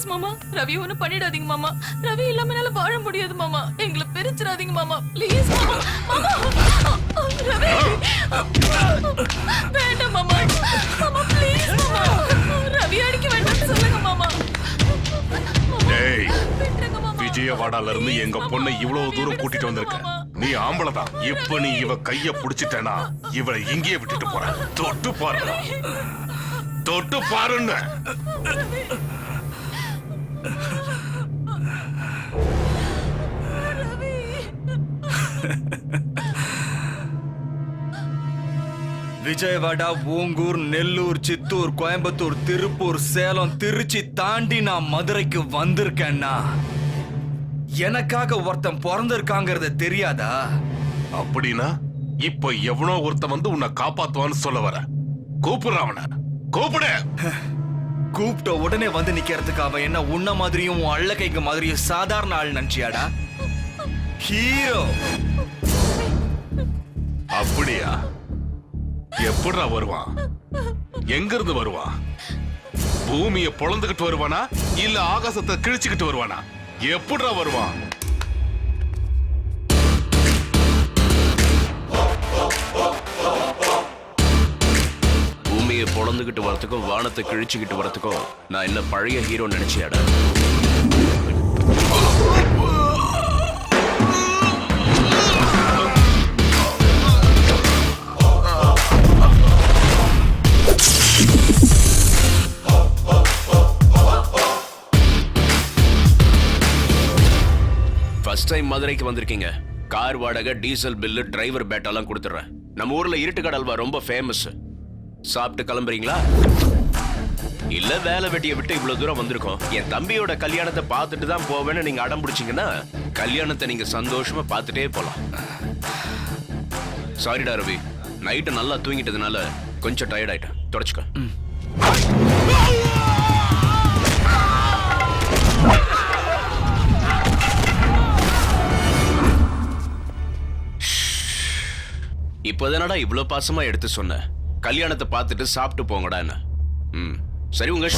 Please மாமா, ரவி ஒண்ணு பண்ணிடாதீங்க மாமா. ரவி இல்லாம என்னால வாழ முடியாது மாமா. எங்களை பிரிச்சிடாதீங்க மாமா, ப்ளீஸ் மாமா. ரவி வேண்டாம் மாமா. மாமா ப்ளீஸ் மாமா, ரவி அடிக்க வேண்டாம்னு சொல்லுங்க மாமா. டேய், விஜயவாடால இருந்து எங்க பொண்ணை இவ்வளவு தூரம் கூட்டிட்டு வந்திருக்க. நீ ஆம்பளதான். இப்ப நீ இவ கைய புடிச்சிட்டேனா இவளை இங்கேயே விட்டுட்டு போற. தொட்டு பாரு, தொட்டு பாருன்னு. விஜயவாடா, ஓங்கூர், நெல்லூர், சித்தூர், கோயம்புத்தூர், திருப்பூர், சேலம், திருச்சி தாண்டி நான் மதுரைக்கு வந்திருக்கேன்னா எனக்காக ஒருத்தன் பிறந்திருக்காங்கிறது தெரியாதா? அப்படின்னா இப்ப எவனோ ஒருத்தன் வந்து உன்னை காப்பாத்துவான்னு சொல்ல வர. கூப்பிடுற அவனை, கூப்பிடு. கூப்பிட்ட உடனே வந்து நிக்கிறதுக்கு அவன் என்ன உன்ன மாதிரியும் உன் அள்ள கைங்க மாதிரியும் சாதாரண ஆள் நினைச்சியாடா? ஹீரோ. அப்படியா? எப்படிடா வருவான்? எங்க இருந்து வருவான்? பூமியை பொழந்துகிட்டு வருவானா இல்ல ஆகாசத்தை கிழிச்சுக்கிட்டு வருவானா? எப்படிடா வருவான்? பூமியை பொழந்துகிட்டு வரத்துக்கும் வானத்தை கிழிச்சுக்கிட்டு வரத்துக்கும் நான் என்ன பழைய ஹீரோ நினைச்சியாடா? ஃபர்ஸ்ட் டைம் மதுரைக்கு வந்திருக்கீங்க. கார் வாடகை, டீசல் பில்லு, டிரைவர் பேட்டெல்லாம் கொடுத்துறேன். நம்ம ஊர்ல இருட்டுக்கடை அல்வா ரொம்ப ஃபேமஸ். சாப்பிட்டு கிளம்புறீங்களா? இல்ல வேலை வெட்டியை விட்டு இவ்வளவு தூரம் வந்திருக்கோம், என் தம்பியோட கல்யாணத்தை பார்த்துட்டு தான் போவேன்னு நீங்க அடம் பிடிச்சீங்கன்னா கல்யாணத்தை நீங்க சந்தோஷமா பார்த்துட்டே போலாம். சாரிடா ரவி, நைட்டு நல்லா தூங்கிட்டதுனால கொஞ்சம் டயர்ட் ஆயிட்டேன். தொடச்சுக்க. இப்போதானடா இவ்வளோ பாசமா எடுத்து சொன்ன, கல்யாணத்தை பார்த்துட்டு சாப்பிட்டு போங்கடா என்ன. சரி, உங்க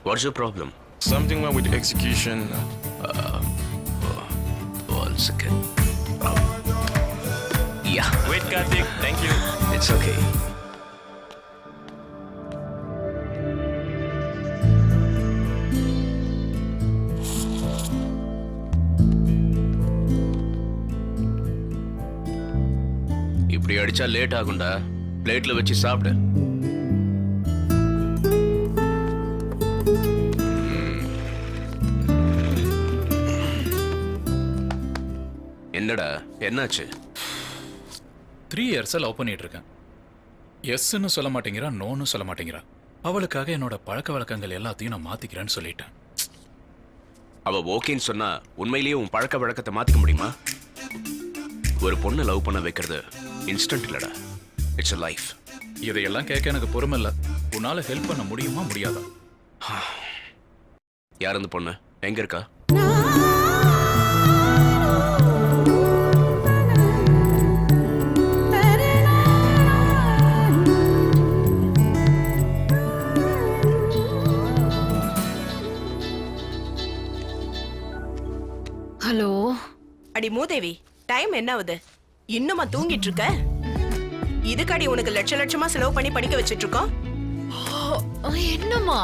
what's your problem? Something wrong with the execution. One second. Yeah, Wait, Karthik. Thank you. it's okay. இப்படி அடிச்சா லேட் ஆகும்டா. பிளேட்ல வச்சு சாப்பிடு. என்னடா என்னாச்சு? 3 இயர்ஸா லவ் பண்ணிட்டு இருக்கேன். எஸ்ன்னு சொல்ல மாட்டேங்கிறா, நோன்னு சொல்ல மாட்டேங்கிறா. அவளுக்காக என்னோட பழக்க வழக்கங்கள் எல்லாத்தையும் நான் மாத்திக்கிறேன்னு சொல்லிட்டேன். அவ ஓகேன்னு சொன்னா உண்மையிலேயே உன் பழக்க வழக்கத்தை மாத்திக்க முடியுமா? ஒரு பொண்ணை லவ் பண்ண வைக்கிறது இன்ஸ்டன்ட் இல்லடா, இட்ஸ் a லைஃப். இதையெல்லாம் கேட்க எனக்கு பொறுமை இல்லை. உன்னால ஹெல்ப் பண்ண முடியுமா முடியாதா? யார் அந்த பொண்ணு? எங்க இருக்கா? ஹலோ. அடி மூதேவி, டைம் என்ன ஆகுது? இன்னுமா தூங்கிட்டு இருக்க? இதுக்கடி உனக்கு லட்சமா செலவு பண்ணி படிக்க வச்சிட்டு இருக்கோம். என்னம்மா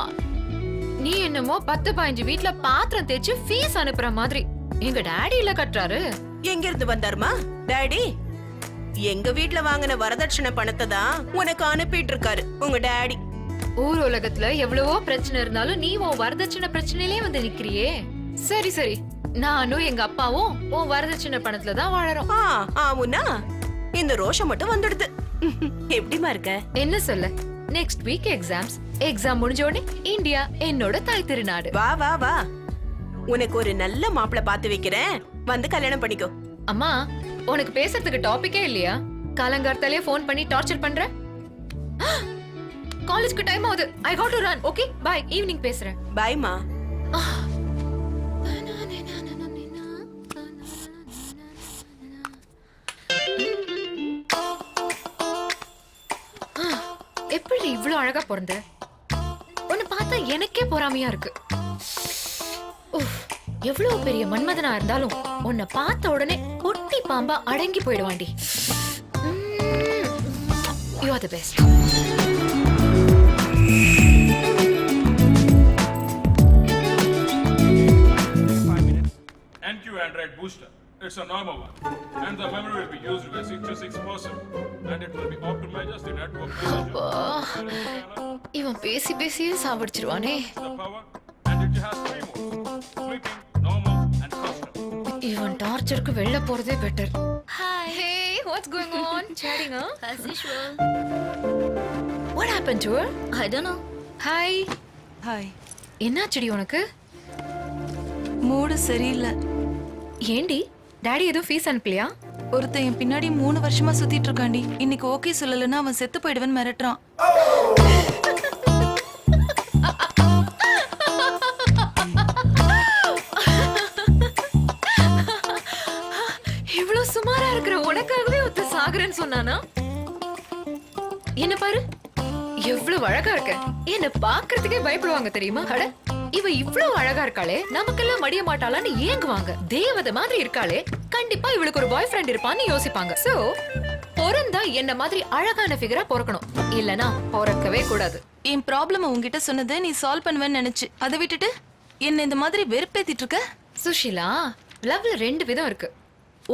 நீ என்னமோ 10-15 வீட்ல பாத்திரம் தேய்ச்சு ஃபீஸ் அனுப்புற மாதிரி எங்க டாடி இல்ல கட்டுறாரு. எங்க இருந்து வந்தாருமா டாடி? எங்க வீட்ல வாங்கின வரதட்சணை பணத்தை தான் உனக்கு அனுப்பிட்டு இருக்காரு உங்க டாடி. ஊர் உலகத்துல எவ்வளவோ பிரச்சனை இருந்தாலும் நீ உன் வரதட்சணை பிரச்சனையிலே வந்து நிக்கிறியே. சரி சரி, நானும் எங்க அப்பாவும் உன் வரதட்சணை பணத்துல தான் வாழறோம். ஆவுனா இந்த ரோஷம் மட்டும் வந்துடுது. எப்படிமா இருக்க? என்ன சொல்ல, நெக்ஸ்ட் வீக் எக்ஸாம் முடிஞ்ச உடனே இந்தியா என்னோட தாய் திருநாடு. வா வா வா, உனக்கு ஒரு நல்ல மாப்பிளை பார்த்து வைக்கிறேன், வந்து கல்யாணம் பண்ணிக்கோ. அம்மா, உனக்கு பேசுறதுக்கு டாபிக்கே இல்லையா? காலங்கார்த்தாலே ஃபோன் பண்ணி டார்ச்சர் பண்ற. காலேஜ்க்கு டைம் ஆகுது. I got to run. Okay bye, evening பேசுறேன். பாய்மா. எப்படி இவ்ளோ அழகா பிறந்த? உன்னை பார்த்தா எனக்கே பொறாமையா இருக்கு. எவ்வளவு பெரிய மன்மதனா இருந்தாலும் உன்னை பார்த்த உடனே பொட்டி பாம்பா அடங்கி போயிடுவாண்டி. You are the best. NQ Android booster. It's a normal one, and the memory will be used by 66%, and it will be optimized as the network manager. இவன் பேசி பேசியே சாவடிச்சிருவானே. The power, and it has 3 modes: sleeping, normal, and custom. இவன் டார்ச்சருக்கு வெளில போறதே better. Hi. Hey, what's going on? Chatting, huh? As usual. What happened to her? I don't know. Hi. Hi. என்னாச்சுடி உனக்கு? Mood சரியில்லை. ஏண்டி டாடி எதுவும் fees அனுப்பலையா? ஒருத்தன் என் பின்னாடி 3 வருஷமா சுத்திட்டு இருக்காண்டி. இன்னைக்கு ஓகே சொல்லலைன்னா அவன் செத்து போயிடுவேன்னு மிரட்டுறான். இவ்ளோ சுமாரா இருக்கிற உனக்காகவே ஒருத்த சாகுறேன்னு சொன்னானா? என்ன பாரு, எவ்வளவு அழகா இருக்க. என்ன பாக்குறதுக்கே பயப்படுவாங்க தெரியுமா? அட, இவ இவ்ளோ அழகா இருக்காளே, நமக்கெல்லாம் மடிய மாட்டாளான்னு ஏங்குவாங்க. தேவதை மாதிரி இருக்காளே, கண்டிப்பா இவளுக்கு ஒரு பாய் ஃப்ரெண்ட் இருப்பான்னு யோசிப்பாங்க. சோ பொறந்தா என்ன மாதிரி அழகான ஃபிகரா பொறக்கணும், இல்லனா பொறக்கவே கூடாது. என் ப்ராப்ளம் உன்கிட்ட சொன்னதை நீ சால்வ் பண்ணுவேன்னு நினைச்சு அதை விட்டுட்டு என்ன இந்த மாதிரி வெறுப்பேத்திட்டு இருக்க. சுஷிலா, லவ்ல 2 விதம் இருக்கு.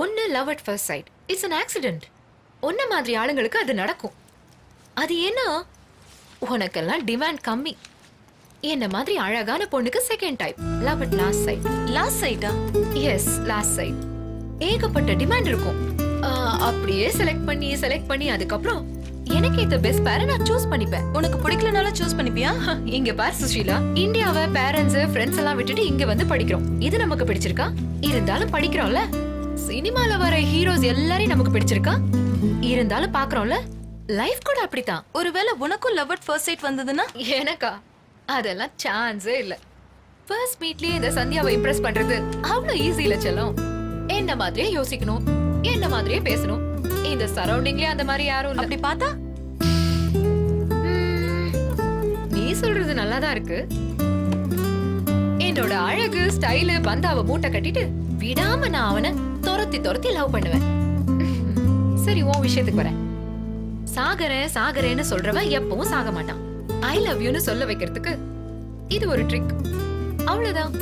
ஒன்னு love at first sight, it's an accident. ஒன்ன மாதிரி ஆளுங்களுக்கு அது நடக்கும். அது ஏன்னா உனக்கெல்லாம் டிமாண்ட் கம்மி. என்ன மாதிரி அழகான பொண்ணுக்கு second type, love at last sight. Last சைட்டா? Yes, last sight. ஏகப்பட்ட டிமாண்ட் இருக்கும். அப்படியே செலக்ட் பண்ணி அதுக்கப்புறம் எனக்கு இந்த பெஸ்ட் பேரை நான் சூஸ் பண்ணிப்பேன். உனக்கு பிடிக்கலனால சூஸ் பண்ணிப்பியா? இங்க பார் சுஷீலா, இந்தியாவை பேரண்ட்ஸ் ஃப்ரெண்ட்ஸ் எல்லாம் விட்டுட்டு இங்க வந்து படிக்கிறோம். இது நமக்கு பிடிச்சிருக்கா? இருந்தாலும் படிக்கிறோம்ல. சினிமால வர ஹீரோஸ் எல்லாரையும் நமக்கு பிடிச்சிருக்கா? இருந்தாலும் பாக்குறோம்ல. லைஃப் கூட அப்படித்தான். ஒருவேளை உனக்கும் லவ் அட் ஃபர்ஸ்ட் சைட் வந்ததுன்னா? எனக்கா? அதெல்லாம் சான்ஸே இல்ல. ஃபர்ஸ்ட் மீட்லயே இந்த சந்தியாவை இம்ப்ரெஸ் பண்றது அவ்வளவு ஈஸி இல்ல செல்லம். என்ன மாதிரியே யோசிக்கணும், என்ன மாதிரியே பேசணும். இந்த சரௌண்டிங்லயே அந்த மாதிரி யாரும் இல்ல. அப்படி பார்த்தா நீ சொல்றது நல்லாதான் இருக்கு. என்னோட அழகு ஸ்டைலு பந்தாவ மூட்டை கட்டிட்டு விடாம நான் அவனை துரத்தி லவ் பண்ணுவேன். சரி, உன் விஷயத்துக்கு வரேன். சாகரேன்னு சொல்றவன் எப்பவும் சாக மாட்டான். ஐ லவ் யூன்னு சொல்ல வைக்கிறதுக்கு இது ஒரு ட்ரிக். அவ்வளவுதான்.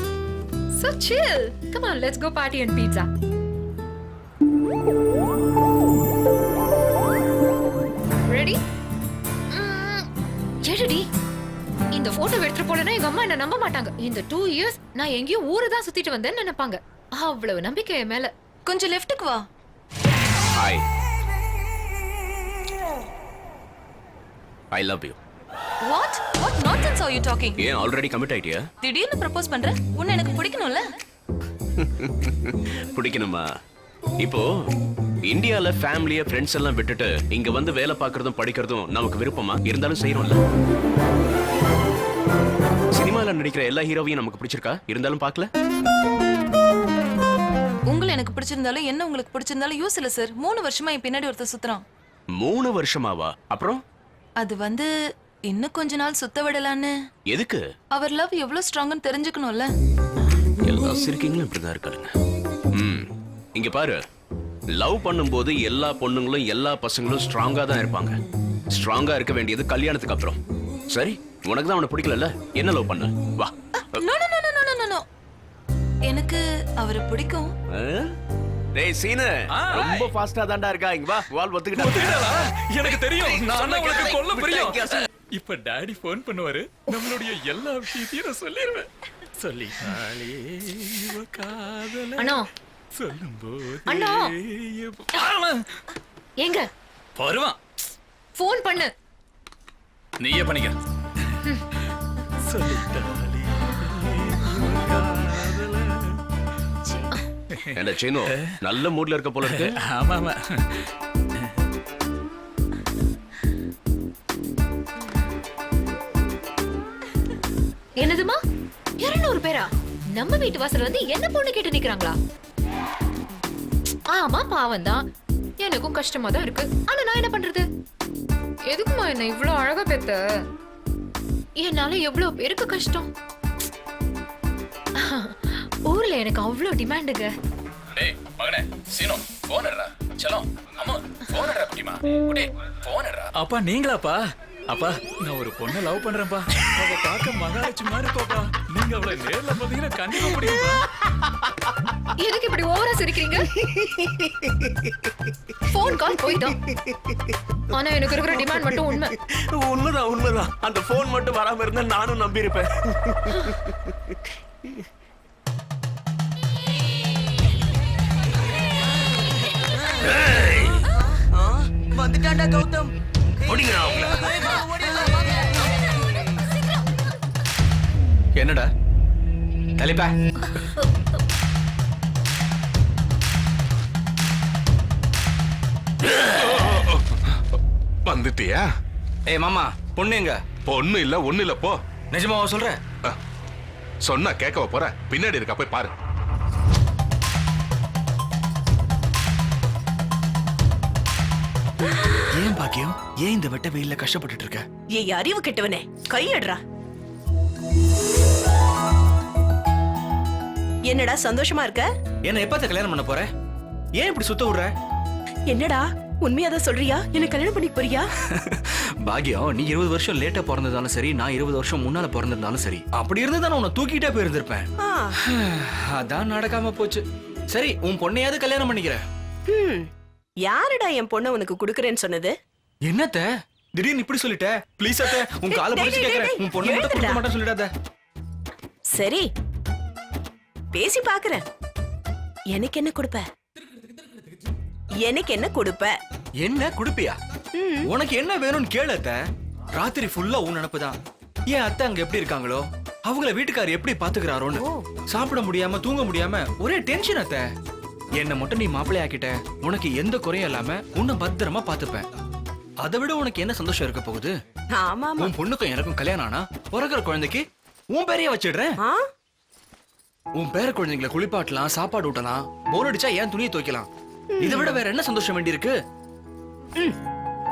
So chill. Come on, let's go party and pizza. Ready? எடுடி. இந்த போட்டோ எடுத்து போலனா எங்க அம்மா என்ன நம்ப மாட்டாங்க. இந்த 2 years நான் எங்கேயும் ஊரை தான் சுத்திட்டு வந்தேன்னு நினைப்பாங்க. அவ்வளவு நம்பிக்கை என் மேல. கொஞ்சம் லெஃப்ட்டுக்கு வா. Hi, I love you. What nonsense are you talking? ஏன் ஆல்ரெடி கமிட் ஆயிட்டியா? திடீர்னு ப்ரப்போஸ் பண்ற? உன்னை எனக்கு பிடிக்கணும்ல? பிடிக்கணுமா? இப்போ இந்தியால ஃபேமிலிய ஃப்ரெண்ட்ஸ் எல்லாம் விட்டுட்டு இங்க வந்து வேலை பார்க்கறதும் படிக்கிறதும் நமக்கு விருப்பமா இருந்தாலும் செய்யறோம்ல. சினிமால நடிக்கிற எல்லா ஹீரோவையும் நமக்கு பிடிச்சிருக்கா? இருந்தாலும் பார்க்கல. உங்களை எனக்கு பிடிச்சிருந்தாலும் என்ன உங்களுக்கு பிடிச்சிருந்தாலும் யூஸ் இல்ல சார். 3 வருஷமா என் பின்னாடி ஒருத்தர் சுத்துறான். 3 வருஷமாவா? அப்புறம் அது வந்து இன்னும் கொஞ்ச நாள் சுத்த விடலான்னு. எதுக்கு? அவர் லவ் எவ்வளவு ஸ்ட்ராங்னு தெரிஞ்சுக்கணும்ல. எல்லா சிரிக்கீங்களும் இப்படிதான் இருக்காருங்க. இங்க பாரு, லவ் பண்ணும்போது எல்லா பொண்ணுங்களும் எல்லா பசங்களும் ஸ்ட்ராங்கா தான் இருப்பாங்க. ஸ்ட்ராங்கா இருக்க வேண்டியது கல்யாணத்துக்கு அப்புறம். சரி, உனக்கு தான் அவனை பிடிக்கல, என்ன லவ் பண்ண? வா. No no no no no no. எனக்கு அவரை பிடிக்கும். டேய் சீனு, ரொம்ப ஃபாஸ்டா தான்டா இருக்கா. இங்க வா, வால் ஒத்துக்கிட்டா. எனக்கு தெரியும், நான் உனக்கு கொல்ல புரியும். இப்ப டாடி போன் பண்ணுவாரு, நம்மளுடைய எல்லா விஷயத்தையும் நான் சொல்லிடுவேன். சொல்லிட்டாலே இவ காதல அண்ணா சொல்லும்போது அண்ணா எங்க வருவான். போன் பண்ணு. நீயே பண்ணிக்க. சொல்லிட்டாலே இவ காதல. என்ன சீனு, நல்ல மூட்ல இருக்க போல இருக்கு. ஆமா ஆமா. என்னதுமா 200 பேரா? நம்ம வீட்டு வாசல் வந்து என்ன பொண்ணு கேட்டு நிக்கிறாங்களா? ஆமா, பாவம் தான். எனக்கும் கஷ்டமா தான் இருக்கு. ஆனா நான் என்ன பண்றது? எதுக்குமா என்ன இவ்ளோ அழகா பெத்த? என்னால எவ்வளவு பேருக்கு கஷ்டம். ஊர்ல எனக்கு அவ்வளோ டிமாண்டுங்க. டேய் மகனே, சீனோ போன் எடுடா. சலோ அம்மா போன் எடுடா. குட்டிமா குட்டி போன் எடுடா. அப்பா நீங்களாப்பா? அப்பா, நான் ஒரு பொண்ணை லவ் பண்றேன்ப்பா. அவ பார்க்க மகாலட்சுமி மாதிரி இருப்பாப்பா. நீங்க அவளை நேர்ல பாத்தீங்கன்னா கண்டிப்பா பிடிக்கும்பா. எதுக்கு இப்படி ஓவரா சிரிக்கிறீங்க? போன் கால் போய்தான். ஆனா எனக்கு இருக்கிற டிமாண்ட் மட்டும் உண்மை. உண்மைதான். அந்த போன் மட்டும் வராம இருந்தா நானும் நம்பி இருப்பேன். வந்துட்டாண்டா கௌதம். என்னடா தலைப்பா? வந்துட்டியா? ஏய் மாமா, பொண்ணு எங்க? பொண்ணு இல்ல, ஒண்ணு இல்ல, போ. நிஜமாவா சொல்ற? சொன்னா கேட்கவா போற? பின்னாடி இருக்கா, போய் பாரு. ஏன் பாக்கியம், ஏன் இந்த வெட்ட வெயில்ல கஷ்டப்பட்டுட்டு இருக்க? ஏய் அறிவு கெட்டவனே, கையடுறா. என்னடா சந்தோஷமா இருக்க? என்ன எப்ப கல்யாணம் பண்ண போற? ஏன் இப்படி சுத்த விடுற? என்னடா உண்மையாதான் சொல்றியா? என்ன கல்யாணம் பண்ணி போறியா? பாக்கியம், நீ 20 வருஷம் லேட்டா பிறந்ததாலும் சரி, நான் 20 வருஷம் முன்னால பிறந்திருந்தாலும் சரி, அப்படி இருந்தா உன்னை தூக்கிட்டே போயிருந்திருப்பேன். அதான் நடக்காம போச்சு. சரி, உன் பொண்ணையாவது கல்யாணம் பண்ணிக்கிற. யாருடா என் பொண்ணை உனக்கு குடுக்கறேன்னு சொன்னது? என்னத்த திடீர்னு இப்படி சொல்லிட்ட? ப்ளீஸ் அத்த, உன் காலை பிடிச்சு கேக்குறேன். உன் பொண்ணை மட்டும் கொடுக்க மாட்டேன்னு சொல்லிடாத. சரி, பேசி பாக்குறேன். எனக்கு என்ன கொடுப்ப? எனக்கு என்ன கொடுப்ப? என்ன குடுப்பியா? உனக்கு என்ன வேணும்னு கேளத்த. ராத்திரி ஃபுல்லா உன் நினைப்புதான். ஏன் அத்தை அங்க எப்படி இருக்காங்களோ, அவங்கள வீட்டுக்காரர் எப்படி பாத்துக்கிறாரோன்னு. சாப்பிட முடியாம தூங்க முடியாம ஒரே டென்ஷன் அத்த. என்ன மட்டும் நீ மாப்பிள்ளை ஆக்கிட்ட, உனக்கு எந்த குறையும் இல்லாம உன்னை பத்திரமா பாத்துப்பேன். அதை விட உனக்கு என்ன சந்தோஷம் இருக்க போகுது? ஆமா, உன் பொண்ணுக்கும் எனக்கும் கல்யாணம் ஆனா பிறகுற குழந்தைக்கு உன் பேரையே வச்சிடுறேன். உன் பேர குழந்தைங்களை குளிப்பாட்டலாம், சாப்பாடு ஊட்டலாம், போர் அடிச்சா ஏன் துணியை துவைக்கலாம். இதை விட வேற என்ன சந்தோஷம் வேண்டி இருக்கு?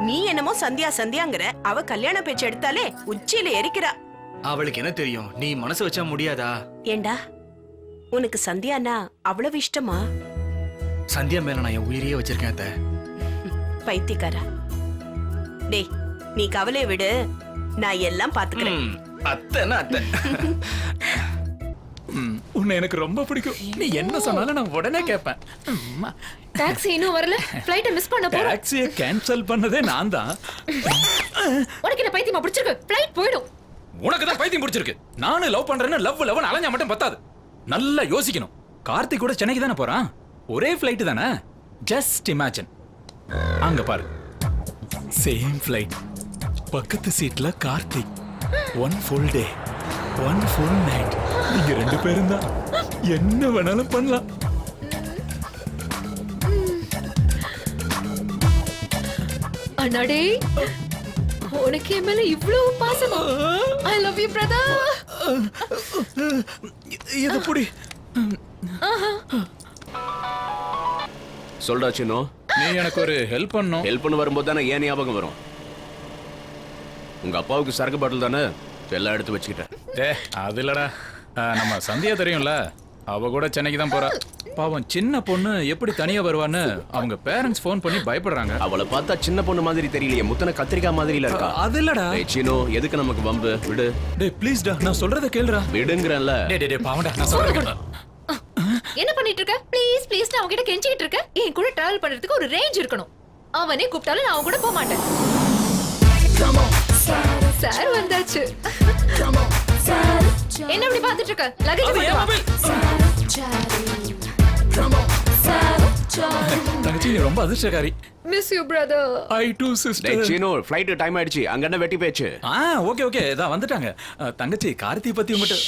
நீ என்னமோ சந்தியா சந்தியாங்கிற, அவ கல்யாண பேச்சு எடுத்தாலே உச்சியில எரிக்கிறா. அவளுக்கு என்ன தெரியும், நீ மனசு வச்சா முடியாதா? ஏண்டா உனக்கு சந்தியானா அவ்வளவு இஷ்டமா? சந்தியா மேல நான் என் உயிரையே வச்சிருக்கேன் அத்தை. பைத்தியக்காரா. டேய் நீ கவலையை விடு, நான் எல்லாம் பாத்துக்கிறேன். அத்தைன்னா அத்தை. உன்னை எனக்கு ரொம்ப பிடிக்கும். நீ என்ன சொன்னாலும் நான் உடனே கேட்பேன். டாக்ஸி இன்னும் வரல, ஃளைட்ட மிஸ் பண்ண போறோம். டாக்ஸியை கேன்சல் பண்ணதே நான் தான். உனக்கு என்ன பைத்தியமா பிடிச்சிருக்கு? ஃளைட் போய்டும். உனக்கு தான் பைத்தியம் பிடிச்சிருக்கு. நானும் லவ் பண்றேன்னு லவ் அலைஞ்சா மட்டும் பத்தாது. நல்லா யோசிக்கணும். கார்த்திக் கூட சென்னைக்கு தானே போறான். ஒரே ஃளைட் தானே. Just imagine. அங்க பாரு, சேம் ஃளைட், பக்கத்து சீட்ல Karthik. One full day, one full night. நீங்க ரெண்டு பேரும் தான் என்ன வேணாலும் பண்ணலாம். அண்ணாடே, உனக்கு என் மேல இவ்வளவு பாசமா? ஐ லவ் யூ பிரதர். இது புடி. சொல்டா சின்னோ. நீ எனக்கு ஒரு ஹெல்ப் பண்ணணும். ஹெல்ப் பண்ண வரும்போது தானே ஏன் ஞாபகம் வரும்? உங்க அப்பாவுக்கு சரக்கு பாட்டில் தானே எல்லாம் எடுத்து வச்சுக்கிட்டேன். அது இல்லடா, நம்ம சந்தியா தெரியும்ல, அவ கூட சென்னைக்கு தான் போறா. பாவம் சின்ன பொண்ணு எப்படி தனியா வருவான்னு அவங்க பேரண்ட்ஸ் ஃபோன் பண்ணி பயப்படுறாங்க. அவளை பார்த்தா சின்ன பொண்ணு மாதிரி தெரியலையே, முத்தன கத்திரிக்காய் மாதிரில இருக்கா. அது இல்லடா. டேய் சீனோ, எதுக்கு நமக்கு வம்பு? விடு. டேய் ப்ளீஸ் டா, நான் சொல்றத கேளுடா. விடுங்கறேன்ல. டேய் பாவம்டா, நான் சொல்றத. என்ன பண்ணிட்டு இருக்க? ப்ளீஸ் ப்ளீஸ் நான் உன்கிட்ட கெஞ்சிட்டு இருக்க. என் கூட டிராவல் பண்றதுக்கு ஒரு ரேஞ்ச் இருக்கணும். அவனே கூப்பிட்டாலும் நான் அவன் கூட போக மாட்டேன். சார் வந்தாச்சு. என்ன இப்படி பார்த்துட்டு இருக்க? லகேஜ் தங்கச்சி நீ ரொம்ப அதிர்ஷ்டக்காரி. Miss you brother. I too டேய் சிஸ்டர். சீனோ, ஃளைட் டைம் ஆயிடுச்சு. அங்க என்ன வெட்டி பேச்சு? ஓகே இதான் வந்துட்டாங்க. தங்கச்சி கார்த்தி பத்தி மட்டும்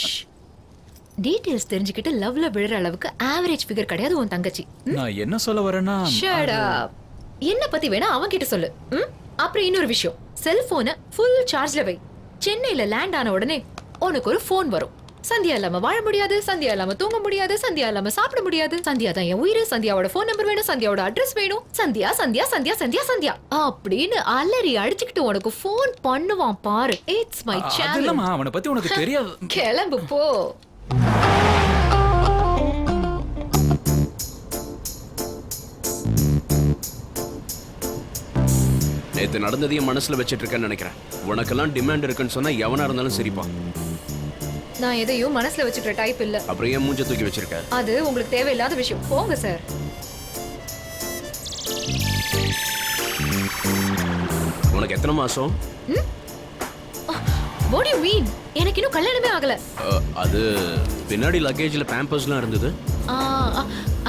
டீடைல்ஸ் தெரிஞ்சுக்கிட்டு லவ்ல விழுற அளவுக்கு ஆவரேஜ் ஃபிகர் கிடையாது உன் தங்கச்சி. நான் என்ன சொல்ல வரேன்னா, ஷட் அப். என்ன பத்தி வேணா அவன் கிட்ட சொல்லு. அப்புறம் இன்னொரு விஷயம், செல்போனை ஃபுல் சார்ஜ்ல வை. சென்னையில லேண்ட் ஆன உடனே உனக்கு ஒரு ஃபோன் வரும். சந்தியா இல்லாம வாழ முடியாது, சந்தியா இல்லாம தூங்க முடியாது, சந்தியா இல்லாம சாப்பிட முடியாது, சந்தியா தான் என் உயிர், சந்தியாவோட ஃபோன் நம்பர் வேணும், சந்தியாவோட அட்ரஸ் வேணும், சந்தியா சந்தியா சந்தியா சந்தியா சந்தியா அப்படின்னு அலறி அடிச்சுக்கிட்டு உனக்கு ஃபோன் பண்ணுவான் பாரு. It's my channel. அதெல்லாம் அவனை பத்தி உனக்கு தெரியாது. கிளம்பு போ. நேத்து நடந்ததையும் மனசுல வச்சிட்டு இருக்கேன்னு நினைக்கிறேன். உனக்கெல்லாம் டிமாண்ட் இருக்குன்னு சொன்னா எவனா இருந்தாலும் சிரிப்பான். நான் எதையும் மனசுல வச்சுக்கிற டைப் இல்ல. அப்புறம் ஏன் மூஞ்ச தூக்கி வச்சிருக்க? அது உங்களுக்கு தேவையில்லாத விஷயம். போங்க சார். உனக்கு எத்தனை மாசம்? What do you mean? எனக்கு இன்னும் கல்யாணமே ஆகல. அது பின்னாடி லக்கேஜ்ல பேம்பர்ஸ்லாம் இருந்தது.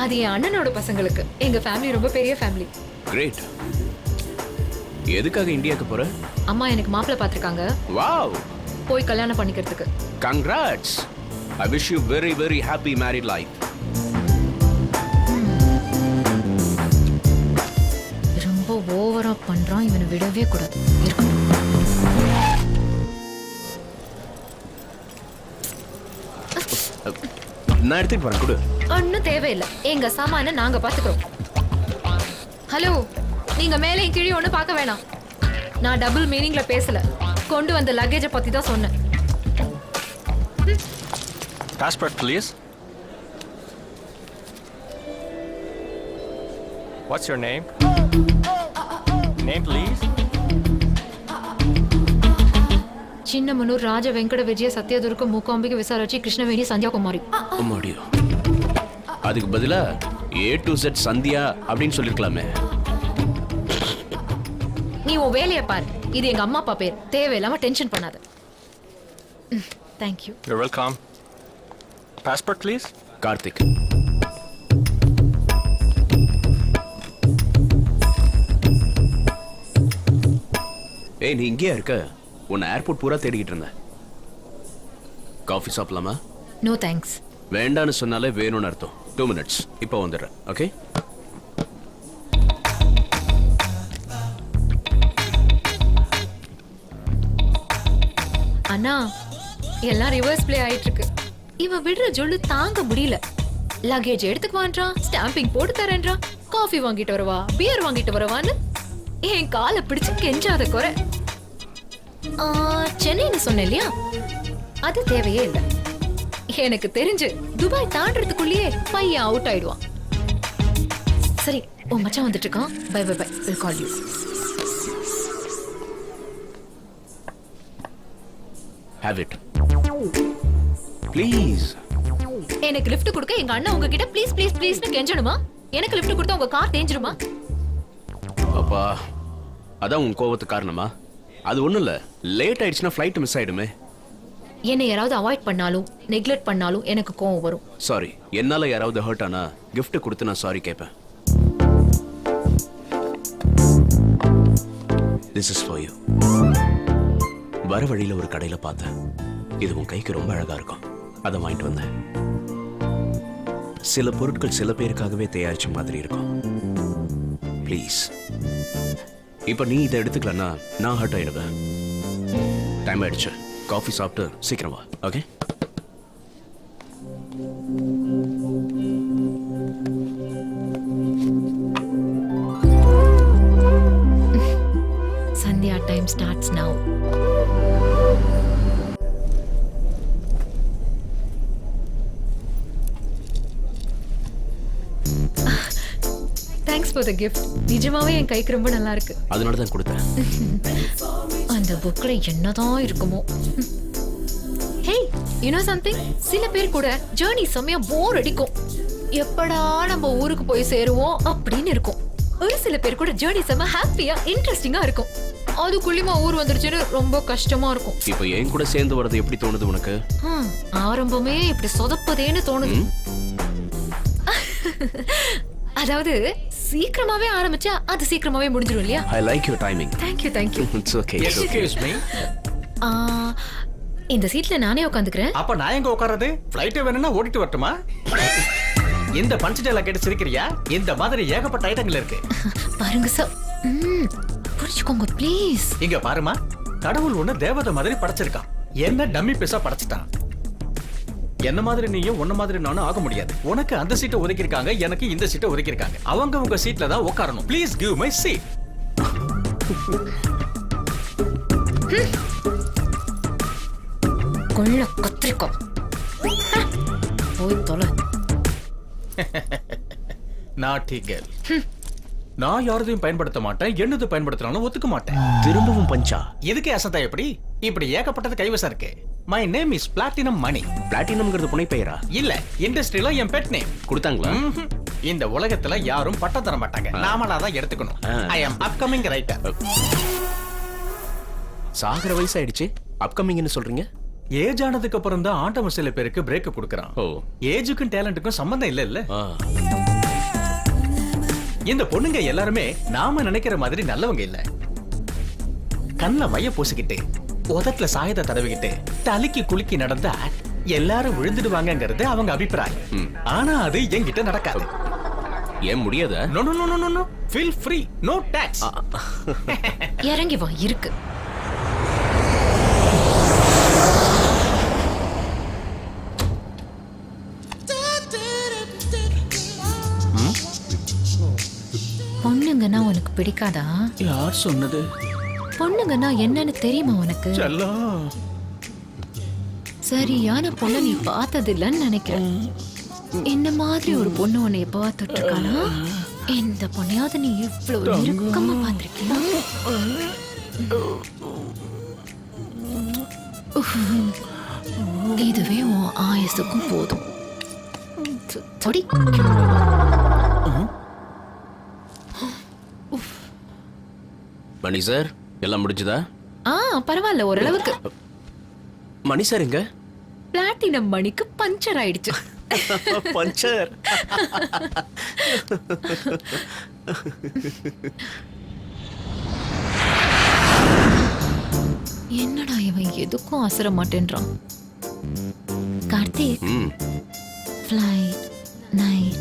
அது என் அண்ணனோட பசங்களுக்கு. எங்க ஃபேமிலி ரொம்ப பெரிய ஃபேமிலி. கிரேட். எதுக்காக இந்தியாக்கு போற? அம்மா எனக்கு மாப்பிள்ளை பார்த்திருக்காங்க. வாவ். போய் கல்யாணம் பண்ணிக்கிறதுக்கு. Congrats. I wish you very very happy married life. ரொம்ப ஓவரா பண்றான், இவனை விடவே கூடாது. இருக்கணும். நான் எடுத்துட்டு போறேன், கொடு. ஒன்னும் தேவையில்லை, எங்க சாமான நாங்க பாத்துக்கிறோம். ஹலோ, நீங்க மேலே கீழே ஒண்ணு பார்க்க வேணாம். நான் டபுள் மீனிங்ல பேசல. கொண்டு வந்த லக்கேஜ பத்தி தான் சொன்னேன். Passport, please. What's your name? Name, please. Chinnamanur ராஜ வெங்கட விஜய சத்யதுர்க மூகாம்பிகை விசாலாட்சி கிருஷ்ணவேணி சந்தியாகுமாரி. அம்மாடியோ. அதுக்கு பதிலா A to Z சந்தியா அப்படின்னு சொல்லிருக்கலாமே. நீ உன் வேலையை பாரு. இது எங்க அம்மா அப்பா பேர். தேவையில்லாம டென்ஷன் பண்ணாத. Thank you. You're welcome. Passport, please. Karthik. ஏய், நீ இங்கேயா இருக்க? உன்னை ஏர்போர்ட் பூரா தேடிக்கிட்டு இருந்தேன். காஃபி சாப்பிடலாமா? No thanks. வேண்டான்னு சொன்னாலே வேணும்னு அர்த்தம். 2 minutes. இப்போ வந்துடுறேன். ஓகே? அண்ணா, எல்லாம் ரிவர்ஸ் ப்ளே ஆயிட்டு இருக்கு. இவன் விடுற ஜொல்லு தாங்க முடியல. லக்கேஜ் எடுத்துக்குவான்றான், ஸ்டாம்பிங் போட்டு தரேன்றான், காஃபி வாங்கிட்டு வரவா, பியர் வாங்கிட்டு வரவான்னு என் காலை பிடிச்சு கெஞ்சாத குறை. சென்னைன்னு சொன்னேன் இல்லையா, அது தேவையே இல்ல. எனக்கு தெரிஞ்சு துபாய் தாண்டறதுக்குள்ளேயே பையன் அவுட் ஆயிடுவான். சரி, உன் மச்சான் வந்துட்டு இருக்கான். Bye bye bye, will call you. Have it please. எனக்கு லிஃப்ட் கொடுக்க எங்க அண்ணன் உங்ககிட்ட ப்ளீஸ் ப்ளீஸ் ப்ளீஸ்னு கெஞ்சணுமா? எனக்கு லிஃப்ட் கொடுத்தா உங்க கார் தேஞ்சிருமா? அப்பா, அதான் உன் கோவத்துக்கு காரணமா? அது ஒண்ணும் இல்ல, லேட் ஆயிடுச்சுன்னா ஃப்ளைட் மிஸ் ஆயிடுமே. என்னை யாராவது அவாய்ட் பண்ணாலும் நெக்லெக்ட் பண்ணாலும் எனக்கு கோவம் வரும். சாரி, என்னால யாராவது ஹர்ட் ஆனா gift கொடுத்து நான் சாரி கேட்பேன். This is for you. வர வழியில ஒரு கடையில பார்த்தேன். இது உன் கைக்கு ரொம்ப அழகா இருக்கும், அதை வாங்கிட்டு வந்தேன். சில பொருட்கள் சில பேருக்காகவே தயாரிச்ச மாதிரி இருக்கும். ப்ளீஸ், இப்ப நீ இதை எடுத்துக்கலன்னா நான் ஹர்ட் ஆயிடுவேன். டைம் ஆயிடுச்சு, காஃபி சாப்பிட்டு சீக்கிரம் வா. ஓகே? சந்தியா டைம் ஸ்டார்ட்ஸ் நவ. Thanks for the gift. நிஜமாவே என் கைக்கு ரொம்ப நல்லா இருக்கு. அதனால தான் கொடுத்தேன். அந்த புக்ல என்னதான் இருக்குமோ. ஹே, யூ நோ சம்திங்? சில பேர் கூட ஜர்னி செமையா போர் அடிக்கும். எப்படா நம்ம ஊருக்கு போய் சேருவோம் அப்படின்னு இருக்கும். ஒரு சில பேர் கூட ஜர்னி செம ஹாப்பியா இன்ட்ரெஸ்டிங்கா இருக்கும். அதுக்குள்ளேயுமா ஊர் வந்துருச்சுன்னு ரொம்ப கஷ்டமா இருக்கும். இப்போ என் கூட சேர்ந்து வர்றது எப்படி தோணுது உனக்கு? ஆரம்பமே இப்படி சொதப்பதேன்னு தோணுது. அதாவது சீக்கிரமாவே ஆரம்பிச்சா அது சீக்கிரமாவே முடிஞ்சிரும் இல்லையா? I like your timing. Thank you, thank you. It's okay. Excuse me. இந்த சீட்ல நானே உட்காந்துக்கிறேன். அப்ப நான் எங்க உட்கார்றது? ஃளைட் வேணும்னா ஓடிட்டு வரட்டுமா? இந்த பஞ்ச் டேலா கேட்டு சிரிக்கிறியா? இந்த மாதிரி ஏகப்பட்ட ஐட்டங்கள் இருக்கு. பாருங்க சார், புரிஞ்சுக்கோங்க ப்ளீஸ். இங்க பாருமா, கடவுள் ஒண்ணு தேவதை மாதிரி படைச்சிருக்கான். என்ன டம்மி பீஸா படைச்சிட்டான். என்ன மாதிரி நீயும் உன்ன மாதிரி நானும் ஆக முடியாது. உனக்கு அந்த சீட்டை ஒதுக்கி இருக்காங்க, எனக்கு இந்த சீட்டை ஒதுக்கி இருக்காங்க. அவங்க உங்க சீட்ல தான் உட்காரணும். Please give my seat. கொள்ள கத்திரிக்கோ. போய் தொலை. நாட்டி கேர்ள். நான் யாரதையும் பயன்படுத்த மாட்டேன், என்னது பயன்படுத்தினாலும் ஒத்துக்க மாட்டேன். திரும்பவும் பஞ்சா? எதுக்கு அசத்தா? எப்படி இப்படி ஏகப்பட்டது கைவசம் இருக்கு. மை நேம் இஸ் பிளாட்டினம் மணி. பிளாட்டினம்ங்கிறது புனை பெயரா? இல்ல, இண்டஸ்ட்ரியில என் பெட் நேம். கொடுத்தாங்களா? இந்த உலகத்துல யாரும் பட்டம் தர மாட்டாங்க, நாமளா தான் எடுத்துக்கணும். ஐ அம் அப்கமிங் ரைட்டர். சாகர வயசு ஆயிடுச்சு, அப்கமிங்னு சொல்றீங்க? ஏஜ் ஆனதுக்கு அப்புறம் தான் ஆண்டவன் சில பேருக்கு பிரேக் கொடுக்கறான். ஏஜுக்கும் டேலண்ட்டுக்கும் சம்பந்தம் இல்ல இல்ல. இந்த பொண்ணுங்க எல்லாருமே நாம நினைக்கிற மாதிரி நல்லவங்க இல்ல. கண்ண மைய பூசிக்கிட்டு, உதட்டுல சாயத்தை தடவிக்கிட்டு, தலைக்கு குலுக்கி நடந்தா எல்லாரும் விழுந்துடுவாங்கங்கிறது அவங்க அபிப்பிராயம். ஆனா அது என்கிட்ட நடக்காது. ஏன் முடியாத? No no no no no, feel free, no talks. இறங்கி வா, இருக்கு. பொண்ணுங்கன்னா உனக்கு பிடிக்காதா? யார் சொன்னது? பொண்ணுங்கன்னா என்னன்னு தெரியுமா உனக்கு? செல்லம், சரியான பொண்ணு நீ பார்த்தது இல்லைன்னு நினைக்கிறேன். இந்த மாதிரி ஒரு பொண்ணு உன்னை பார்த்துட்டு இருக்கானா? இந்த பொண்ணையாவது நீ இவ்வளவு நெருக்கமா பார்த்திருக்கியா? இதுவே உன் ஆயுசுக்கும் போதும். சரி, மணி சார், எல்லாம் முடிஞ்சதா? பரவாயில்ல, ஓரளவுக்கு. மணி சார் எங்க? பிளாட்டினம் மணிக்கு பஞ்சர் ஆயிடுச்சு. பஞ்சர்? என்னடா இவன் எதுக்கும் அசர மாட்டேன்றான். கார்த்திக், ஃப்ளைட் நைட்,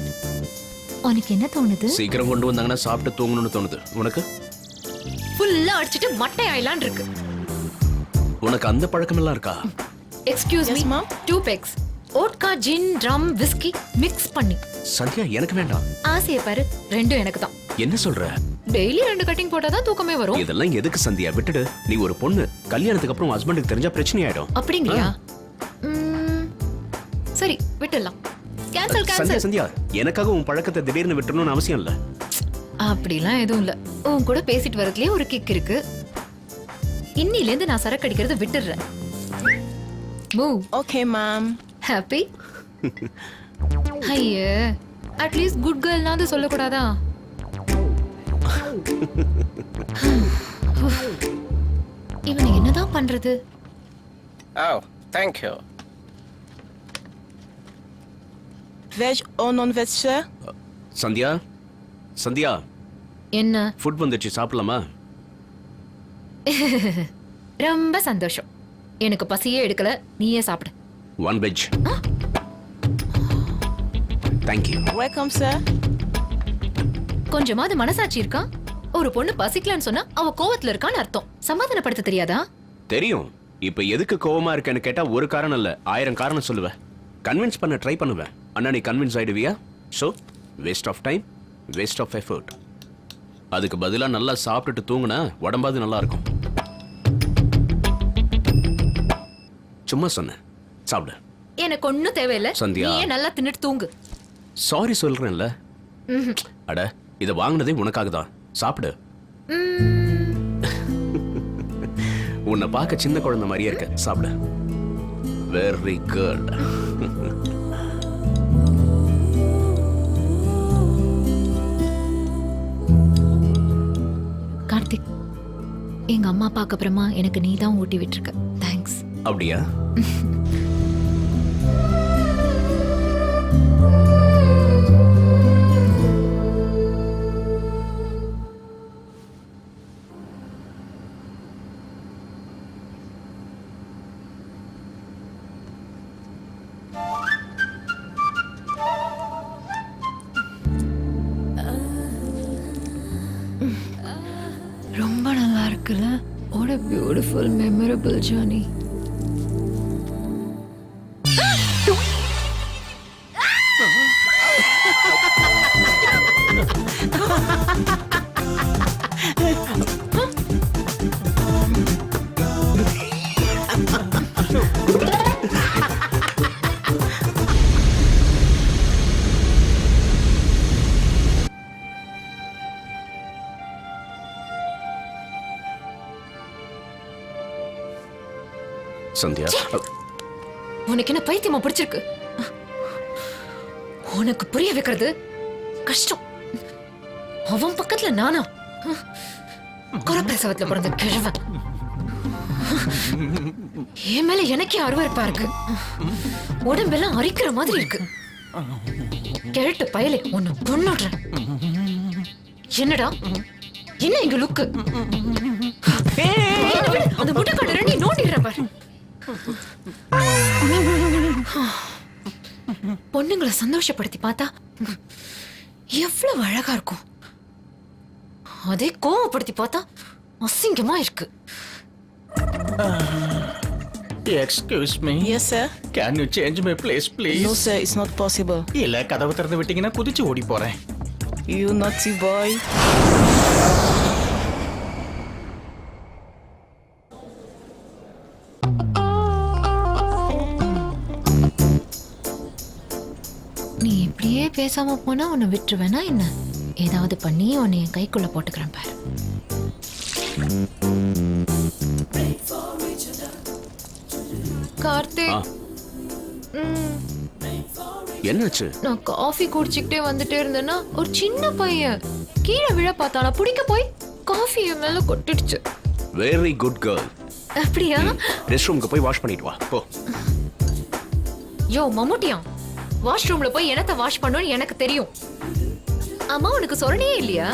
உனக்கு என்ன தோணுது? சீக்கிரம் கொண்டு வந்தாங்கன்னா சாப்பிட்டு தூங்கணும்னு தோணுது. உனக்கு? ஃபுல்லா அடிச்சிட்டு மட்டை ஆயிலான் இருக்கு. உனக்கு அந்த பழக்கம் எல்லாம் இருக்கா? எக்ஸ்கியூஸ் மீ, 2 பெக்ஸ் ஓட்கா, ஜின், ரம், விஸ்கி மிக்ஸ் பண்ணி. சந்தியா, எனக்கு வேண்டாம். ஆசையை பாரு, ரெண்டும் எனக்கு தான். என்ன சொல்ற? டெய்லி 2 கட்டிங் போட்டாதான் தூக்கமே வரும். இதெல்லாம் எதுக்கு சந்தியா? விட்டுடு. நீ ஒரு பொண்ணு, கல்யாணத்துக்கு அப்புறம் ஹஸ்பண்டுக்கு தெரிஞ்சா பிரச்சனை ஆயிடும். அப்படிங்கறியா? சரி விட்டுடலாம். Cancel Sandhya cancel. சந்தியா எனக்காக உன் பழக்கத்தை திடீர்னு விட்டுறணும்னு அவசியம் இல்ல. அப்படிலாம் எதுவும் இல்ல. உன் கூட பேசிட்டு வரதுலயே ஒரு கிக் இருக்கு. இன்னில இருந்து நான் சரக்கு அடிக்கிறத விட்டுறேன். மூவ். Okay ma'am. ஹாப்பி? ஐயே, அட்லீஸ்ட் குட் கேர்ள்னாவது சொல்லக்கூடாதா? இவனை என்னதான் பண்றது? Oh, thank you. Veg or non veg sir? Sandhya Sandhya என்ன? ஃபுட் வந்துச்சு, சாப்பிடலாமா? ரொம்ப சந்தோஷம். எனக்கு பசியே எடுக்கல, நீயே சாப்பிடு. One veg. Thank you. Welcome sir. கொஞ்சமாவது மனசாட்சி இருக்கா? ஒரு பொண்ணு பசிக்கலன்னு சொன்னா அவ கோவத்துல இருக்கான்னு அர்த்தம். சமாதானப்படுத்த தெரியாதா? தெரியும். இப்ப எதுக்கு கோவமா இருக்கேன்னு கேட்டா ஒரு காரணம் இல்ல, 1000 காரணம் சொல்லுவேன். கன்வின்ஸ் பண்ண ட்ரை பண்ணுவேன். அண்ணா நீ கன்வின்ஸ் ஆயிடுவியா? So waste of time, waste of effort. அதுக்கு பதிலா நல்லா சாப்பிட்டுட்டு தூங்குனா உடம்பாது நல்லா இருக்கும். சும்மா சொன்னேன், சாப்பிடு. எனக்கு ஒண்ணும் தேவையில்ல. சந்தியா. நீயே நல்லா தின்னுட்டு தூங்கு. சாரி சொல்றேன்ல. அட இத வாங்குனதே உனக்காக தான். சாப்பிடு. உன்னை பார்க்க சின்ன குழந்தை மாதிரியே இருக்க. சாப்பிடு. Very good. கார்த்திக், எங்க அம்மா அப்பாக்கு அப்புறமா எனக்கு நீ தான் ஊட்டி விட்டுருக்க. தேங்க்ஸ். அப்படியா? ரொம்ப நல்லா இருக்குல்ல? What a beautiful memorable journey. Sandhya உனக்கு என்ன பைத்தியமா பிடிச்சிருக்கு? உனக்கு புரிய வைக்கிறது கஷ்டம். அவன் பக்கத்துல நானா? குறப்பிரசவத்துல பிறந்த கிழவன். என் மேல எனக்கே அருவருப்பா இருக்கு. உடம்பெல்லாம் அரிக்கிற மாதிரி இருக்கு. கேட்டு பயலே ஒன்னு கொன்னுடுறேன். என்னடா என்ன இங்க லுக்கு? அந்த முட்டைக்கான நீ நோண்டிடுற பாரு. பொண்ணுங்களை சந்தோஷப்படுத்தி பார்த்தா எவ்வளவு அழகா இருக்கும். அதே கோவப்படுத்தி பார்த்தா அசிங்கமா இருக்கு. Excuse me. Yes sir. Can you change my place, please? No sir, it's not possible. இல்ல கதவு திறந்து விட்டீங்கன்னா குதிச்சு ஓடி போறேன். You naughty boy. நீ இப்படியே பேசாம போனா உன்னை விட்டுருவேனா என்ன? ஏதாவது பண்ணி உன்னை என் கைக்குள்ள போட்டுக்கிறேன் பாரு. கார்த்திக், என்னாச்சு? நான் காஃபி குடிச்சுக்கிட்டே வந்துட்டே இருந்தேன்னா ஒரு சின்ன பையன் கீழே விழ பார்த்தானா, பிடிக்க போய் காஃபி என் மேல கொட்டிடுச்சு. Very good girl. அப்படியா? ரெஸ்ட் ரூமுக்கு போய் வாஷ் பண்ணிட்டு வா போ. யோ மம்முட்டியா, வாஷ்ரூம்ல போய் என்னத்த வாஷ் பண்ணணும்னு எனக்கு தெரியும். அம்மா உனக்கு சொரணையே இல்லையா?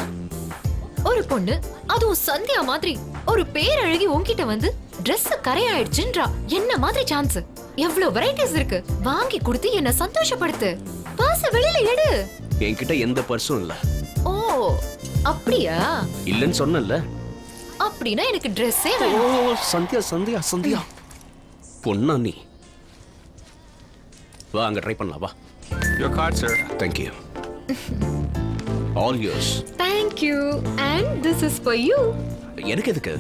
ஒரு பொண்ணு அதுவும் சந்தியா மாதிரி ஒரு பேரழகி உன்கிட்ட வந்து Dress கரையாயிடுச்சுன்றா. என்ன மாதிரி சான்ஸ்? எவ்வளவு வெரைட்டிஸ் இருக்கு. வாங்கி கொடுத்து என்ன சந்தோஷப்படுத்து. பர்ஸ் வெளியில எடு. என்கிட்ட எந்த பர்ஸும் இல்ல. ஓ அப்படியா? இல்லன்னு சொன்னல. அப்படினா எனக்கு Dress-ஏ ஓ வேணும். சந்தியா சந்தியா சந்தியா பொண்ணா நீ? வா அங்க ட்ரை பண்ணலாம் வா. Your card, sir. Thank you. All yours. Thank you. And this is for you. எனக்கு எதுக்கு?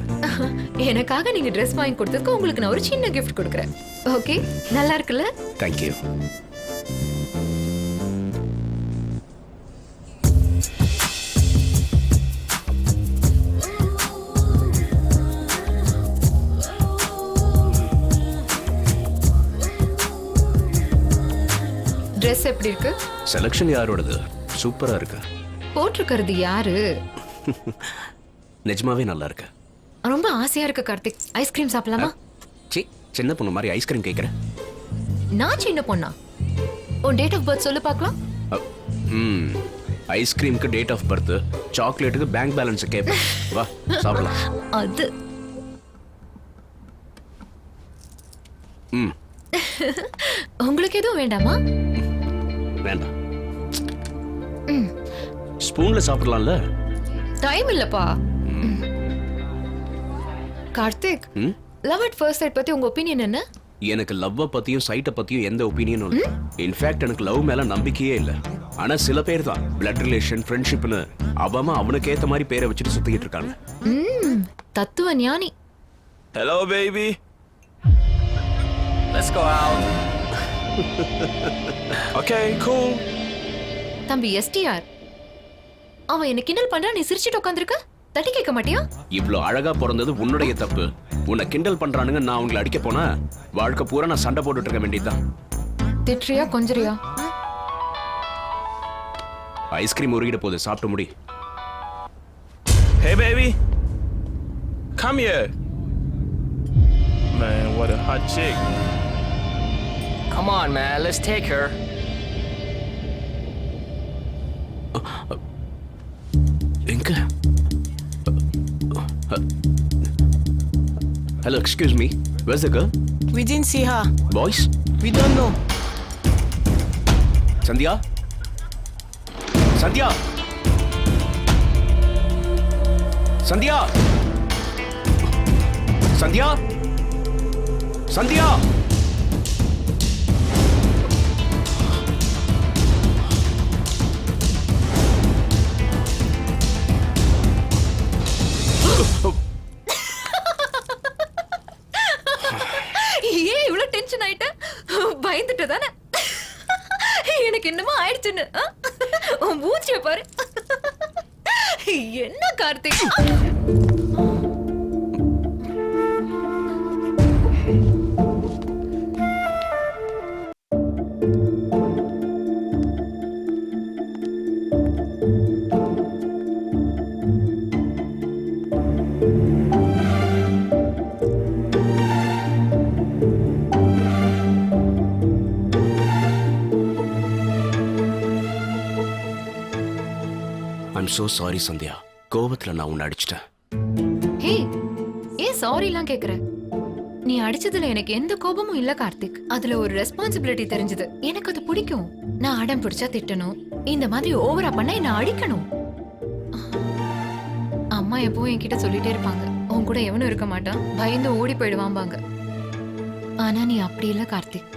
எனக்காக நீங்க Dress வாங்கி கொடுத்ததுக்கு உங்களுக்கு நான் ஒரு சின்ன gift கொடுக்கறேன். ஓகே? நல்லா இருக்குல்ல? Thank you. Dress எப்படி இருக்கு? செலக்ஷன் யாரோடது? சூப்பரா இருக்கு. போட்டிருக்கிறது யாரு? நிஜமாவே நல்லா இருக்கு. ரொம்ப ஆசையா இருக்கு கார்த்திக். ஐஸ்கிரீம் சாப்பிடலாமா? சி, சின்ன பொண்ணு மாதிரி ஐஸ்கிரீம் கேக்குறேன். நான் சின்ன பொண்ணா? உன் டேட் ஆஃப் பர்த் சொல்லு பார்க்கலாம். ஐஸ்கிரீமுக்கு டேட் ஆஃப் பர்த், சாக்லேட்டுக்கு பேங்க் பேலன்ஸ் கேட்பேன். வா சாப்பிடலாம். அது உங்களுக்கு எதுவும் வேண்டாமா? வேண்டாம். ஸ்பூன்ல சாப்பிடலாம்ல? டைம் இல்லப்பா. Karthik, love at first sight பத்தி உங்க ஒபினியன் என்ன? எனக்கு லவ்வ பத்தியும் சைட்ட பத்தியும் எந்த ஒப்பீனியனும் இல்லை. இன்ஃபேக்ட் எனக்கு லவ் மேல நம்பிக்கையே இல்லை. ஆனா சில பேர் தான் பிளட் ரிலேஷன், ஃப்ரெண்ட்ஷிப்னு அவமா அவனுக்கு ஏத்த மாதிரி பேரை வச்சுட்டு சுத்திக்கிட்டு இருக்காங்க. தத்துவ ஞானி. Hello, baby. Let's go out. Okay, cool. தம்பி எஸ்டிஆர், அவன் என்ன கிண்டல் பண்றான், நீ சிரிச்சிட்டு உட்கார்ந்திருக்க. தட்டி கேட்க மாட்டியா? இவ்ளோ அழகா பிறந்தது உன்னுடைய தப்பு. உன்னை கிண்டல் பண்றானுங்க, நான் அவங்களை அடிக்க போனா வாழ்க்கை பூரா நான் சண்டை போட்டுட்டு இருக்க வேண்டியதுதான். திட்றியா கொஞ்சறியா? ஐஸ்கிரீம் உருகிட போகுது, சாப்பிட்டு முடி. Hey, baby. Come here. Man, what a hot chick. Come on, man. Let's take her. எங்க? Hello, excuse me. Where's the girl? We didn't see her. Boys? We don't know. Sandhya? Sandhya? Sandhya? Sandhya? Sandhya? ஏன் இவ்வளவு tension ஆயிட்ட? பயந்துட்ட தானே? எனக்கு என்னமோ ஆயிடுச்சுன்னு. உன் மூச்சிய பாரு. என்ன Karthik? I'm so sorry, Sandhya. கோவத்துல நான் உன்னை அடிச்சிட்டேன். ஹே, ஏன் சாரி எல்லாம் கேக்குற? நீ அடிச்சதுல எனக்கு எந்த கோபமும் இல்ல கார்த்திக். அதுல ஒரு ரெஸ்பான்சிபிலிட்டி தெரிஞ்சது. எனக்கு அது பிடிக்கும். நான் அடம் பிடிச்சா திட்டணும், இந்த மாதிரி ஓவரா பண்ணா என்ன அடிக்கணும். அம்மா எப்பவும் என்கிட்ட சொல்லிட்டே இருப்பாங்க, உன் கூட எவனும் இருக்க மாட்டான், பயந்து ஓடி போயிடுவாம்பாங்க. ஆனா நீ அப்படி இல்ல கார்த்திக்.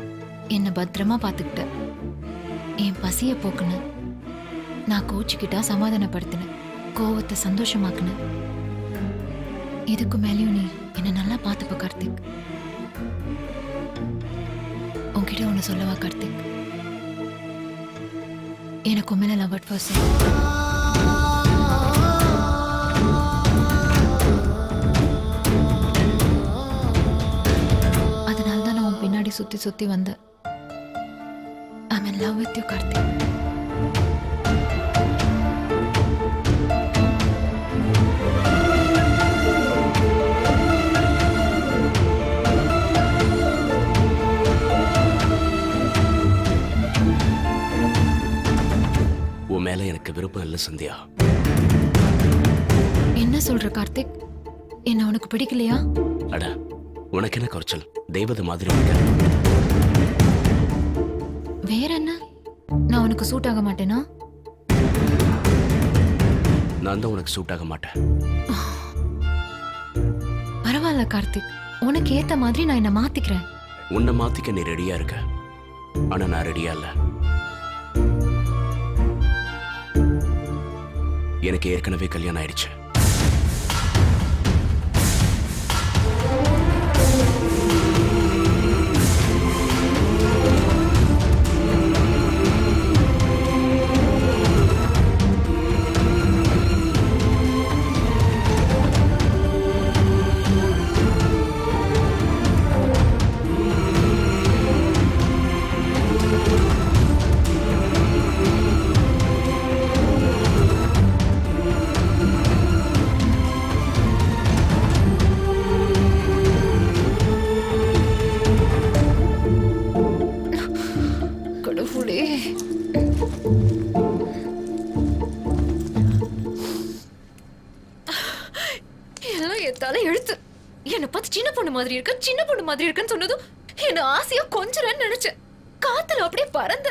என்ன பத்திரமா பாத்துக்கிட்ட. என் பசிய போக்குன. நான் கோச்சுக்கிட்டா சமாதானப்படுத்தினேன், கோவத்தை சந்தோஷமாக்குனேன். இதுக்கு மேலேயும் நீ என்ன நல்லா பார்த்துப்ப கார்த்திக். உன்கிட்ட ஒண்ணு சொல்லவா கார்த்திக்? எனக்கு உன் மேல லவ் அட் ஃபர்ஸ்ட் சைட். அதனால தான் நான் உன் பின்னாடி சுத்தி சுத்தி வந்தேன். I'm in love with you, Karthik. உன் மேல எனக்கு விருப்பம் இல்லை சந்தியா. என்ன சொல்ற கார்த்திக்? என்ன உனக்கு பிடிக்கலையா? அட, உனக்கு என்ன குறைச்சல்? தெய்வத மாதிரி இருக்க. வேற என்ன? நான் உனக்கு சூட் ஆக மாட்டேனா? நான் தான் உனக்கு சூட் ஆக மாட்டேன். பரவாயில்ல கார்த்திக், உனக்கு ஏத்த மாதிரி நான் என்ன மாத்திக்கிறேன். உன்னை மாத்திக்க நீ ரெடியா இருக்க, ஆனா நான் ரெடியா இல்ல. எனக்கு ஏற்கனவே கல்யாணம் ஆயிடுச்சு. மாதிரி இருக்க, சின்ன பொண்ணு மாதிரி இருக்குன்னு சொன்னதும் என்ன ஆசையா கொஞ்சறேன்னு நினைச்சேன். காத்துல அப்படியே பறந்த.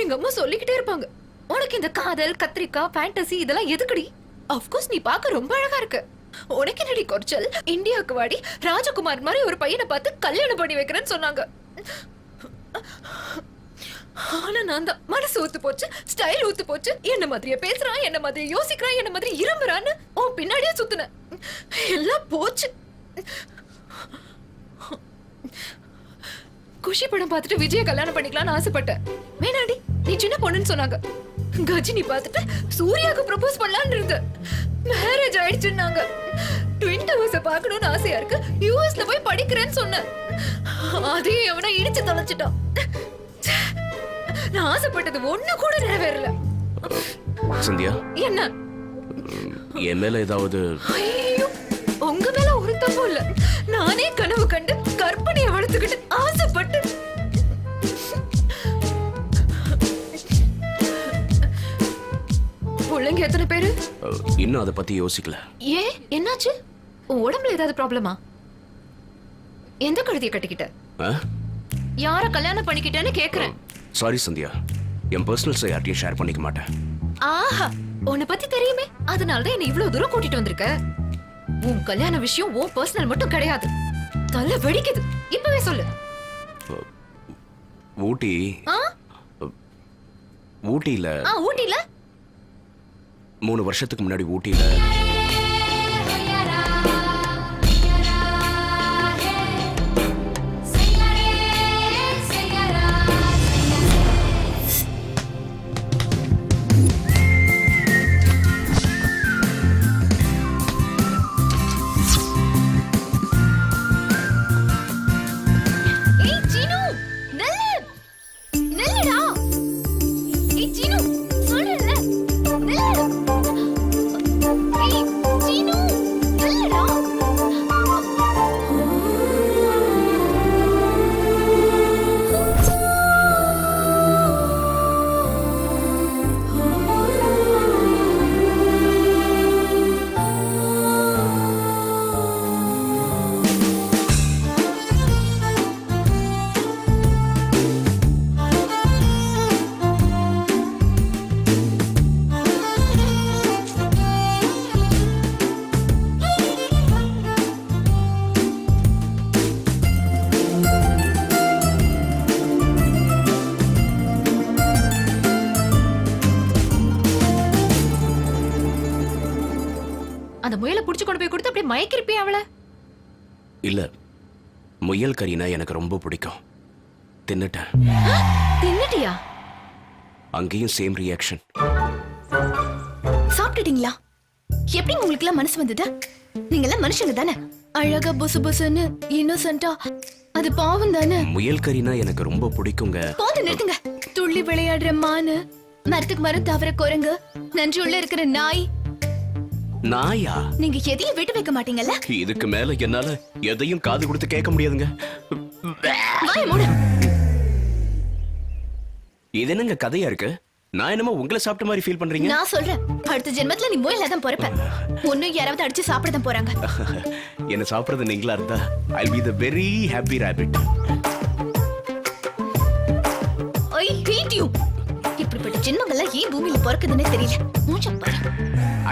எங்க அம்மா சொல்லிக்கிட்டே இருப்பாங்க, உனக்கு இந்த காதல், கத்திரிக்காய், ஃபேண்டசி இதெல்லாம் எதுக்குடி? அஃப்கோர்ஸ் நீ பார்க்க ரொம்ப அழகா இருக்க, உனக்கு என்னடி குறைச்சல்? இந்தியாவுக்கு வாடி, ராஜகுமார் மாதிரி ஒரு பையனை பார்த்து கல்யாணம் பண்ணி வைக்கிறேன்னு சொன்னாங்க. ஆனா நான் தான் மனசு ஊத்து போச்சு, ஸ்டைல் ஊத்து போச்சு. என்ன மாதிரியே பேசுறான், என்ன மாதிரி யோசிக்கிறான், என்ன மாதிரி இரும்புறான்னு உன் பின்னாடியே சுத்துனேன். எல்லாம் போச்சு. குஷி படம் பார்த்துட்டு விஜய கல்யாணம் பண்ணிக்கலாம்னு ஆசைப்பட்டேன். வேணாடி, நீ சின்ன பொண்ணுன்னு சொன்னாங்க. கஜினி பார்த்துட்டு சூர்யாவுக்கு ப்ரப்போஸ் பண்ணலாம்னு இருந்த. மேரேஜ் ஆயிடுச்சுன்னாங்க. ட்வின் டவர்ஸை பார்க்கணும்னு ஆசையா இருக்கு, யூஎஸ்ல போய் படிக்கிறேன்னு சொன்னேன். அதையும் எவனா இடிச்சு தொலைச்சிட்டான். நான் ஆசைப்பட்டது ஒண்ணு கூட நிறைவேறல. சந்தியா, என்ன என் மேல ஏதாவது? ஐயோ, உங்க மேல ஒரு தப்பும் இல்ல. நானே கனவு கண்டு கற்பனையை வளர்த்துக்கிட்டு ஆசைப்பட்டு. பிள்ளைங்க எத்தனை பேரு? இன்னும் அதை பத்தி யோசிக்கல. ஏன், என்னாச்சு? உன் உடம்புல ஏதாவது ப்ராப்ளமா? எந்த கழுதியை கட்டிக்கிட்ட? யார கல்யாணம் பண்ணிக்கிட்டேன்னு கேக்குறேன். சாரி சந்தியா, என் பர்சனல்ஸை யார்ட்டையும் ஷேர் பண்ணிக்க மாட்டேன். ஆஹா, உன்னை பத்தி தெரியுமே, அதனாலதான் என்ன இவ்வளவு தூரம் கூட்டிட்டு வந்திருக்க. உன் கல்யாண விஷயம் உன் பர்சனல் மட்டும் கிடையாது. தலை வெடிக்குது, இப்பவே சொல்லு. ஊட்டி ஆ? ஊட்டியில ஊட்டில 3 வருஷத்துக்கு முன்னாடி ஊட்டியில ஏய் சீனு, நில்லு. நில்லுடா. ஏய் சீனு, சொல்றேன்ல. நில்லு. ஏய் சீனு, நில்லுடா. அந்த முயலை புடிச்சு கொண்டு போய் கொடுத்து அப்படியே மயக்கிருப்பே அவளை. இல்ல, முயல் கறினா எனக்கு ரொம்ப பிடிக்கும். தின்னுட்டேன். தின்னுட்டியா? அங்கேயும் சேம் ரியாக்ஷன். சாப்பிட்டுட்டீங்களா? எப்படி உங்களுக்கு எல்லாம் மனசு வந்தது? நீங்க எல்லாம் மனுஷங்க தானே, அழகா புசு புசுன்னு இன்னோசென்ட்டா. அது பாவம் தானே. முயல் கறினா எனக்கு ரொம்ப பிடிக்குங்க. போது நிறுத்துங்க. துள்ளி விளையாடுற மானு, மரத்துக்கு மரம் தவற குரங்கு, நன்றி உள்ள இருக்கிற நாய். நாயா? நீங்க எதையும் விட்டு வைக்க மாட்டீங்கல்ல? இதுக்கு மேல என்னால எதையும் காது கொடுத்து கேட்க முடியாதுங்க. வாய மூடு. இது என்னங்க கதையா இருக்கு? நான் என்னமோ உங்களை சாப்பிட்ட மாதிரி ஃபீல் பண்றீங்க. நான் சொல்றேன், அடுத்த ஜென்மத்துல நீ முயலா தான் பிறப்ப. ஒன்னும் யாராவது அடிச்சு சாப்பிட தான் போறாங்க. என்ன சாப்பிடுறது நீங்களா இருந்தா I'll be the very happy rabbit. I hate you. இப்படிப்பட்ட ஜென்மங்கள்லாம் ஏன் பூமியில பிறக்குதுன்னே தெரியல. மூச்ச பாரு.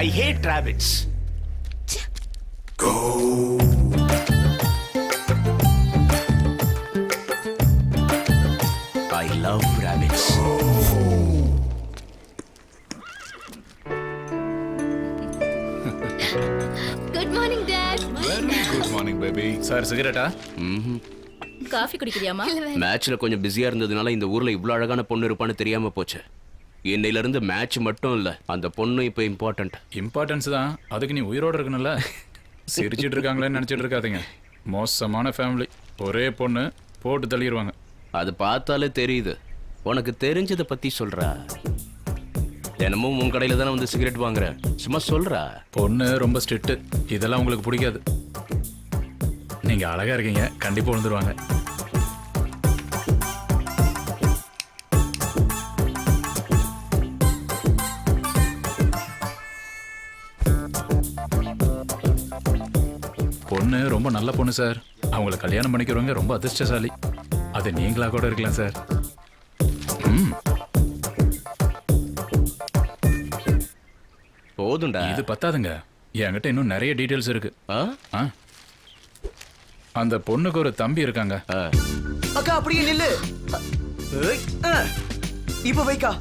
I hate rabbits. I love rabbits. Good morning dad. Good morning, baby. Sir சிகரெட்டா? காஃபி குடிக்கிறியாமா? மேட்ச்ல கொஞ்சம் பிஸியா இருந்ததுனால இந்த ஊர்ல இவ்வளவு அழகான பொண்ணு இருப்பான்னு தெரியாம போச்சு. இன்னையில இருந்து மேட்ச் மட்டும் இல்ல, அந்த பொண்ணு இப்ப இம்பார்ட்டன்ட். இம்பார்ட்டன்ஸ் தான், அதுக்கு நீ உயிரோட இருக்கணும்ல. சிரிச்சிட்டு இருக்காங்களேன்னு நினைச்சிட்டு இருக்காதீங்க. மோசமான ஃபேமிலி, ஒரே பொண்ணு போட்டு தள்ளிடுவாங்க. அது பார்த்தாலே தெரியுது. உனக்கு தெரிஞ்சதை பத்தி சொல்றா. தினமும் உன் கடையில தானே வந்து சிகரெட் வாங்குற, சும்மா சொல்றா. பொண்ணு ரொம்ப ஸ்ட்ரிக்ட், இதெல்லாம் உங்களுக்கு பிடிக்காது. நீங்க அழகா இருக்கீங்க, கண்டிப்பா விழுந்துருவாங்க. பொண்ணு பொண்ணு ரொம்ப நல்ல பொண்ணு சார். அவங்கள கல்யாணம் பண்ணிக்கிறவங்க ரொம்ப அதிர்ஷ்டசாலி. அது நீங்களா கூட இருக்கலாம் சார். போதும்டா. இது பத்தாதுங்க, என்கிட்ட இன்னும் நிறைய டீடைல்ஸ் இருக்கு. ஆ? அந்த பொண்ணுக்கு ஒரு தம்பி இருக்காங்க. அக்கா அப்படியே நில்லு. ஏய், இப்ப வைக்கா.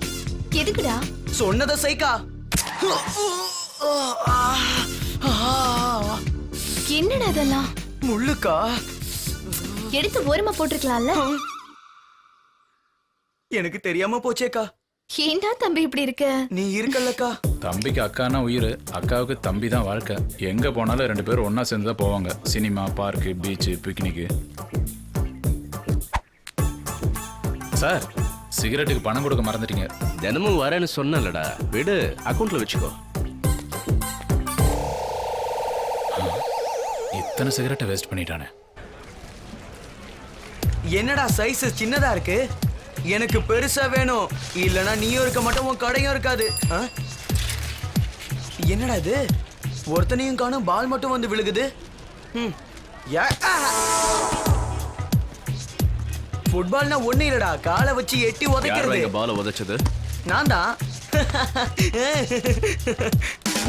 எதுக்குடா? சொன்னதை செய்க்கா. என்னடா அதெல்லாம்? முள்ளுக்கா. எடுத்து ஓரமா போட்டிருக்கலாம்ல. எனக்கு தெரியாம போச்சேக்கா. ஏண்டா தம்பி இப்படி இருக்க? நீ இருக்கல்லக்கா. தம்பிக்கு அக்கானா உயிர், அக்காவுக்கு தம்பி தான் வாழ்க்கை. எங்க போனாலும் 2 பேரும் ஒன்னா சேர்ந்து தான் போவாங்க. Cinema, park, beach, picnic. Sir, சிகரெட்டுக்கு பணம் கொடுக்க மறந்துட்டீங்க. தினமும் வரேன்னு சொன்னலடா, விடு, அக்கவுண்ட்ல வச்சுக்கோ. இத்தனை சிகரெட்டை வேஸ்ட் பண்ணிட்டானே. என்னடா சைஸ் சின்னதா இருக்கு? எனக்கு பெருசா வேணும், இல்லனா நீயும் இருக்க மாட்டோம், உன் கடையும் இருக்காது. என்னடா இது? ஒருத்தனையும் காணும், பால் மட்டும் வந்து விழுகுது. ஃபுட்பால்னா ஒண்ணு இல்லடா, காலை வச்சு எட்டி உதைக்கிறது. பால உதைச்சது நான் தான்.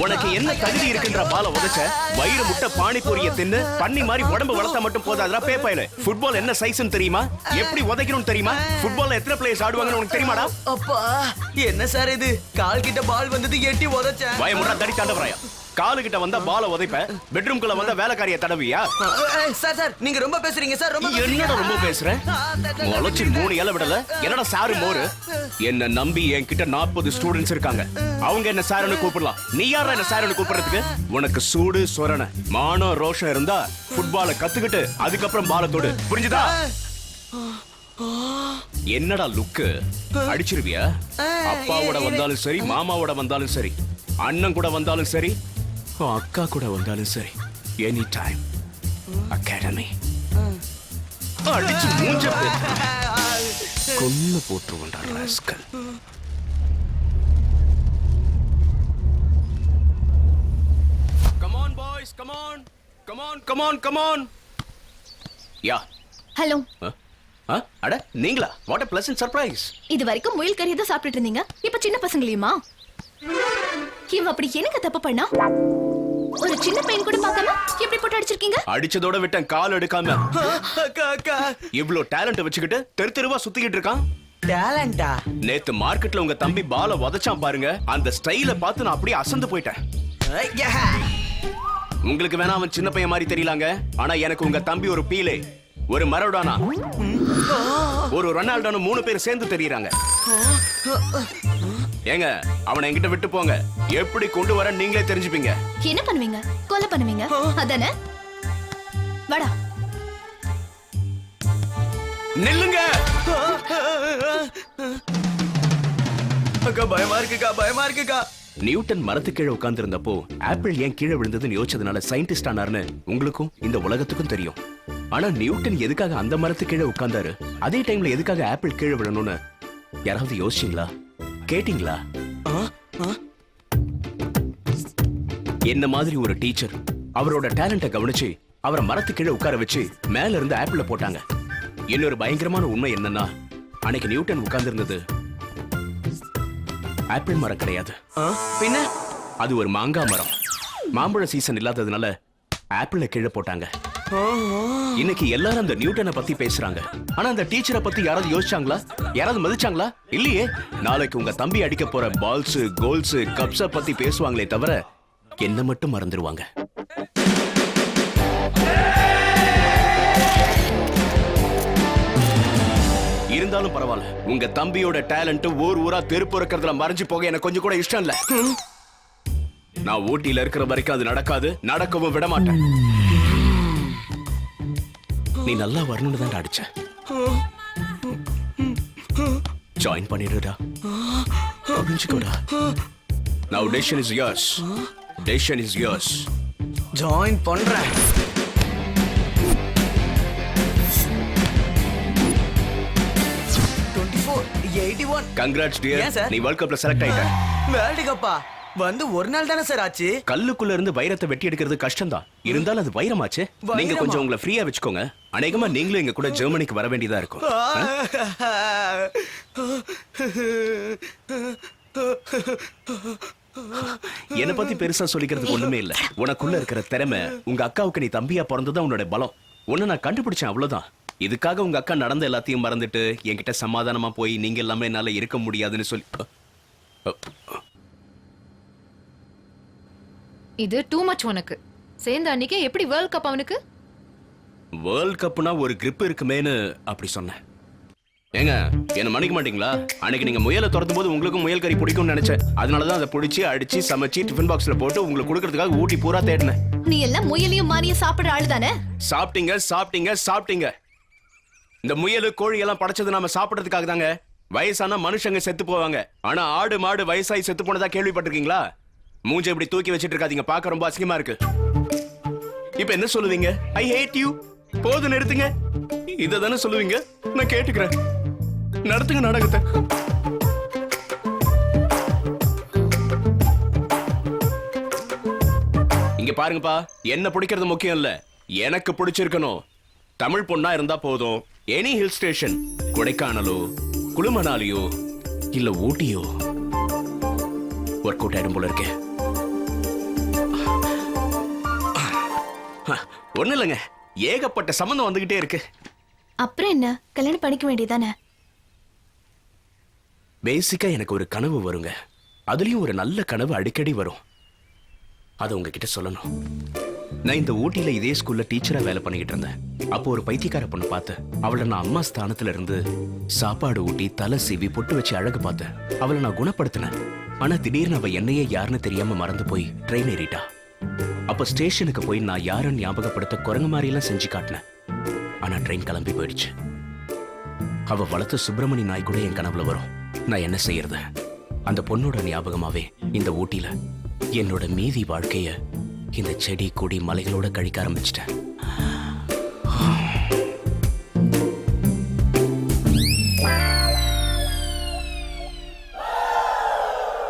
உனக்கு என்ன தகுதி இருக்குன்ற பால உதைச்ச? வயிறு முட்டை பானிபூரிய தின்னு பண்ணி மாதிரி உடம்பு வளர்த்தா மட்டும் போதாதா பேப்பாயில? ஃபுட்பால் என்ன சைஸ்னு தெரியுமா? எப்படி உதைக்கணும்னு தெரியுமா? ஃபுட்பால்ல எத்தனை பிளேயர்ஸ் ஆடுவாங்கன்னு உனக்கு தெரியுமாடா? அப்பா என்ன சார் இது? கால் கிட்ட பால் வந்தது, எட்டி உதைச்சேன். பயமுடா தடி தாண்டவராயா. காலு கிட்ட வந்தா பால உதைப்ப, பெட்ரூம்குள்ள வந்தா வேலைக்காரிய தடவியா? சார் நீங்க ரொம்ப பேசுறீங்க சார். ரொம்ப என்னடா ரொம்ப பேசுற? முளைச்சு 3 இலை விடல, என்னடா சாரு மோரு? என்ன நம்பி என்கிட்ட 40 ஸ்டூடெண்ட்ஸ் இருக்காங்க. அவங்க என்ன சாருன்னு கூப்பிடலாம், நீ யாரா என்ன சாருன்னு கூப்பிடுறதுக்கு? உனக்கு சூடு சொரண மானம் ரோஷம் இருந்தா ஃபுட்பால கத்துக்கிட்டு அதுக்கப்புறம் பால தொடு, புரிஞ்சுதா? என்னடா லுக்கு? அடிச்சிருவியா? அப்பாவோட வந்தாலும் சரி, மாமாவோட வந்தாலும் சரி, அண்ணன் கூட வந்தாலும் சரி, அக்கா கூட வந்தாலும் சரி, எனி டைம் அகாடமி. அடிச்சு மூஞ்ச கொன்னு போட்டுருவோண்டா rascal. Come on boys, come on. Come on, come on, come on. Yeah. Hello. அட நீங்களா? What a pleasant surprise. இது வரைக்கும் முயல் கறி தான் சாப்பிட்டுட்டு இருந்தீங்க, இப்ப சின்ன பசங்களையுமா? இவ அப்படி எனக்கு தப்பு பண்ணா? ஒரு சின்ன பையன் கூட பார்க்காம எப்படி போட்டு அடிச்சிருக்கீங்க? அடிச்சதோட விட்டேன், கால் எடுக்காம. அக்கா இவ்ளோ டேலண்ட் வச்சுக்கிட்டு தெரு தெருவா சுத்திக்கிட்டு இருக்கான். டேலண்டா? நேத்து மார்க்கெட்ல உங்க தம்பி பால உதைச்சான் பாருங்க, அந்த ஸ்டைல பார்த்து நான் அப்படியே அசந்து போயிட்டேன். உங்களுக்கு வேணா அவன் சின்ன பையன் மாதிரி தெரியலாங்க, ஆனா எனக்கு உங்க தம்பி ஒரு பீலே, ஒரு மரடானா, ஒரு ரொனால்டோன்னு 3 பேர் சேர்ந்து தெரியறாங்க. ஏங்க அவனை என்கிட்ட விட்டு போங்க, எப்படி கொண்டு வர நீங்களே தெரிஞ்சுப்பீங்க. என்ன பண்ணுவீங்க? கொலை பண்ணுவீங்க அதானே? வாடா. நில்லுங்க. அக்கா பயமா இருக்குக்கா, பயமா இருக்குக்கா. நியூட்டன் மரத்து கீழே உட்கார்ந்து இருந்தப்போ ஆப்பிள் ஏன் கீழே விழுந்ததுன்னு யோசிச்சதுனால சயின்டிஸ்ட் ஆனார்னு உங்களுக்கும் இந்த உலகத்துக்கும் தெரியும். ஆனா நியூட்டன் எதுக்காக அந்த மரத்து கீழே உட்கார்ந்தாரு, அதே டைம்ல எதுக்காக ஆப்பிள் கீழே விழணும்னு யாராவது யோசிச்சீங்களா? கேட்டீங்களா? என்ன மாதிரி ஒரு டீச்சர் அவரோட டேலண்ட கவனிச்சு அவரை மரத்து கீழே உட்கார வச்சு மேல இருந்து ஆப்பிள போட்டாங்க. இன்னொரு பயங்கரமான உண்மை என்னன்னா, அன்னைக்கு நியூட்டன் உட்கார்ந்து இருந்தது ஆப்பிள் மரம் கிடையாது, பின்ன அது ஒரு மாங்காய் மரம். மாம்பழ சீசன் இல்லாததுனால ஆப்பிள கீழே போட்டாங்க. இன்னைக்கு எல்லாரும் அந்த நியூட்டனை பத்தி பேசுறாங்க, ஆனா அந்த டீச்சரை பத்தி யாராவது யோசிச்சாங்களா? யாராவது மதிச்சாங்களா? இல்லையே. நாளைக்கு உங்க தம்பி அடிக்க போற பால்ஸ், கோல்ஸ், கப்ஸ பத்தி பேசுவாங்களே தவிர என்ன மட்டும் மறந்துடுவாங்க. இருந்தாலும் பரவாயில்ல, உங்க தம்பியோட டேலண்ட் ஊர் ஊரா தெருப்புறக்கிறதுல மறைஞ்சு போக எனக்கு கொஞ்சம் கூட இஷ்டம் இல்ல. நான் ஊட்டியில இருக்கிற வரைக்கும் அது நடக்காது, நடக்கவும் விட மாட்டேன். நீ நல்லா வரணும்னு தான் அடிச்ச. ஜாயின் பண்ணிடுடா, புரிஞ்சுக்கோடா. Now decision is yours. Decision is yours. Join பண்றேன். Congrats dear. நீ வேர்ல்ட் கப்ல செலக்ட் ஆயிட்ட. வேர்ல்ட் கப்பா? வந்து ஒரு நாள் தானே சார் ஆச்சு. கல்லுக்குள்ள இருந்து வைரத்தை வெட்டி எடுக்கிறது கஷ்டம்தான், இருந்தாலும் அது வைரமாச்சு. நீங்க வைரமா? கொஞ்சம் உங்களை ஃப்ரீயா வச்சுக்கோங்க. அநேகமா நீங்களும் எங்க கூட ஜெர்மனிக்கு வர வேண்டியதா இருக்கும். என்ன பத்தி பெருசா சொல்லிக்கிறதுக்கு ஒண்ணுமே இல்ல. உனக்குள்ள இருக்கிற திறமை, உங்க அக்காவுக்கு நீ தம்பியா பிறந்ததான் உன்னோட பலம். உன்னை நான் கண்டுபிடிச்சேன், அவ்வளவுதான். இதுக்காக உங்க அக்கா நடந்த எல்லாத்தையும் மறந்துட்டு என்கிட்ட சமாதானமா போய் நீங்க எல்லாமே என்னால இருக்க முடியாதுன்னு சொல்லி இது டூ மச் உனக்கு. சேர்ந்த அன்னைக்கே எப்படி வேர்ல்ட் கப் அவனுக்கு? வேர்ல்ட் கப்னா ஒரு grip இருக்குமேன்னு அப்படி சொன்னேன். ஏங்க என்ன மன்னிக்க மாட்டீங்களா? அன்னைக்கு நீங்க முயலை துரத்தும் போது உங்களுக்கும் முயல் கறி பிடிக்கும்னு நினைச்சேன். அதனாலதான் அதை பிடிச்சி அடிச்சு சமைச்சு டிஃபன் பாக்ஸ்ல போட்டு உங்களுக்கு கொடுக்கறதுக்காக ஊட்டி பூரா தேடினேன். நீ எல்லாம் முயலையும் மானியும் சாப்பிடுற ஆளு தானே? சாப்பிட்டீங்க சாப்பிட்டீங்க சாப்பிட்டீங்க. இந்த முயல் கோழி எல்லாம் படைச்சது நாம சாப்பிடுறதுக்காக தாங்க. வயசான மனுஷங்க செத்து போவாங்க, ஆனா ஆடு மாடு வயசாகி செத்து போனதா கேள்விப்பட்டிருக்கீங்களா? மூஞ்ச இப்படி தூக்கி வச்சிட்டு இருக்காதீங்க, பார்க்க ரொம்ப அசிங்கமா இருக்கு. இப்ப என்ன சொல்லுவீங்க? ஐ ஹேட் யூ. போது நிறுத்துங்க. இத தானே சொல்லுவீங்க? நான் கேட்டுக்கிறேன். நடத்துங்க நாடகத்தை. இங்க பாருங்கப்பா, என்ன பிடிக்கிறது முக்கியம் இல்ல, எனக்கு பிடிச்சிருக்கணும். தமிழ் பொண்ணா இருந்தா போதும். எனி ஹில் ஸ்டேஷன், கொடைக்கானலோ குளுமணாலியோ இல்ல ஊட்டியோ ஒர்க் அவுட் ஆயிடும் போல இருக்கேன். ஒண்ணு இல்லைங்க, ஏகப்பட்ட சம்பந்தம் வந்துகிட்டே இருக்கு. அப்புறம் என்ன, கல்யாணம் பண்ணிக்க வேண்டியதானே? பேசிக்கா எனக்கு ஒரு கனவு வருங்க. அதுலயும் ஒரு நல்ல கனவு அடிக்கடி வரும். அதை உங்ககிட்ட சொல்லணும். நான் இந்த ஊட்டியில இதே ஸ்கூல்ல டீச்சரா வேலை பண்ணிக்கிட்டு இருந்தேன். அப்போ ஒரு பைத்தியக்கார பொண்ணு பார்த்தேன். அவளை நான் அம்மா ஸ்தானத்துல இருந்து சாப்பாடு ஊட்டி தலை சீவி பொட்டு வச்சு அழகு பார்த்தேன். அவளை நான் குணப்படுத்தினேன். ஆனா திடீர்னு அவ என்னையே யாருன்னு தெரியாம மறந்து போய் ட்ரெயின் ஏறிட்டா. அப்ப ஸ்டேஷனுக்கு போய் நான் யாருன்னு ஞாபகப்படுத்த குரங்கு மாதிரி எல்லாம் செஞ்சு காட்டினேன். ஆனா ட்ரெயின் கிளம்பி போயிடுச்சு. அவ வளர்த்த சுப்பிரமணி நாய் கூட என் கனவுல வரும். நான் என்ன செய்யறது? அந்த பொண்ணோட ஞாபகமாவே இந்த ஊட்டியில என்னோட மீதி வாழ்க்கைய இந்த செடி கொடி மலைகளோட கழிக்க ஆரம்பிச்சிட்டேன்.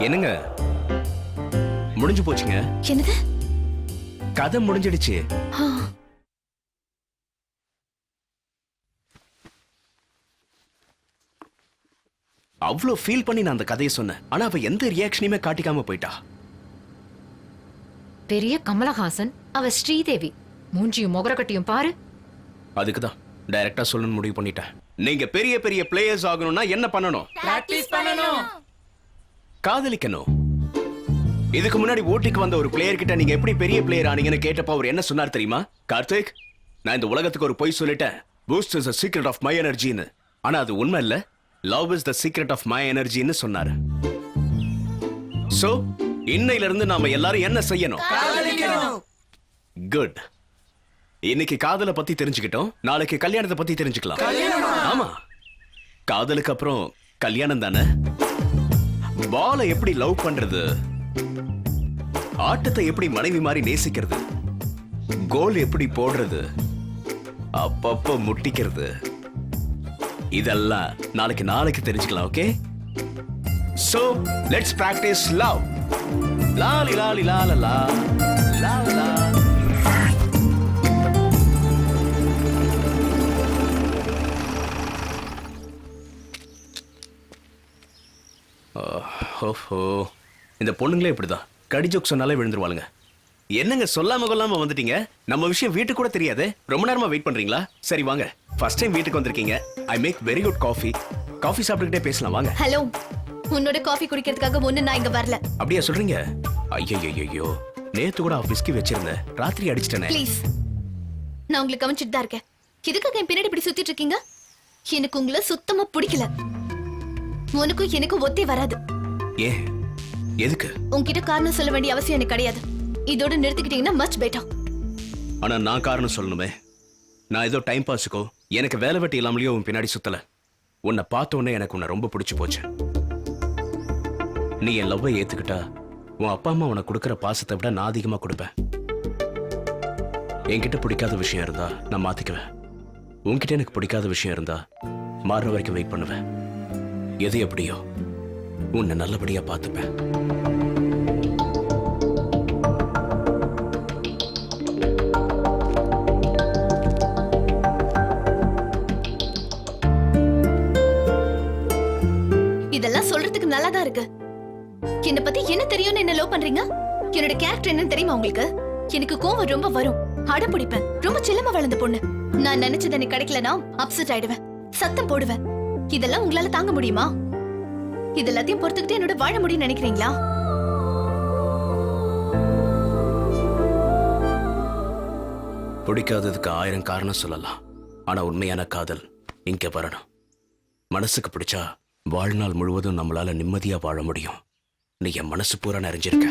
என்னங்க முடிஞ்சு போச்சுங்க. என்னது? கதை முடிஞ்சிடுச்சு. அவ்வளோ ஃபீல் பண்ணி நான் அந்த கதையை சொன்னேன். ஆனா அவ எந்த ரியாக்ஷனையுமே காட்டிக்காம போயிட்டா. பெரிய கமலஹாசன், அவ ஸ்ரீதேவி. மூஞ்சியும் முகரக்கட்டியும் பாரு. அதுக்குதான் டைரக்டா சொல்லணும்னு முடிவு பண்ணிட்டேன். நீங்க பெரிய பெரிய பிளேயர்ஸ் ஆகணும்னா என்ன பண்ணணும்? பிராக்டீஸ் பண்ணணும். காதலிக்கணும். இதுக்கு முன்னாடி ஓட்டிக்கு வந்த ஒரு பிளேயர் கிட்ட நீங்க எப்படி பெரிய பிளேயர் ஆனீங்கன்னு கேட்டப்ப அவர் என்ன சொன்னார் தெரியுமா? கார்த்திக், நான் இந்த உலகத்துக்கு ஒரு பொய் சொல்லிட்டேன். Boost is the secret of my எனர்ஜின்னு. ஆனா அது உண்மை இல்ல. Love is the secret of my எனர்ஜின்னு சொன்னாரு. சோ இன்னையில இருந்து நாம எல்லாரும் என்ன செய்யணும்? குட். இன்னைக்கு காதலை பத்தி தெரிஞ்சுக்கிட்டோம், நாளைக்கு கல்யாணத்தை பத்தி தெரிஞ்சுக்கலாம். ஆமா, காதலுக்கு அப்புறம் கல்யாணம் தானே. பாலை எப்படி லவ் பண்றது, ஆட்டத்தை எப்படி மனைவி மாதிரி நேசிக்கிறது, கோல் எப்படி போடுறது, அப்பப்ப முட்டிக்கிறது, இதெல்லாம் நாளைக்கு தெரிஞ்சுக்கலாம். Okay, so let's practice love. லாலி லாலி லாலலா லாலலா. ஓஹோ, இந்த பொண்ணுங்களே இப்படிதான். கடி ஜோக் சொன்னாலே விழுந்துருவாளுங்க. என்னங்க சொல்லாம கொள்ளாம வந்துட்டீங்க? நம்ம விஷயம் வீட்டுக்கு கூட தெரியாது. ரொம்ப நேரமா வெயிட் பண்றீங்களா? சரி வாங்க, ஃபர்ஸ்ட் டைம் வீட்டுக்கு வந்திருக்கீங்க. I make very good coffee. Coffee சாப்பிட்டுக்கிட்டே பேசலாம் வாங்க. ஹலோ, உன்னோட காஃபி குடிக்கிறதுக்காக ஒண்ணு நான் இங்க வரல. அப்படியா சொல்றீங்க? ஐயோ, நேத்து கூட விஸ்கி வச்சிருந்தேன், ராத்திரி அடிச்சிட்டேனே. ப்ளீஸ், நான் உங்களுக்கு கவனிச்சிட்டு தான் இருக்கேன். எதுக்காக என் பின்னாடி இப்படி சுத்திட்டு இருக்கீங்க? எனக்கு உங்களை சுத்தமா பிடிக்கல. உனக்கும் எனக்கும் ஒத்தே வராது. ஏன்? எதுக்கு? உன்கிட்ட காரணம் சொல்ல வேண்டிய அவசியம் எனக்கு கிடையாது. இதோட நிறுத்திக்கிட்டீங்கன்னா மச் பெட்டர். ஆனா நான் காரணம் சொல்லணுமே. நான் ஏதோ டைம் பாஸுக்கோ எனக்கு வேலை வெட்டி இல்லாமலையோ உன் பின்னாடி சுத்தல. உன்னை பார்த்தோன்னே எனக்கு உன்னை ரொம்ப பிடிச்சு போச்சு. நீ என் லவ்வை ஏத்துக்கிட்டா உன் அப்பா அம்மா உனக்கு கொடுக்குற பாசத்தை விட நான் அதிகமா கொடுப்பேன். என்கிட்ட பிடிக்காத விஷயம் இருந்தா நான் மாத்திக்குவேன். உன்கிட்ட எனக்கு பிடிக்காத விஷயம் இருந்தா மாறுற வரைக்கும் வெயிட் பண்ணுவேன். எது எப்படியோ உன்னை நல்லபடியா பார்த்துப்பேன். இதெல்லாம் சொல்றதுக்கு நல்லா தான் இருக்கு. என்ன பத்தி என்ன தெரியும்னு என்ன லவ் பண்றீங்க? என்னோட கேரக்டர் என்னன்னு தெரியுமா உங்களுக்கு? எனக்கு கோவம் ரொம்ப வரும், அடம் பிடிப்பேன், ரொம்ப செல்லமா வளர்ந்த பொண்ணு. நான் நினைச்சது எனக்கு கிடைக்கலனா அப்செட் ஆயிடுவேன், சத்தம் போடுவேன். இதெல்லாம் உங்களால தாங்க முடியுமா? இதெல்லாத்தையும் பொறுத்துக்கிட்டு என்னோட வாழ முடியும்னு நினைக்கிறீங்களா? பிடிக்காததுக்கு 1000 காரணம் சொல்லலாம். ஆனா உண்மையான காதல் இங்க வரணும். மனசுக்கு பிடிச்சா வாழ்நாள் முழுவதும் நம்மளால நிம்மதியா வாழ முடியும். நீ என் மனசு பூரா நிறைஞ்சிருக்க.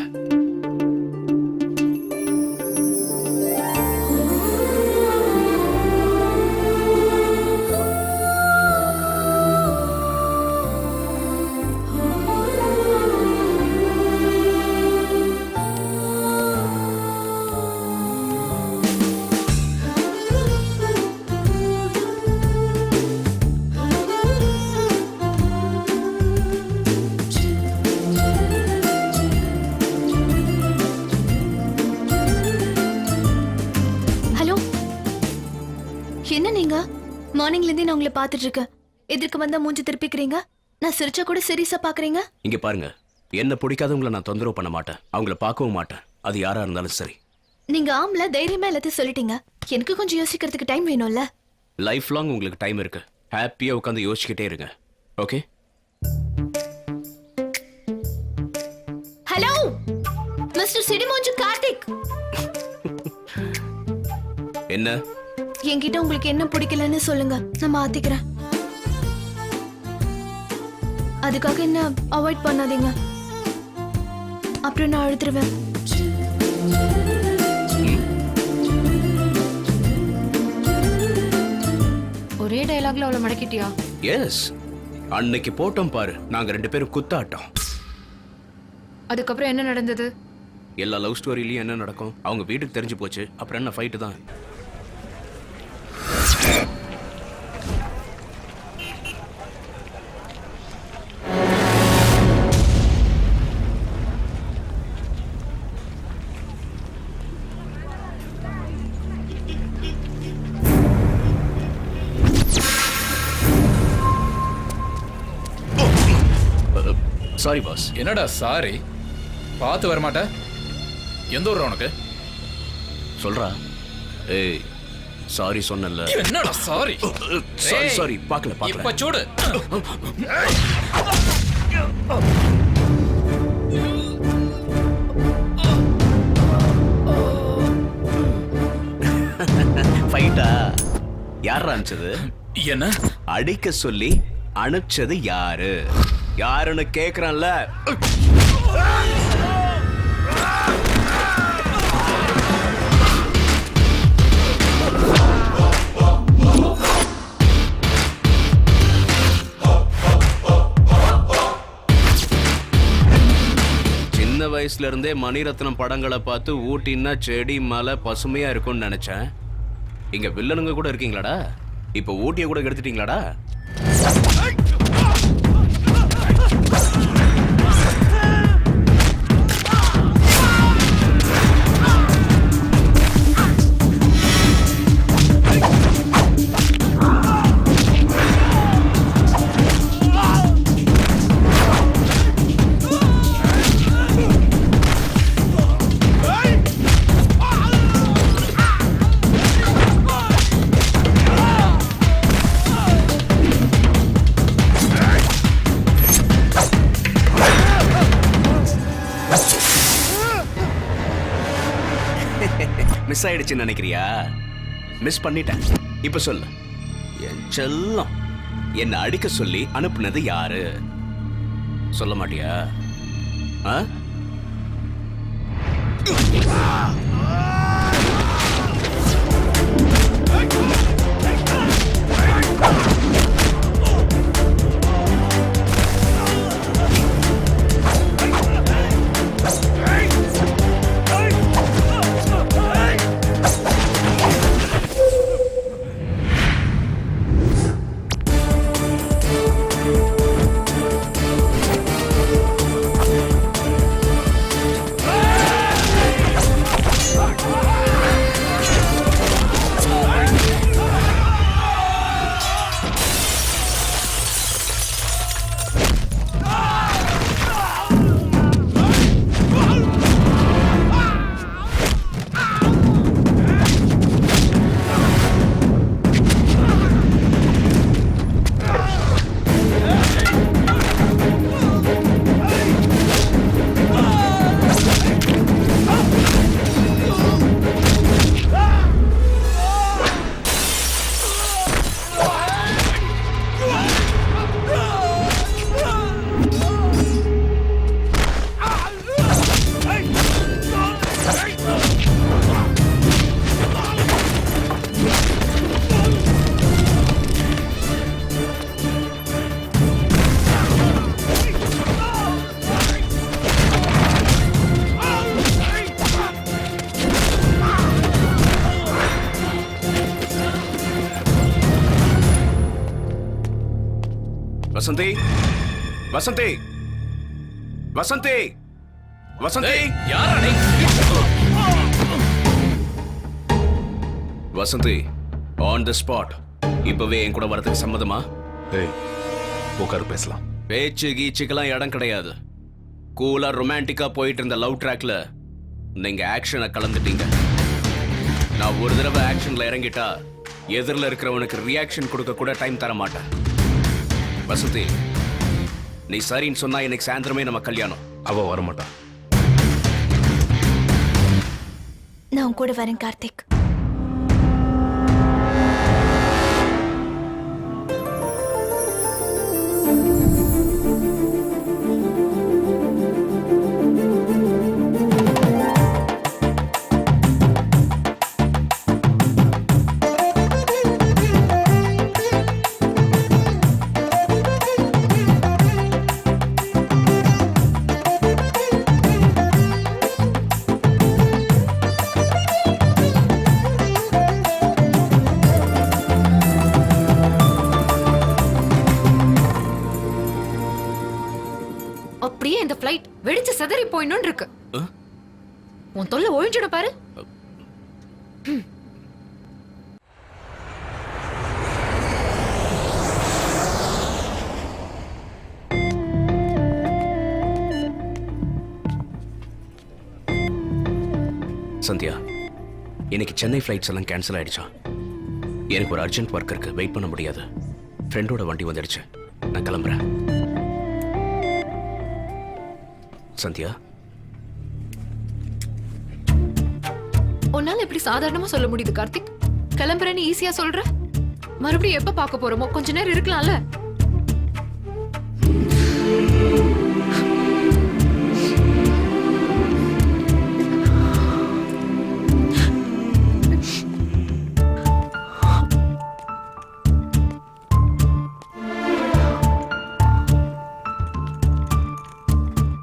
ஹலோ, என்ன நீங்க மார்னிங்ல இருந்தே நான் உங்களை பாத்துட்டு இருக்கேன். எதிர்க்கு வந்தா மூஞ்சி திருப்பிக்கிறீங்க. நான் சிரிச்சா கூட சீரியஸா பாக்குறீங்க. இங்க பாருங்க, என்ன பிடிக்காதவங்களை நான் தொந்தரவு பண்ண மாட்டேன், அவங்கள பார்க்கவும் மாட்டேன். அது யாரா இருந்தாலும் சரி. நீங்க ஆம்பளை தைரியமா எல்லாத்தையும் சொல்லிட்டீங்க. எனக்கு கொஞ்சம் யோசிக்கிறதுக்கு டைம் வேணும்ல. லைஃப் லாங் உங்களுக்கு டைம் இருக்கு. ஹாப்பியா உட்காந்து யோசிச்சுக்கிட்டே இருங்க. ஓகே? ஹலோ மிஸ்டர் சிடிமோஞ்சு கார்த்திக், என்ன? என்கிட்ட உங்களுக்கு என்ன பிடிக்கலன்னு சொல்லுங்க, நான் மாத்திக்கிறேன். அதுக்காக என்ன அவாய்ட் பண்ணாதீங்க, அப்புறம் நான் அழுதுருவேன். ஒரே டயலாக்ல அவளை மடக்கிட்டியா? எஸ், அன்னைக்கு போட்டோம் பாரு, நாங்க 2 பேரும் குத்தாட்டம். அதுக்கப்புறம் என்ன நடந்தது? எல்லா லவ் ஸ்டோரியிலயும் என்ன நடக்கும்? அவங்க வீட்டுக்கு தெரிஞ்சு போச்சு, அப்புறம் என்ன ஃபைட்டு தான். Sorry boss. என்னடா சாரி? பார்த்து வர மாட்டேன். எந்த ஊர் உனக்கு? சொல்றா. ஏய், சாரி சொன்னல. என்னடா சாரி? சாரி சாரி, பார்க்கல பார்க்கல. இப்ப சூடு. ஃபைட்டா? யார் அனுப்பிச்சது? என்ன அடிக்க சொல்லி அனுப்பிச்சது யாரு? யாருன்னு கேக்குறான்ல. சின்ன வயசுல இருந்தே மணிரத்னம் படங்களை பார்த்து ஊட்டின்னா செடி மலை பசுமையா இருக்கும்னு நினைச்சேன். இங்க வில்லனுங்க கூட இருக்கீங்களாடா? இப்ப ஊட்டிய கூட எடுத்துட்டீங்களாடா? மிஸ் ஆயிடுச்சுன்னு நினைக்கிறியா? மிஸ் பண்ணிட்டேன். இப்ப சொல்லு, என் செல்லம், என்ன அடிக்க சொல்லி அனுப்புனது யாரு? சொல்ல மாட்டியா? வசந்தி வசந்தி வசந்தி வசந்தி யாரா நீ? Vasanthi on the spot. இப்பவே என் கூட வரதுக்கு சம்மதமா? ஏய் உட்காரு பேசலாம். பேச்சு கீச்சுக்கெல்லாம் இடம் கிடையாது. கூலா ரொமான்டிக்கா போயிட்டு இருந்த லவ் ட்ராக்ல நீங்க ஆக்ஷனை கலந்துட்டீங்க. நான் ஒரு தடவை ஆக்ஷன்ல இறங்கிட்டா எதிரில் இருக்கிறவனுக்கு ரியாக்ஷன் கொடுக்க கூட டைம் தர மாட்டேன். வசந்தி, நீ சரின்னு சொன்னா இன்னைக்கு சாயந்தரமே நம்ம கல்யாணம். அவ வரமாட்டா. நான் உன் கூட வரேன் கார்த்திக். அப்படியே இந்த ஃப்ளைட் வெடிச்சு சிதறி போயிடணும் இருக்கு. ஆ? உன் தொல்லை ஒழிஞ்சிட பாரு. சந்தியா, இன்னைக்கு சென்னை ஃப்ளைட்ஸ் எல்லாம் கேன்சல் ஆயிடுச்சா? எனக்கு ஒரு அர்ஜென்ட் ஒர்க் இருக்கு, வெயிட் பண்ண முடியாது. ஃப்ரெண்டோட வண்டி வந்துடுச்சு, நான் கிளம்புறேன். சந்தியா, உன்னால எப்படி சாதாரணமா சொல்ல முடியுது கார்த்திக்? கிளம்புறேன்னு ஈஸியா சொல்ற. மறுபடியும் எப்ப பார்க்க போறோமோ? கொஞ்ச நேரம் இருக்கலாம்ல.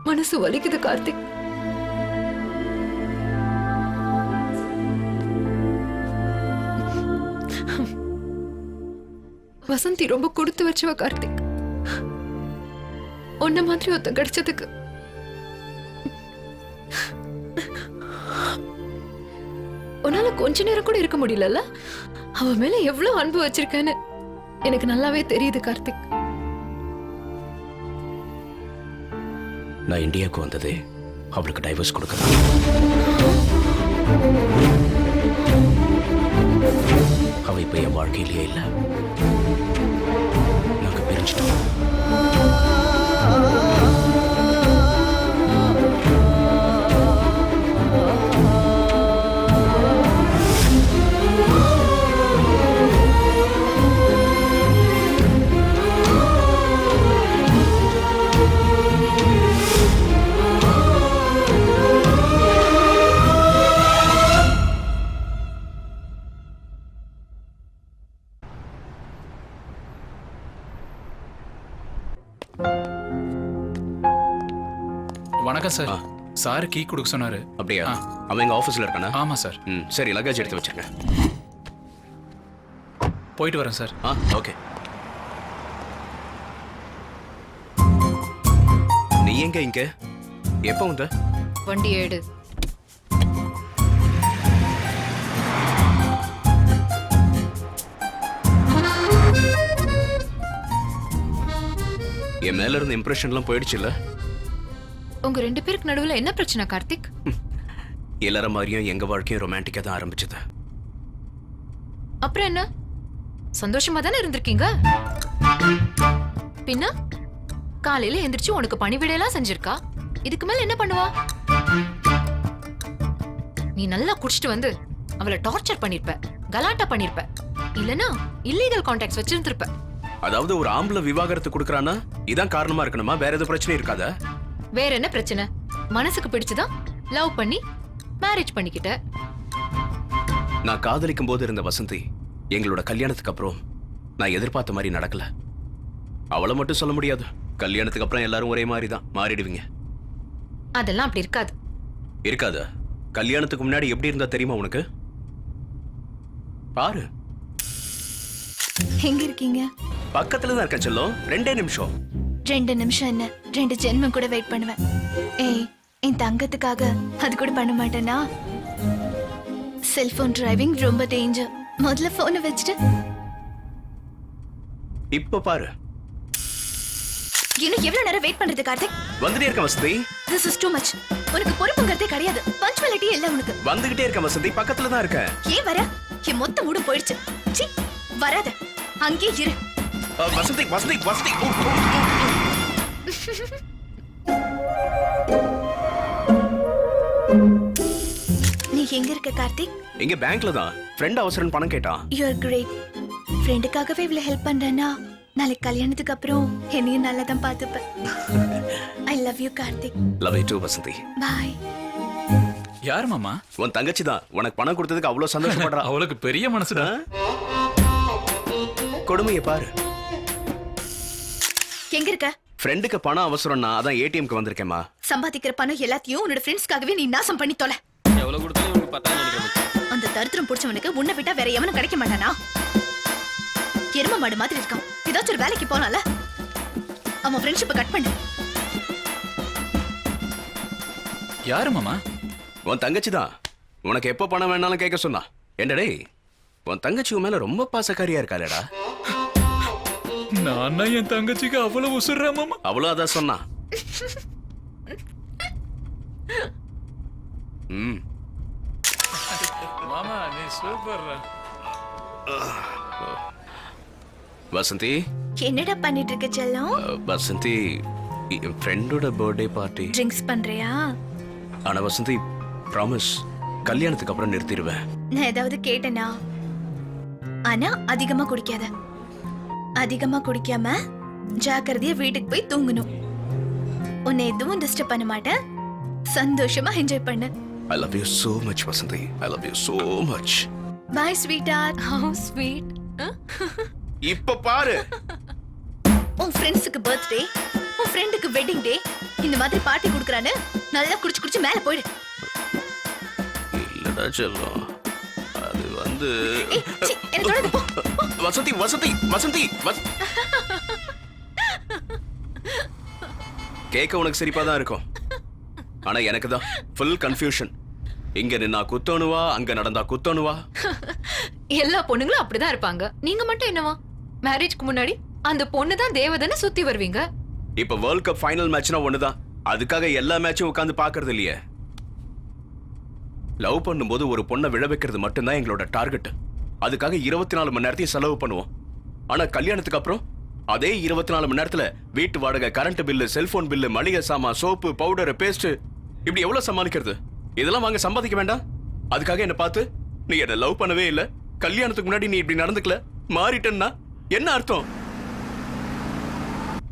மனசு வலிக்குது கார்த்திக். வசந்தி ரொம்ப கொடுத்து வச்சவ கார்த்திக். உன்ன மாதிரி ஒருத்தன் கிடைச்சதுக்கு உன்னால கொஞ்ச நேரம் கூட இருக்க முடியல. அவ மேல எவ்வளவு அன்பு வச்சிருக்கேன்னு எனக்கு நல்லாவே தெரியுது கார்த்திக். நான் இந்தியாவுக்கு வந்ததே அவளுக்கு டைவர்ஸ் கொடுக்கலாம். அவ இப்ப என் வாழ்க்கையிலேயே இல்லை. நாங்க பிரிஞ்சிட்டோம். வணக்கம் சார். சார் கீ கொடுக்க சொன்னாரு. அப்படியா? அவன் எங்க ஆபீஸ்ல இருக்கானா? ஆமா சார். சரி, லக்கேஜ் எடுத்து வச்சிருங்க. போயிட்டு வரேன் சார். ஓகே. நீ எங்க இங்க? எப்ப வந்த? வண்டி ஏடு. என் மேல இருந்த இம்ப்ரெஷன்லாம் போயிடுச்சுல்ல? உங்க ரெண்டு பேருக்கு நடுவுல என்ன பிரச்சனை கார்த்திக்? எல்லார மாதிரியும் எங்க வாழ்க்கையும் ரொமான்டிக்கா தான் ஆரம்பிச்சது. அப்புறம் என்ன? சந்தோஷமா தானே இருந்திருக்கீங்க? பின்ன காலையில எந்திரிச்சு உனக்கு பணிவிடையெல்லாம் செஞ்சிருக்கா. இதுக்கு மேல என்ன பண்ணுவா? நீ நல்லா குடிச்சிட்டு வந்து அவளை டார்ச்சர் பண்ணிருப்ப, கலாட்டா பண்ணிருப்ப, இல்லனா இல்லீகல் கான்டாக்ட்ஸ் வச்சிருந்திருப்ப. அதாவது ஒரு ஆம்பளை விவாகரத்து கொடுக்கறானா இதான் காரணமா இருக்கணுமா? வேற எதுவும் பிரச்சனை இருக்காதா? வேற என்ன பிரச்சனை? மனசுக்கு பிடிச்சதா லவ் பண்ணி மேரேஜ் பண்ணிக்கிட்ட. நான் காதலிக்கும் போது இருந்த வசந்தி எங்களோட கல்யாணத்துக்கு அப்புறம் நான் எதிர்பார்த்த மாதிரி நடக்கல. அவளை மட்டும் சொல்ல முடியாது. கல்யாணத்துக்கு அப்புறம் எல்லாரும் ஒரே மாதிரி தான் மாறிடுவீங்க. அதெல்லாம் அப்படி இருக்காது. இருக்காதா? கல்யாணத்துக்கு முன்னாடி எப்படி இருந்தா தெரியுமா உனக்கு? பாரு. எங்க இருக்கீங்க? பக்கத்துல தான் இருக்க செல்லம், 2 நிமிஷம். 2 நிமிஷம் என்ன 2 ஜென்மம் கூட வெயிட் பண்ணுவேன். ஏய், என் தங்கத்துக்காக அது கூட பண்ண மாட்டேனா? செல்போன் டிரைவிங் ரொம்ப டேஞ்சர். முதல்ல போனை வச்சுட்டு இப்ப பாரு. இன்னும் எவ்வளவு நேரம் வெயிட் பண்றது கார்த்திக்? வந்துட்டே இருக்க Vasanthi. This is too much. உனக்கு பொறுப்புங்கிறதே கிடையாது. பஞ்சுவாலிட்டி இல்ல உனக்கு. வந்துகிட்டே இருக்க வசந்தி, பக்கத்துல தான் இருக்க. ஏன் வர? என் மொத்த மூடு போயிடுச்சு. சீ, வராத. அங்கே இரு. வசந்தி வசந்தி வசந்தி. நீ எங்க இருக்க கார்த்திக்? இங்க பேங்க்ல தான். ஃப்ரெண்ட் அவசரம் பணம் கேட்டான். You are great. ஃப்ரெண்டுக்காகவே இவ்வளவு ஹெல்ப் பண்றேன்னா நாளைக்கு கல்யாணத்துக்கு அப்புறம் என்னையும் நல்லா தான் பார்த்துப்பேன். I love you Karthik. Love you too Vasanthi. Bye. யார் மாமா? உன் தங்கச்சி தான். உனக்கு பணம் கொடுத்ததுக்கு அவ்வளவு சந்தோஷப்படுறா. அவளுக்கு பெரிய மனசுடா. கொடுமையை பாரு. எங்க இருக்க? ஃப்ரெண்டுக்கு பணம் அவசரம்னா அதான் ஏடிஎம்க்கு வந்திருக்கேம்மா. சம்பாதிக்கிற பணம் எல்லாத்தையும் உன்னோட ஃப்ரெண்ட்ஸ்க்காகவே நீ நாசம் பண்ணி தொலை. எவ்வளவு கொடுத்தாலும் உனக்கு பத்தா நினைக்கிறேன். அந்த தரித்திரம் பிடிச்சவனுக்கு உன்னை விட்டா வேற எவனும் கிடைக்க மாட்டானா? எரும மாடு மாதிரி இருக்கான். ஏதாச்சும் ஒரு வேலைக்கு போனால அவன் ஃப்ரெண்ட்ஷிப்பை கட் பண்ணு. யாரு மாமா? உன் தங்கச்சி தான். உனக்கு எப்போ பணம் வேணாலும் கேட்க சொன்னா. என்னடே, உன் தங்கச்சி உன் மேல ரொம்ப பாசக்காரியா இருக்காளேடா. நான் என் தங்கச்சிக்கு அவ்வளவு உசுறேன் மாமா. அவ்வளவு அதான் சொன்னா. மாமா நீ சூப்பர். வசந்தி. என்னடா பண்ணிட்டு இருக்க செல்லம்? வசந்தி, என் ஃப்ரெண்டோட பர்த்டே பார்ட்டி. ட்ரிங்க்ஸ் பண்றியா? ஆனா வசந்தி, ப்ராமிஸ், கல்யாணத்துக்கு அப்புறம் நிறுத்திடுவேன். நான் ஏதாவது கேட்டேனா? ஆனா அதிகமா குடிக்காத. அதிகமா குடிக்காம ஜாக்கிரதையா வீட்டுக்கு போய் தூங்கணும். உன்னை எதுவும் டிஸ்டர்ப் பண்ண மாட்டேன். சந்தோஷமா என்ஜாய் பண்ணு. I love you so much Vasanthi. I love you so much. Bye sweetheart. How sweet. இப்ப பாரு. உன் ஃப்ரெண்ட்ஸுக்கு பர்த்டே, உன் ஃப்ரெண்டுக்கு வெட்டிங் டே, இந்த மாதிரி பார்ட்டி கொடுக்கறானே நல்லா குடிச்சு குடிச்சு மேல போயிடு. இல்லடா செல்லம், அது வந்து ஏய், சீ, என்ன தொடாத போ. வசந்தி வசந்தி வசந்தி. கேட்க உனக்கு சிரிப்பா தான் இருக்கும். ஆனா எனக்கு தான் ஃபுல் கன்ஃபியூஷன். இங்க நின்னா குத்தணுவா, அங்க நடந்தா குத்தணுவா. எல்லா பொண்ணுங்களும் அப்படிதான் இருப்பாங்க. நீங்க மட்டும் என்னவா? மேரேஜ்க்கு முன்னாடி அந்த பொண்ணு தான் தேவதன்னு சுத்தி வருவீங்க. இப்ப வேர்ல்ட் கப் ஃபைனல் மேட்ச்னா ஒண்ணுதான். அதுக்காக எல்லா மேட்சும் உட்கார்ந்து பாக்குறது இல்லையே. லவ் பண்ணும்போது ஒரு பொண்ணை விழ வைக்கிறது மட்டும்தான் எங்களோட டார்கெட். அதுக்காக 24 மணி நேரத்தையும் செலவு பண்ணுவோம். ஆனா கல்யாணத்துக்கு அப்புறம் அதே 24 மணி நேரத்துல வீட்டு வாடகை, கரண்ட் பில்லு, செல்போன் பில்லு, மளிகை சாமான், சோப்பு, பவுடர், பேஸ்ட், இப்படி எவ்வளவு சமாளிக்கிறது? இதெல்லாம் வாங்க சம்பாதிக்க வேண்டாம்? அதுக்காக என்ன பார்த்து நீ என்ன லவ் பண்ணவே இல்ல, கல்யாணத்துக்கு முன்னாடி நீ இப்படி நடந்துக்கல, மாறிட்டேன்னா என்ன அர்த்தம்?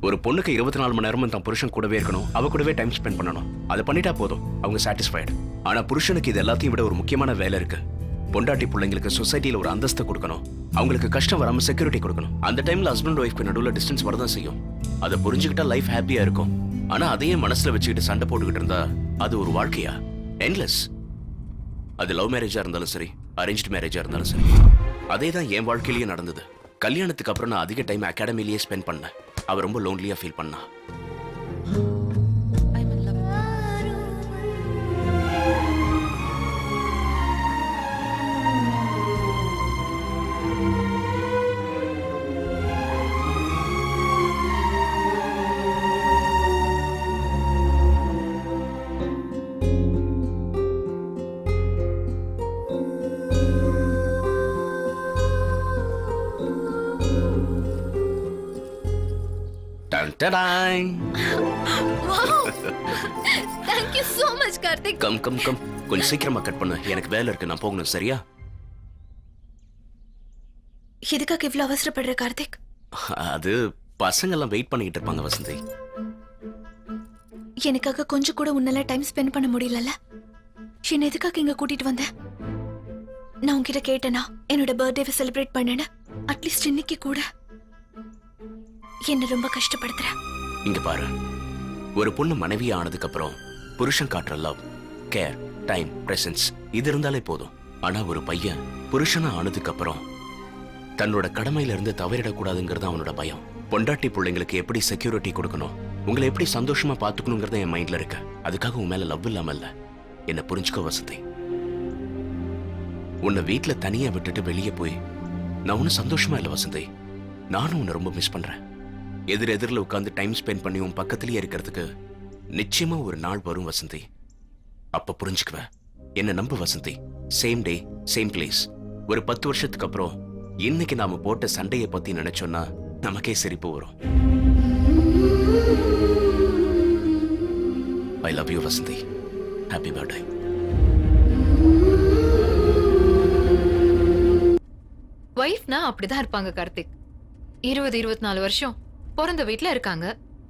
ஒரு பொண்ணுக்கு 24 மணி நேரமும் தான் புருஷன் கூடவே இருக்கணும், அவ கூடவே டைம் ஸ்பெண்ட் பண்ணணும். அதை பண்ணிட்டா போதும், அவங்க சாட்டிஸ்ஃபைடு. ஆனா புருஷனுக்கு இது எல்லாத்தையும் விட ஒரு முக்கியமான வேலை இருக்கு. பொண்டாட்டி பிள்ளைங்களுக்கு சொசைட்டில ஒரு அந்தஸ்து கொடுக்கணும், அவங்களுக்கு கஷ்டம் வராம செக்யூரிட்டி கொடுக்கணும். அந்த டைம்ல ஹஸ்பண்ட் ஒய்ஃப்க்கு நடுவில் டிஸ்டன்ஸ் வரதான் செய்யும். அதை புரிஞ்சுக்கிட்டா லைஃப் ஹாப்பியா இருக்கும். ஆனா அதையே மனசுல வச்சுக்கிட்டு சண்டை போட்டுக்கிட்டு இருந்தா அது ஒரு வாழ்க்கையா? என்லெஸ். அது லவ் மேரேஜா இருந்தாலும் சரி, அரேஞ்ச்டு மேரேஜா இருந்தாலும் சரி. அதே தான் என் வாழ்க்கையிலேயே நடந்தது. கல்யாணத்துக்கு அப்புறம் நான் அதிக டைம் அகாடமிலேயே ஸ்பெண்ட் பண்ணேன். அவ ரொம்ப லோன்லியா ஃபீல் பண்ணா. Thank you so much Karthik. Come come come, கொஞ்சம் சீக்கிரமா கட் பண்ணு, எனக்கு வேலை இருக்கு, நான் போகணும். சரியா? எதுக்காக இவ்வளவு அவசரப்படுற கார்த்திக்? அது பசங்க எல்லாம் வெயிட் பண்ணிட்டு இருப்பாங்க வசந்தி. எனக்காக கொஞ்சம் கூட உன்னால டைம் ஸ்பெண்ட் பண்ண முடியலல்ல? என்ன எதுக்காக இங்க கூட்டிட்டு வந்த? நான் உன்கிட்ட கேட்டேனா என்னோட பர்த்டேவை செலிப்ரேட் பண்ணேன்னு? அட்லீஸ்ட் இன்னைக்கு கூட என்ன ரொம்ப கஷ்டப்படுத்துற. இங்க பாரு, ஒரு பொண்ணு மனைவி ஆனதுக்கு அப்புறம் புருஷன் காட்டுற லவ், கேர், டைம், பிரசன்ஸ் இது இருந்தாலே போதும். ஆனா ஒரு பையன் புருஷனா ஆனதுக்கு அப்புறம் தன்னோட கடமையில இருந்து தவறிடக்கூடாதுங்கிறது அவனோட பயம். பொண்டாட்டி பிள்ளைங்களுக்கு எப்படி செக்யூரிட்டி கொடுக்கணும், உங்களை எப்படி சந்தோஷமா பாத்துக்கணுங்கிறத என் மைண்ட்ல இருக்கு. அதுக்காக உன் மேல லவ் இல்லாம இல்ல. என்ன புரிஞ்சுக்கோ வசந்தி. உன்னை வீட்டுல தனியா விட்டுட்டு வெளியே போய் நான் ஒன்னும் சந்தோஷமா இல்ல வசந்தி. நானும் உன்னை ரொம்ப மிஸ் பண்றேன். எதிரில் உட்காந்து டைம் ஸ்பெண்ட் பண்ணி உன் பக்கத்திலேயே இருக்கிறதுக்கு நிச்சயமா ஒரு நாள் வரும் வசந்தி. அப்ப புரிஞ்சுக்குவேன். என்ன நம்ப Vasanthi. Same day same place. ஒரு 10 வருஷத்துக்கு அப்புறம் இன்னைக்கு நாம போட்ட சண்டையை பத்தி நினைச்சோம்னா நமக்கே சிரிப்பு வரும். I love you Vasanthi. Happy birthday. ஒய்ஃப்னா அப்படிதான் இருப்பாங்க கார்த்திக். 20-24 வருஷம் பிறந்த வீட்ல இருக்காங்க.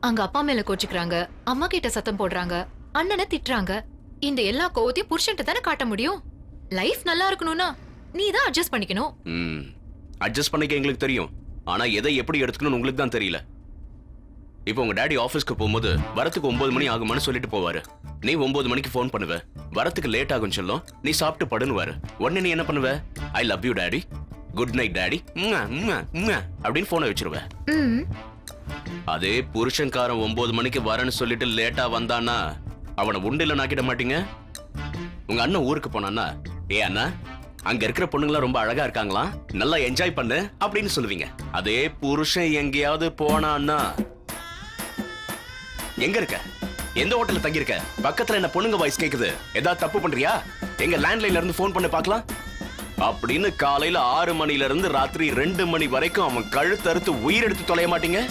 அங்க அப்பா மேல கோச்சுக்கிறாங்க, அம்மா கிட்ட சத்தம் போடுறாங்க, அண்ணனை திட்டுறாங்க. இந்த எல்லா கோவத்தையும் புருஷன்ட்ட தானே காட்ட முடியும். லைஃப் நல்லா இருக்கணும்னா நீ தான் அட்ஜஸ்ட் பண்ணிக்கணும். அட்ஜஸ்ட் பண்ணிக்க எங்களுக்கு தெரியும். ஆனா எதை எப்படி எடுத்துக்கணும்னு உங்களுக்கு தான் தெரியல. இப்போ உங்க டாடி ஆபீஸ்க்கு போகும்போது வரத்துக்கு 9 மணி ஆகும்னு சொல்லிட்டு போவாரு. நீ 9 மணிக்கு ஃபோன் பண்ணுவ. வரத்துக்கு லேட் ஆகும் சொல்லும். நீ சாப்பிட்டு படுனுவாரு. உடனே நீ என்ன பண்ணுவ? ஐ love you daddy, good night daddy அப்படின்னு போனை வச்சிருவ. அதே புருஷன்காரன் 9 மணிக்கு வரேன்னு சொல்லிட்டு லேட்டா வந்தானா அவனை உண்டில நாக்கிட மாட்டீங்க? உங்க அண்ணன் ஊருக்கு போனான்னா, ஏ அண்ணா அங்க இருக்கிற பொண்ணுங்களா ரொம்ப அழகா இருக்காங்களா, நல்லா என்ஜாய் பண்ணு அப்படின்னு சொல்லுவீங்க. அதே புருஷன் எங்கேயாவது போனான்னா, எங்க இருக்க, எந்த ஹோட்டல்ல தங்கி இருக்க, பக்கத்துல என்ன பொண்ணுங்க வாய்ஸ் கேக்குது, ஏதாவது தப்பு பண்றியா, எங்க லேண்ட்லைன்ல இருந்து போன் பண்ணி பார்க்கலாம் அப்படின்னு காலையில 6 மணில இருந்து ராத்திரி 2 மணி வரைக்கும் அவன் கழுத்தறுத்து உயிரெடுத்து தொலைய மாட்டீங்க?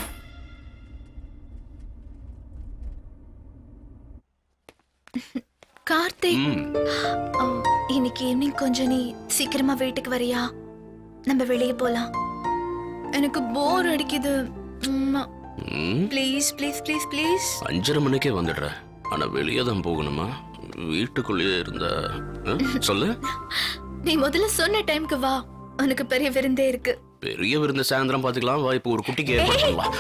கார்த்திக், இன்னைக்கு ஈவினிங் கொஞ்சம் நீ சீக்கிரமா வீட்டுக்கு வரியா? நம்ம வெளியே போலாம். எனக்கு போர் அடிக்குது. Please please please please. 5:30 மணிக்கே வந்துடுற. ஆனா வெளியே தான் போகணுமா? வீட்டுக்குள்ளேயே இருந்தா சொல்லு. நீ முதல்ல சொன்ன டைம்க்கு வா. உனக்கு பெரிய விருந்தே இருக்கு. பெரிய விருந்து சாயந்தரம் பாத்துக்கலாம். வா, இப்போ ஒரு குட்டிக்கு ஏற்படுத்தலாம்.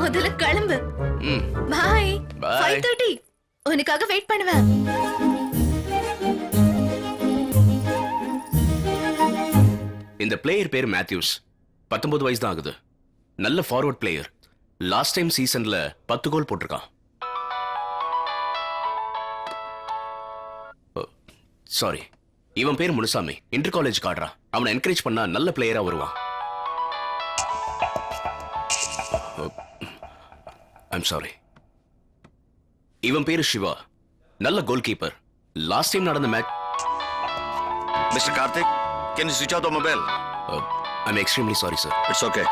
முதல்ல கிளம்பு. பாய். 5:30 உனக்காக வெயிட் பண்ணுவேன். இந்த பிளேயர் பேர் மேத்யூஸ். 19 வயசு தான் ஆகுது. நல்ல ஃபார்வர்ட் பிளேயர். லாஸ்ட் டைம் சீசன்ல 10 கோல் போட்டிருக்கான். சாரி, இவன் பேர் முனுசாமி. Inter college காடுறான். அவனை என்கரேஜ் பண்ணா நல்ல பிளேயரா வருவான். I'm sorry. இவன் பேரு சிவா. நல்ல கோல் கீப்பர். லாஸ்ட் டைம் நடந்த match. Mr. Karthik, can you switch out the mobile? I'm extremely sorry, sir. It's okay.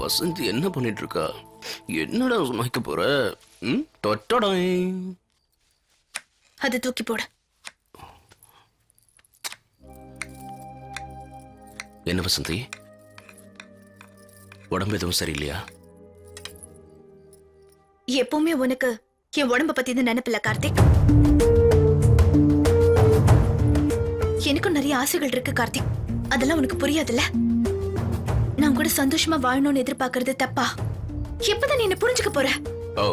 Vasanthi என்ன பண்ணிட்டு இருக்கா? என்னடா சுமைக்க போற? தொட்டடாய். அது தூக்கி போடு. என்ன வசந்தி, உடம்பு எதுவும் சரியில்லையா? எப்பவுமே உனக்கு என் உடம்ப பத்தி தான் நினைப்பில்ல கார்த்திக். எனக்கும் நிறைய ஆசைகள் இருக்கு கார்த்திக். அதெல்லாம் உனக்கு புரியாதுல்ல. நான் கூட சந்தோஷமா வாழணும்னு எதிர்பார்க்கறது தப்பா? எப்பதான் நீ என்ன புரிஞ்சுக்க போற? ஓ,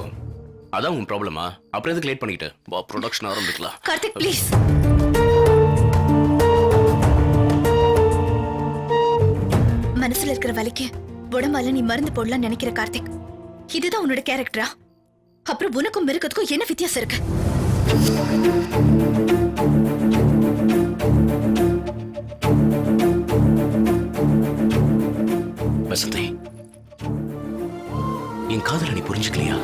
அதான் உன் ப்ராப்ளமா? அப்புறம் எதுக்கு லேட் பண்ணிட்டு? வா, ப்ரொடக்ஷன் ஆரம்பிக்கலாம். கார்த்திக் ப்ளீஸ். மனசுல இருக்கிற வலிக்கு உடம்பால நீ மருந்து போடலாம் நினைக்கிற கார்த்திக். இதுதான் உன்னோட கேரக்டரா? அப்புறம் உனக்கும் மிருகத்துக்கும் என்ன வித்தியாசம் இருக்கு? வசந்தி, என் காதலை நீ புரிஞ்சுக்கலையா?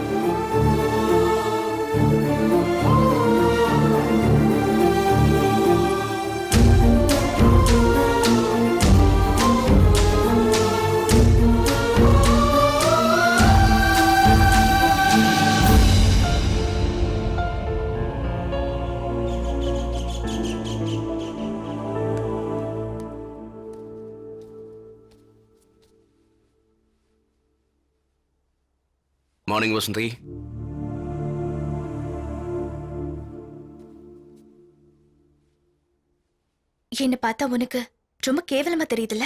மார்னிங் வசந்தி. என்ன பார்த்தா உனக்கு ரொம்ப கேவலமா தெரியுதுல்ல?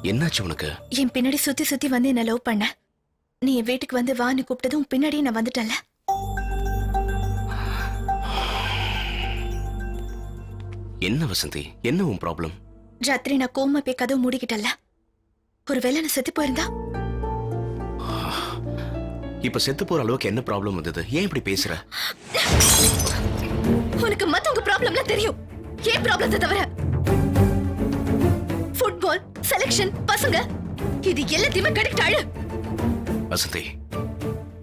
என்னாச்சு உனக்கு? என் பின்னாடி சுத்தி சுத்தி வந்து என்ன லவ் பண்ண. நீ என் வீட்டுக்கு வந்து வான்னு கூப்பிட்டதும் பின்னாடியே நான் வந்துட்டேன்ல. என்ன வசந்தி, என்ன உன் ப்ராப்ளம்? ராத்திரி நான் கோமா போய் கதவு மூடிக்கிட்டல. ஒருவேளை நான் செத்து போயிருந்தா? இப்ப செத்து போற அளவுக்கு என்ன ப்ராப்ளம் வந்தது? ஏன் இப்படி பேசுற? உனக்கு மத்தவங்க ப்ராப்ளம்லாம் தெரியும், ஏன் ப்ராப்ளத்தை தவிர. ஃபுட்பால், செலக்ஷன், பசங்க, இது எல்லாத்தையுமே கிடைக்கிட்டாள். வசந்தி,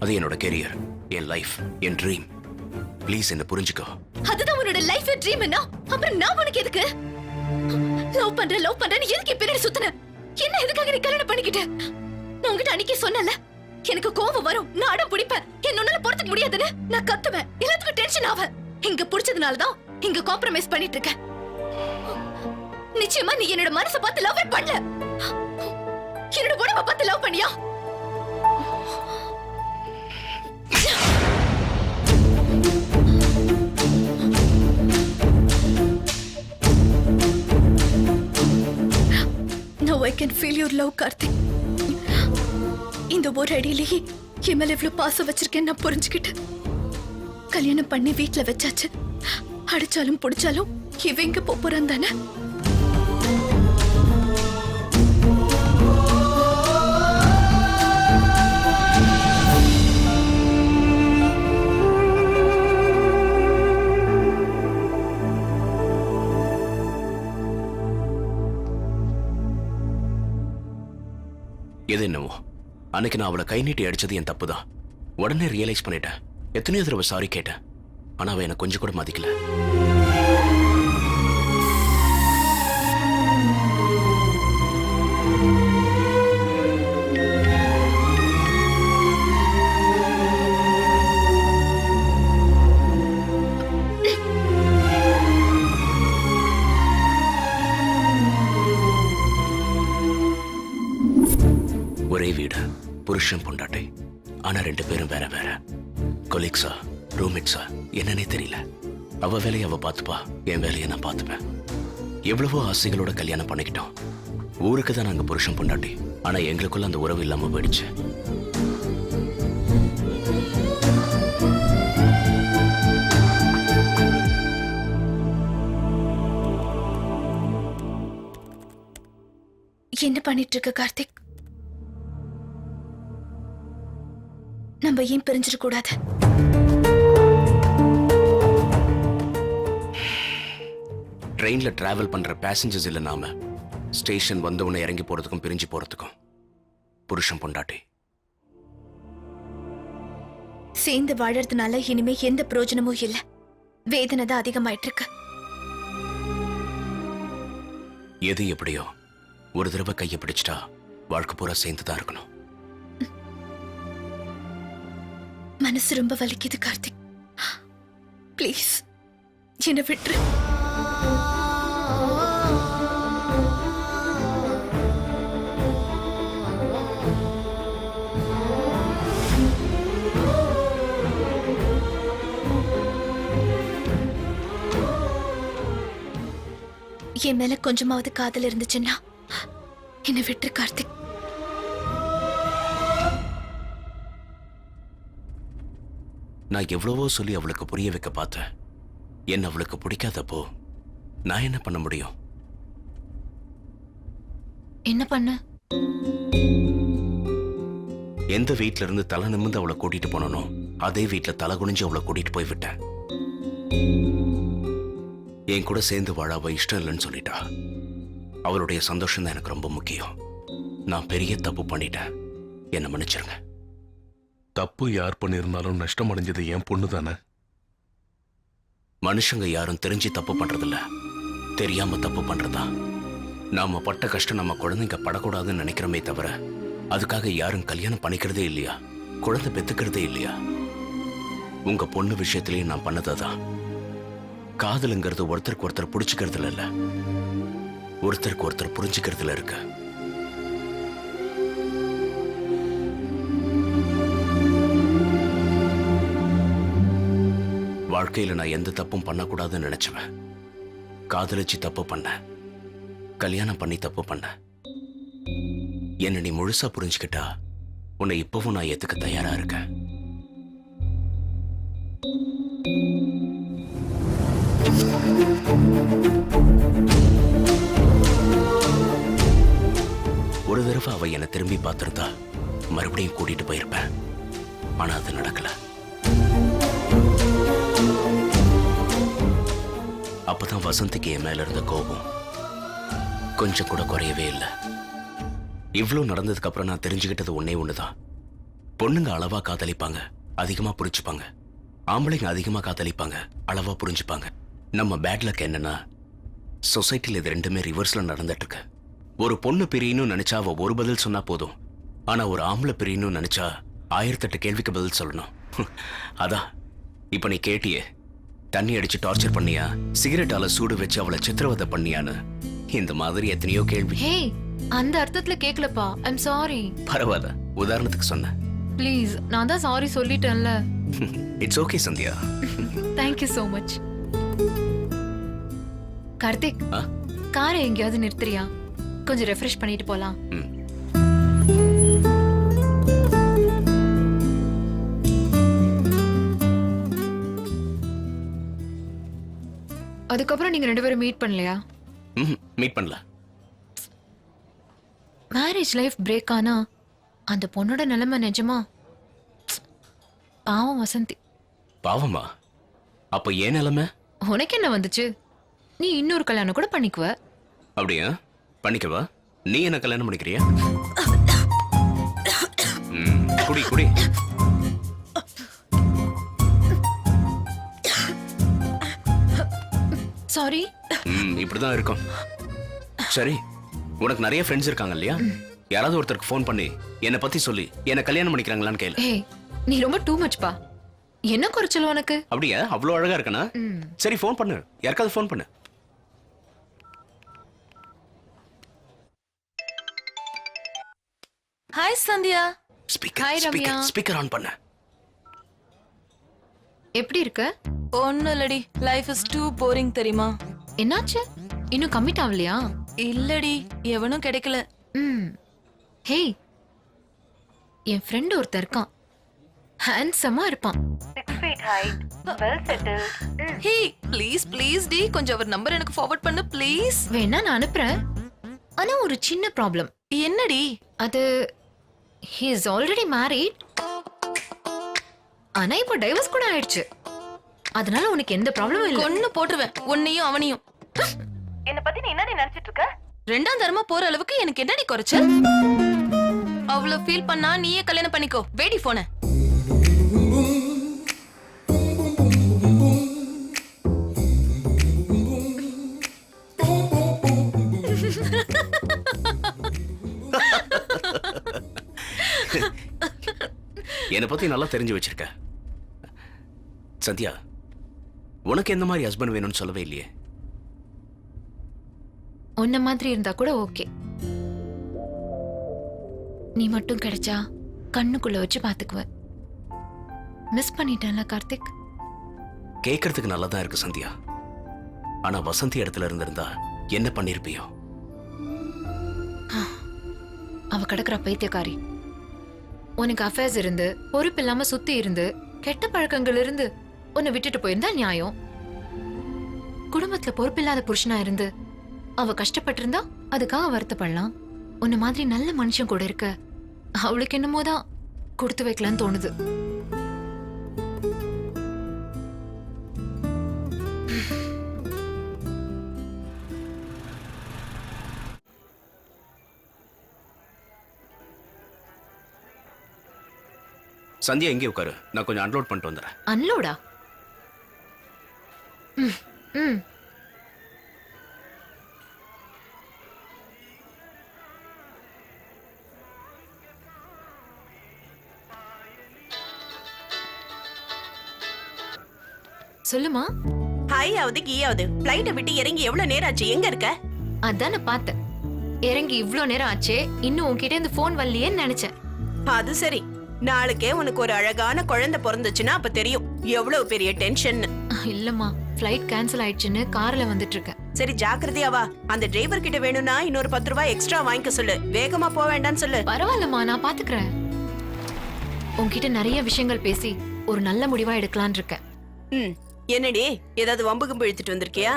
அது என்னோட career, N life, N dream. Please என்ன புரிஞ்சுக்கோ. அதுதான் உன்னோட லைஃப் ட்ரீம்னா அப்புறம் நான் உனக்கு எதுக்கு? லவ் பண்றேன்னு எதுக்கு பின்னாடி சுத்துன? என்ன எதுக்காக நீ கல்யாணம் பண்ணிக்கிட்ட? நான் உங்ககிட்ட அன்னைக்கே சொன்னல, எனக்கு கோபம் வரும், நான் அடம் பிடிப்பேன், என்னால பொறுத்துக்க முடியாதுன்னு. நான் கத்துவேன், எல்லாத்துக்கும் டென்ஷன் ஆவேன். இங்க பிடிச்சதுனாலதான் இங்க காம்ப்ரமைஸ் பண்ணிட்டு இருக்கேன். நிச்சயமா நீ என்னோட மனசை பார்த்து லவ் பண்ணல, என்னோட உடம்ப பார்த்து லவ் பண்ணியா? Now I can feel your love, Karthik. இந்த ஒரு அடியிலேயே என் மேல எவ்வளவு பாசம் வச்சிருக்கேன்னு நான் புரிஞ்சுக்கிட்டேன். கல்யாணம் பண்ணி வீட்டுல வச்சாச்சு. அடிச்சாலும் புடிச்சாலும் இவன் எங்க போறான் தானே? எது என்னவோ, அன்னைக்கு நான் அவளை கை நீட்டி அடிச்சது என் தப்பு தான். உடனே ரியலைஸ் பண்ணிட்டேன். எத்தனையோ தடவை சாரி கேட்டேன், ஆனா அவ எனக்கு கொஞ்சம் கூட மதிக்கல. ஒரே வீடு, புருஷன் பொண்டாட்டி, ஆனா 2 பேரும் வேற வேற. கொலீக்ஸா, ரூம்மேட்ஸா என்னன்னே தெரியல. அவ வேலையை அவ பார்த்துப்பா, என் வேலையை நான் பார்த்துப்பேன். எவ்வளவோ ஆசைகளோட கல்யாணம் பண்ணிக்கிட்டோம். ஊருக்கு தான் நாங்க புருஷன் பொண்டாட்டி, ஆனா எங்களுக்குள்ள அந்த உறவு இல்லாம போயிடுச்சு. என்ன பண்ணிட்டு இருக்க கார்த்திக்? நம்ம ஏன் பிரிஞ்சிட கூடாது? ட்ரெயின்ல டிராவல் பண்ற பேசஞ்சர்ஸ் இல்ல நாம. ஸ்டேஷன் வந்தவனை இறங்கி போறதுக்கும் பிரிஞ்சு போறதுக்கும் புருஷன் பொண்டாட்டி. சேர்ந்து வாழறதுனால இனிமே எந்த பிரயோஜனமும் இல்ல. வேதனை தான் அதிகமாயிட்டு இருக்கு. எது எப்படியோ ஒரு தடவை கையை பிடிச்சிட்டா வாழ்க்கை பூரா சேர்ந்துதான் இருக்கணும். மனசு ரொம்ப வலிக்குது கார்த்திக். ப்ளீஸ் என்ன விட்டுரு. என் மேல கொஞ்சமாவது காதல் இருந்துச்சுன்னா என்ன விட்டுரு கார்த்திக். நான் எவ்வளவோ சொல்லி அவளுக்கு புரிய வைக்க பார்த்தேன். என்ன அவளுக்கு பிடிக்காதப்போ நான் என்ன பண்ண முடியும்? என்ன பண்ண? எந்த வீட்ல இருந்து தலை நிமிர்ந்து அவளை கூட்டிட்டு போனனோ அதே வீட்டுல தலை குனிஞ்சு அவளை கூட்டிட்டு போய் விட்டேன். என் கூட சேர்ந்து வாழ அவ இஷ்டம் இல்லைன்னு சொல்லிட்டா. அவளுடைய சந்தோஷம் தான் எனக்கு ரொம்ப முக்கியம். நான் பெரிய தப்பு பண்ணிட்டேன், என்ன மன்னிச்சிருங்க. தப்பு யார் பண்ணிருந்தாலும் நஷ்டம் அடைஞ்சது என் பொண்ணு தானே. மனுஷங்க யாரும் தெரிஞ்சு தப்பு பண்றதில்ல, தெரியாம தப்பு பண்றதா. நாம பட்ட கஷ்டம் நம்ம குழந்தைங்க படக்கூடாதுன்னு நினைக்கிறோமே தவிர அதுக்காக யாரும் கல்யாணம் பண்ணிக்கிறதே இல்லையா, குழந்தை பெத்துக்கிறதே இல்லையா. உங்க பொண்ணு விஷயத்திலேயே நான் பண்ணதான். காதலுங்கிறது ஒருத்தருக்கு ஒருத்தர் பிடிச்சுக்கிறதுல இல்ல, ஒருத்தருக்கு ஒருத்தர் புரிஞ்சுக்கிறதுல இருக்கு. வாழ்க்கையில நான் எந்த தப்பும் பண்ணக்கூடாதுன்னு நினைச்சுவேன். காதலிச்சு தப்பு பண்ண, கல்யாணம் பண்ணி தப்பு பண்ண. என்ன நீ முழுசா புரிஞ்சுக்கிட்டா உன்னை இப்பவும் நான் ஏத்துக்க தயாரா இருக்கேன். ஒரு தடவை அவ என்னை திரும்பி பார்த்திருந்தா மறுபடியும் கூட்டிட்டு போயிருப்பேன். ஆனா அது நடக்கல. அப்பதான் வசந்திக்கு என் மேல இருந்த கோபம் கொஞ்சம் கூட குறையவே இல்லை. இவ்வளவு நடந்ததுக்கு அப்புறம் நான் தெரிஞ்சுக்கிட்டது ஒன்னே ஒண்ணுதான். பொண்ணுங்க அளவா காதலிப்பாங்க, அதிகமா புரிஞ்சுப்பாங்க. ஆம்பளைங்க அதிகமா காதலிப்பாங்க, அளவா புரிஞ்சுப்பாங்க. நம்ம பேட் லக் என்னன்னா, சொசைட்டில இது ரெண்டுமே ரிவர்ஸ்ல நடந்துட்டு இருக்கு. ஒரு பொண்ணு பிரியணும்னு நினைச்சா அவ ஒரு பதில் சொன்னா போதும். ஆனா ஒரு ஆம்பளை பிரியணும்னு நினைச்சா 1008 கேள்விக்கு பதில் சொல்லணும். அதான் இப்ப நீ கேட்டியே, தண்ணி அடிச்சு டார்ச்சர் பண்ணியா, சிகரெட்டால சூடு வச்சு அவளை சித்திரவதை பண்ணியான்னு, இந்த மாதிரி எத்தனையோ கேள்வி. ஹே, அந்த அர்த்தத்துல கேக்கலப்பா. I'm sorry. பரவாயில்ல, உதாரணத்துக்கு சொன்னேன். ப்ளீஸ், நான் தான் சாரி சொல்லிட்டேன்ல. It's okay Sandhya. Thank you so much. Karthik, ஆ? காரை எங்கேயாவது நிறுத்துறியா? கொஞ்சம் ரெஃப்ரெஷ் பண்ணிட்டு போலாம். ம். அதுக்கப்புறம் நீங்க 2 பேரும் மீட் பண்ணலையா? மீட் பண்ணல. மேரேஜ் லைஃப் பிரேக் ஆனா அந்த பொண்ணோட நிலைமை நிஜமா பாவம் வசந்தி. பாவமா? அப்ப ஏன் நிலைமை? உனக்கு என்ன வந்துச்சு? நீ இன்னொரு கல்யாணம் கூட பண்ணிக்குவ. அப்படியா? பண்ணிக்கவா? நீ என்ன கல்யாணம் பண்ணிக்கிறியா? குடி குடி. சாரி. இப்படிதான் இருக்கும். சரி, உனக்கு நிறைய ஃப்ரெண்ட்ஸ் இருக்காங்க இல்லையா? யாராவது ஒருத்தருக்கு ஃபோன் பண்ணி என்னை பத்தி சொல்லி என்ன கல்யாணம் பண்ணிக்கிறாங்களான்னு கேளு. ஏய், நீ ரொம்ப டூ மச் பா. என்ன குறைச்சல் உனக்கு? அப்படியா? அவ்வளவு அழகா இருக்கனா? சரி, ஃபோன் பண்ணு. யாருக்காவது ஃபோன் பண்ணு. Hi Sandhya. Hi, Ramya. Speaker on பண்ணு. எப்படி இருக்க? ஒன்னும் இல்லடி, லைஃப் இஸ் டூ போரிங் தெரியுமா? என்னாச்சு? இன்னும் கம்மிட் ஆகலையா? இல்லடி, எவனும் கிடைக்கல. ஹே, என் ஃப்ரெண்ட் ஒருத்தர் இருக்கான். ஹேண்ட்ஸமா இருப்பான். ஹே, ப்ளீஸ் ப்ளீஸ் டி, கொஞ்சம் அவர் நம்பர் எனக்கு ஃபார்வர்ட் பண்ணு ப்ளீஸ். வேணா நான் அனுப்புறேன். ஆனா ஒரு சின்ன ப்ராப்ளம். என்னடி? அது he is already married. ஆனா இப்போ டைவர்ஸ் கூட ஆயிடுச்சு. அதனால உனக்கு எந்த ப்ராப்ளமும் இல்ல. கொன்னு போட்டுருவேன் உன்னையும் அவனையும். என்ன பத்தி நீ என்ன நினைச்சிட்டு இருக்க? ரெண்டாம் தரமா போற அளவுக்கு எனக்கு என்னடி குறைச்ச? அவ்வளவு ஃபீல் பண்ணா நீயே கல்யாணம் பண்ணிக்கோ. வேடி போன. என்னை பத்தி நல்லா தெரிஞ்சு வச்சிருக்க சந்தியா. உனக்கு எந்த மாதிரி ஹஸ்பண்ட் வேணும்னு சொல்லவே இல்லையே. உன்ன மாதிரி இருந்தா கூட ஓகே. நீ மட்டும் கிடைச்சா கண்ணுக்குள்ள வச்சு பாத்துக்குவ. மிஸ் பண்ணிட்டேன்ல கார்த்திக். கேட்கறதுக்கு நல்லா தான் இருக்கு சந்தியா. ஆனா வசந்தி இடத்துல இருந்திருந்தா என்ன பண்ணிருப்பியோ? அவ கிடக்குற பைத்தியக்காரி. உனக்கு அஃபேர்ஸ் இருந்து, பொறுப்பு இல்லாம சுத்தி இருந்து, கெட்ட பழக்கங்கள் இருந்து உன்னை விட்டுட்டு போயிருந்தா நியாயம். குடும்பத்துல பொறுப்பில்லாத புருஷனா இருந்து அவ கஷ்டப்பட்டிருந்தா அதுக்காக வருத்தப்படலாம். உன்ன மாதிரி நல்ல மனுஷன் கூட இருக்க அவளுக்கு என்னமோதான் கொடுத்து வைக்கலான்னு தோணுது. சந்தியா எங்கே உட்காரு, நான் கொஞ்சம் அன்லோட் பண்ணிட்டு வந்துடுறேன். அன்லோடா? சொல்லுமா. ஹாய் ஆவது கீயாவது பிளைட்ட விட்டு இறங்கி எவ்வளவு நேரம் ஆச்சு? எங்க இருக்க? அதான் நான் பார்த்தேன். இறங்கி இவ்ளோ நேரம் ஆச்சே, இன்னும் உன்கிட்ட இருந்து போன் வரலையேன்னு நினைச்சேன். அது சரி, நாளைக்கே உனக்கு ஒரு அழகான குழந்தை பிறந்துச்சுன்னா அப்ப தெரியும் எவ்வளவு பெரிய டென்ஷன். இல்லம்மா, ஃப்ளைட் கேன்சல் ஆயிடுச்சுன்னு கார்ல வந்துட்டு இருக்கேன். சரி ஜாக்கிரதையா வா. அந்த டிரைவர் கிட்ட வேணும்னா இன்னொரு 10 ரூபாய் எக்ஸ்ட்ரா வாங்கிக்க சொல்லு. வேகமா போக வேண்டாம்னு சொல்லு. பரவாயில்லம்மா, நான் பாத்துக்கிறேன். உன்கிட்ட நிறைய விஷயங்கள் பேசி ஒரு நல்ல முடிவா எடுக்கலாம்னு இருக்கேன். என்னடி ஏதாவது வம்பு கும்பு இழுத்துட்டு வந்திருக்கியா?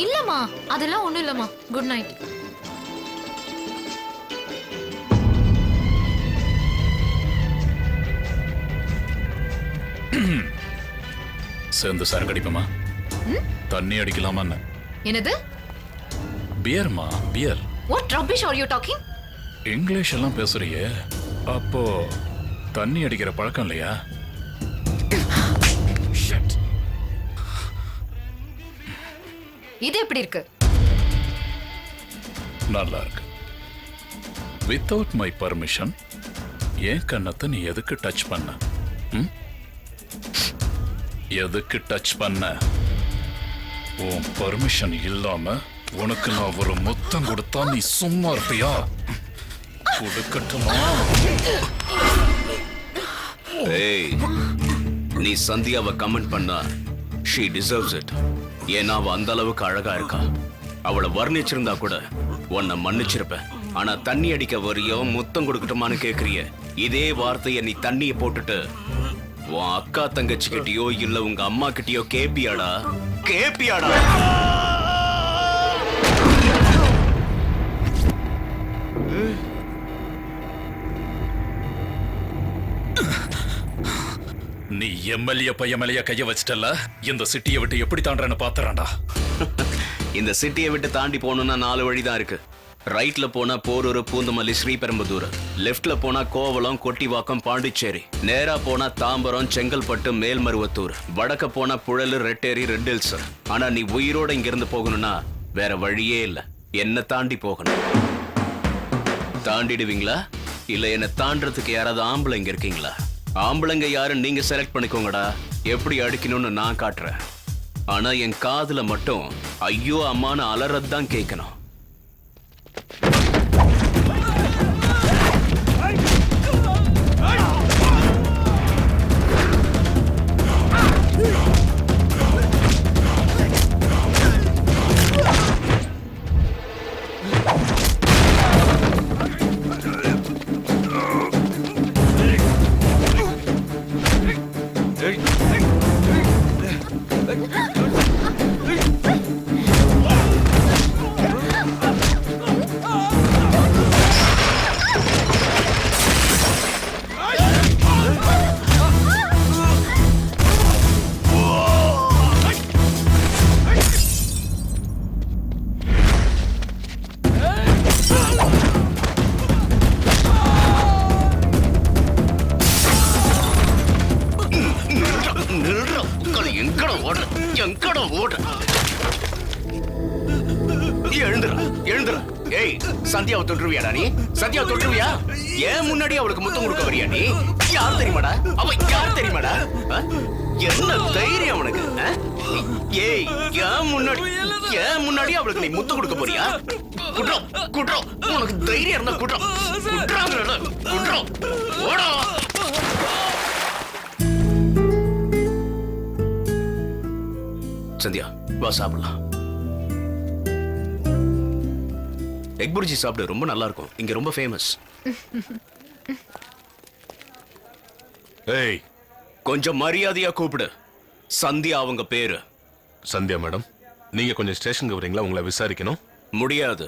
இல்லம்மா, அதெல்லாம் ஒண்ணும் இல்லம்மா. Good night. சேர்ந்து சரக்கு அடிப்போமா? தண்ணி அடிக்கலாமா? என்னது? பியர்மா, beer. What rubbish are you talking? English எல்லாம் பேசுறியே, அப்போ தண்ணி அடிக்கிற பழக்கம் இல்லையா? இது எப்படி இருக்கு? நல்லா இருக்கு. வித்தவுட் மை பர்மிஷன் ஏன் கண்ணத்தை நீ எதுக்கு டச் பண்ண? எதுக்கு டச் பண்ண? உன் பர்மிஷன் இல்லாம உனக்கு நான் ஒரு முத்தம் கொடுத்தா நீ சும்மா இருப்பியா? கொடுக்கட்டுமா? ஏய், நீ சந்தியாவை கமெண்ட் பண்ணா she deserves it. ஏன்னா அவ அந்த அளவுக்கு அழகா இருக்கா. அவளை வர்ணிச்சிருந்தா கூட உன்னை மன்னிச்சிருப்பேன். ஆனா தண்ணி அடிக்க வரியோ முத்தம் கொடுக்கட்டுமான்னு கேக்குறிய. இதே வார்த்தையை நீ தண்ணியை போட்டுட்டு உன் அக்கா தங்கச்சி கிட்டயோ இல்ல உங்க அம்மா கிட்டயோ கேப்பியாடா? கேப்பியாடா? நீ எம்எல்ஏ பையமலையா கைய வச்சிட்டல, இந்த சிட்டியை விட்டு எப்படி தாண்டறன்னு பாத்துறான்டா. இந்த சிட்டியை விட்டு தாண்டி போகணும்னா 4 வழிதான் இருக்கு. ரைட்ல போனா போரூர், பூந்தமல்லி, ஸ்ரீபெரும்புதூர். லெஃப்ட்ல போனா கோவளம், கொட்டிவாக்கம், பாண்டிச்சேரி. நேரா போனா தாம்பரம், செங்கல்பட்டு, மேல்மருவத்தூர். வடக்க போனா புழல், ரெட்டேரி, ரெட் ஹில்ஸ். ஆனா நீ உயிரோட இங்க இருந்து போகணும்னா வேற வழியே இல்ல. என்ன தாண்டி போகணும். தாண்டிடுவீங்களா இல்ல என்ன தாண்டறதுக்கு யாராவது ஆம்பளை இங்க இருக்கீங்களா? ஆம்பளைங்க யாருன்னு நீங்க செலக்ட் பண்ணிக்கோங்கடா. எப்படி அடிக்கணும்னு நான் காட்டுறேன். ஆனா என் காதுல மட்டும் ஐயோ அம்மான்னு அலறதான் கேட்கணும். சந்தியாவை தொற்றுவியாடா நீ? சந்தியாவை தொற்றுவியா? ஏன் முன்னாடி அவளுக்கு முத்தம் கொடுக்க வரியா நீ? யார் தெரியுமாடா அவ? யார் தெரியுமாடா? என்ன தைரியம் அவனுக்கு? ஏய், ஏன் முன்னாடி அவளுக்கு நீ முத்தம் கொடுக்க போறியா? குட்றோம் குட்றோம், உனக்கு தைரியம் இருந்தா குட்றோம் குட்றாங்கடா, குட்றோம். ஓடா. சந்தியா வா சாப்பிடலாம். எக் புர்ஜி சாப்பிடு, ரொம்ப நல்லா இருக்கும். இங்க ரொம்ப ஃபேமஸ். ஏய், கொஞ்சம் மரியாதையா கூப்பிடு. சந்தியா அவங்க பேரு. சந்தியா மேடம், நீங்க கொஞ்சம் ஸ்டேஷனுக்கு வரீங்களா? உங்களை விசாரிக்கணும். முடியாது.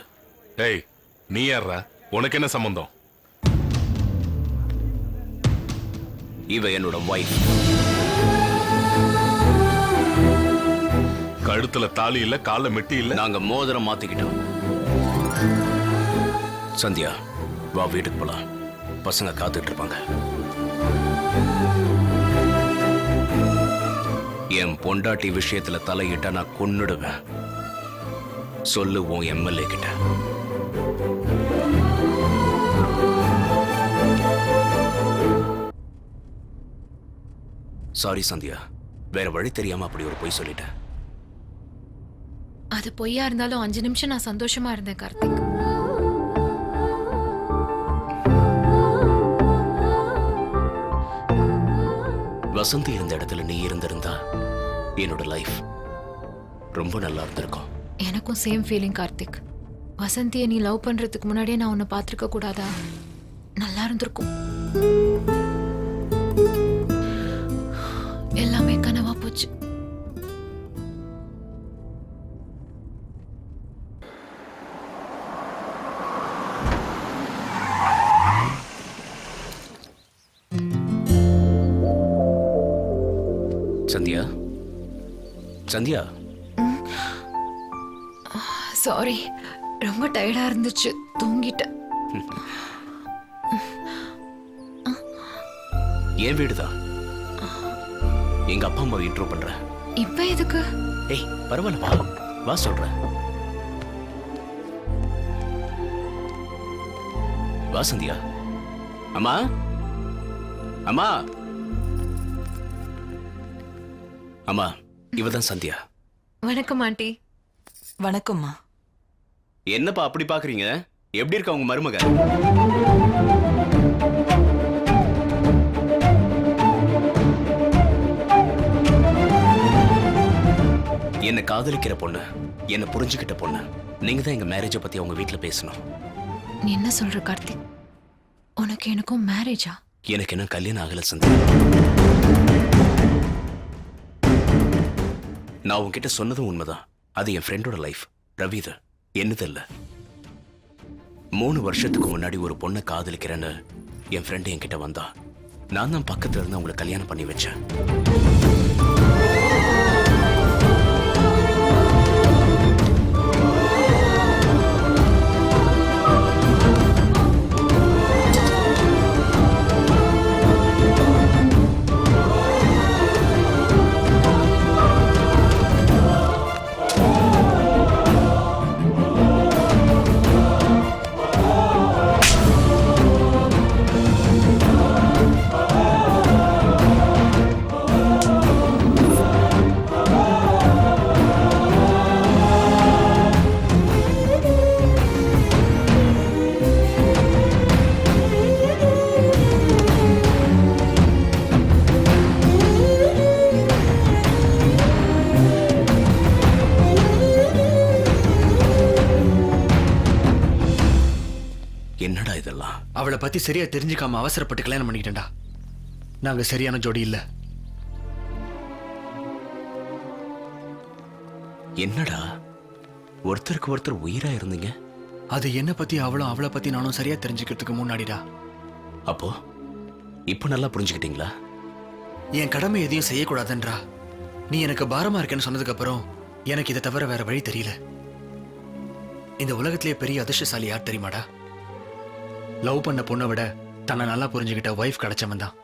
ஏய், நீ யாரா? உனக்கு என்ன சம்பந்தம்? இவ என்னோட வைஃப். கழுத்துல தாலி இல்ல, கால மெட்டி இல்ல. நாங்க மோதிரம் மாத்திக்கிட்டோம். சந்தியா வா, வீட்டுக்கு போலாம். பசங்க காத்துட்டு இருப்பாங்க. என் பொண்டாட்டி விஷயத்துல தலையிட்டா நான் கொன்னுடுவேன். சொல்லுவோம் எம்எல்ஏ கிட்ட. சாரி சந்தியா, வேற வழி தெரியாம அப்படி ஒரு பொய் சொல்லிட்டேன். அது பொய்யா இருந்தாலும் 5 நிமிஷம் நான் சந்தோஷமா இருந்தேன் கார்த்திக். வசந்தி இருந்த இடத்துல நீ இருந்திருந்தா என்னோட லைஃப் ரொம்ப நல்லா இருந்திருக்கும். எனக்கும் சேம் ஃபீலிங் கார்த்திக். வசந்தியை நீ லவ் பண்றதுக்கு முன்னாடியே நான் உன்னை பார்த்திருக்க கூடாதா? நல்லா இருந்திருக்கும். எல்லாமே கனவா போச்சு. சந்தியா, சந்தியா, சாரி, ரொம்ப டயர்டா இருந்துச்சு, தூங்கிட்டேன். என் வீடுதான். எங்க அப்பா அம்மாவை இன்ட்ரோ பண்றேன். இப்ப எதுக்கு? ஏய் பரவாயில்ல, வா வா சொல்றேன். வா சந்தியா. அம்மா, அம்மா, அம்மா, இவதான் சந்தியா. வணக்கம் ஆண்டி. வணக்கம்மா. என்னப்பா அப்படி பாக்குறீங்க? எப்படி இருக்கா உங்க மருமக? என்ன காதலிக்கிற பொண்ணு, என்ன புரிஞ்சுக்கிட்ட பொண்ணு. நீங்க தான் எங்க மேரேஜை பத்தி அவங்க வீட்டுல பேசணும். நீ என்ன சொல்ற கார்த்திக்? உனக்கு எனக்கும் மேரேஜா? எனக்கு என்ன கல்யாணம் ஆகல சந்தியா. நான் உன்கிட்ட சொன்னதும் உண்மைதான். அது என் ஃப்ரெண்டோட லைஃப். ரவிது என்னது இல்ல. 3 வருஷத்துக்கு முன்னாடி ஒரு பொண்ணை காதலிக்கிறேன்னு என் ஃப்ரெண்டு என்கிட்ட வந்தா. நான் தான் பக்கத்துல இருந்து அவங்களை கல்யாணம் பண்ணி வச்சேன். என்னடா இதெல்லாம்? அவளை பத்தி சரியா தெரிஞ்சுக்காம அவசரப்பட்டு கல்யாணம் பண்ணிக்கிட்டேன்டா. நாங்க சரியான ஜோடி இல்ல. என்னடா ஒருத்தருக்கு ஒருத்தர் உயிரா இருந்தீங்க? அது என்ன பத்தி அவளும் அவளை பத்தி நானும் சரியா தெரிஞ்சுக்கிறதுக்கு முன்னாடிடா. அப்போ இப்போ நல்லா புரிஞ்சுக்கிட்டீங்களா? என் கடமை எதையும் செய்யக்கூடாதுன்றா. நீ எனக்கு பாரமா இருக்கேன்னு சொன்னதுக்கு அப்புறம் எனக்கு இதை தவிர வேற வழி தெரியல. இந்த உலகத்திலேயே பெரிய அதிர்ஷ்டசாலி யார் தெரியுமாடா? லவ் பண்ண பொண்ணை விட தன்னை நல்லா புரிஞ்சுக்கிட்ட வைஃப் கிடைச்சவன் தான்.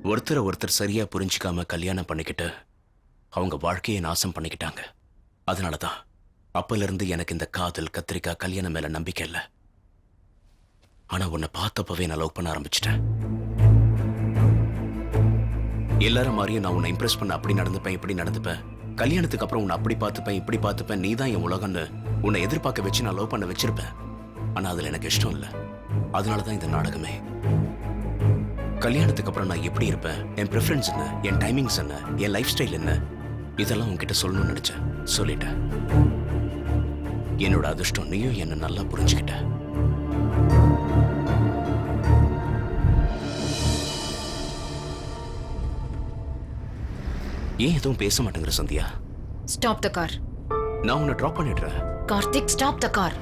ஒருத்தரை ஒருத்தர் சரியா புரிஞ்சுக்காம கல்யாணம் பண்ணிக்கிட்டு அவங்க வாழ்க்கையை நாசம் பண்ணிக்கிட்டாங்க. அதனாலதான் அப்பல இருந்து எனக்கு இந்த காதல், கத்திரிக்காய், கல்யாணம் மேல நம்பிக்கை இல்லை. ஆனா உன்னை பார்த்தப்பவே நான் லவ் பண்ண ஆரம்பிச்சிட்டேன். எல்லாரும் மாதிரியும் நான் உன்னை இம்ப்ரெஸ் பண்ண அப்படி நடந்துப்பேன், இப்படி நடந்துப்பேன். கல்யாணத்துக்கு அப்புறம் உன்னை அப்படி பார்த்துப்பேன், இப்படி பார்த்துப்பேன். நீ தான் என் உலகம்னு உன்னை எதிர்பார்க்க வச்சு நான் லவ் பண்ண வச்சிருப்பேன். ஆனா அதுல எனக்கு இஷ்டம் இல்லை. அதனாலதான் இந்த நாடகமே. கல்யாணத்துக்கு அப்புறம் நான் எப்படி இருப்பேன், என் ப்ரிஃபரன்ஸ் என்ன, என் டைமிங்ஸ் என்ன, என் லைஃப் ஸ்டைல் என்ன, இதெல்லாம் உன்கிட்ட சொல்லணும்னு நினைச்சேன். சொல்லிட்டேன். என்னோட அதிர்ஷ்டம் நீயும் என்ன நல்லா புரிஞ்சுக்கிட்ட. ஏன் எதுவும் பேச மாட்டேங்கிற சந்தியா? Stop the car. நான் உன்னை ட்ராப் பண்ணிடுறேன். Karthik, stop the car.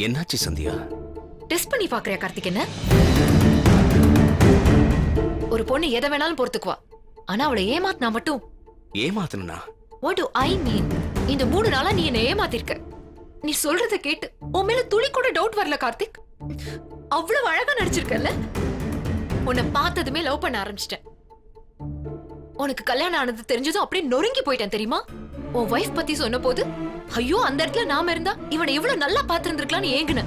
என்னாச்சு சந்தியா? டெஸ்ட் பண்ணி பாக்குறியா கார்த்திக்? என்ன ஒரு பொண்ணு எதை வேணாலும் பொறுத்துக்குவா, ஆனா அவளை ஏமாத்தினா மட்டும். ஏமாத்தனா? What do I mean? இந்த 3 நாளா நீ என்ன ஏமாத்திருக்க. நீ சொல்றத கேட்டு உன் மேல துளி கூட டவுட் வரல கார்த்திக். அவ்வளவு அழகா நடிச்சிருக்கல. உன்னை பார்த்ததுமே லவ் பண்ண ஆரம்பிச்சிட்டேன். உனக்கு கல்யாணம் ஆனது தெரிஞ்சதும் அப்படியே நொறுங்கி போயிட்டேன் தெரியுமா? உன் வைஃப் பத்தி சொன்ன போது ஐயோ அந்த இடத்துல நாம இருந்தா இவனை எவ்வளவு நல்லா பாத்துருந்துருக்கலாம்னு ஏங்குன.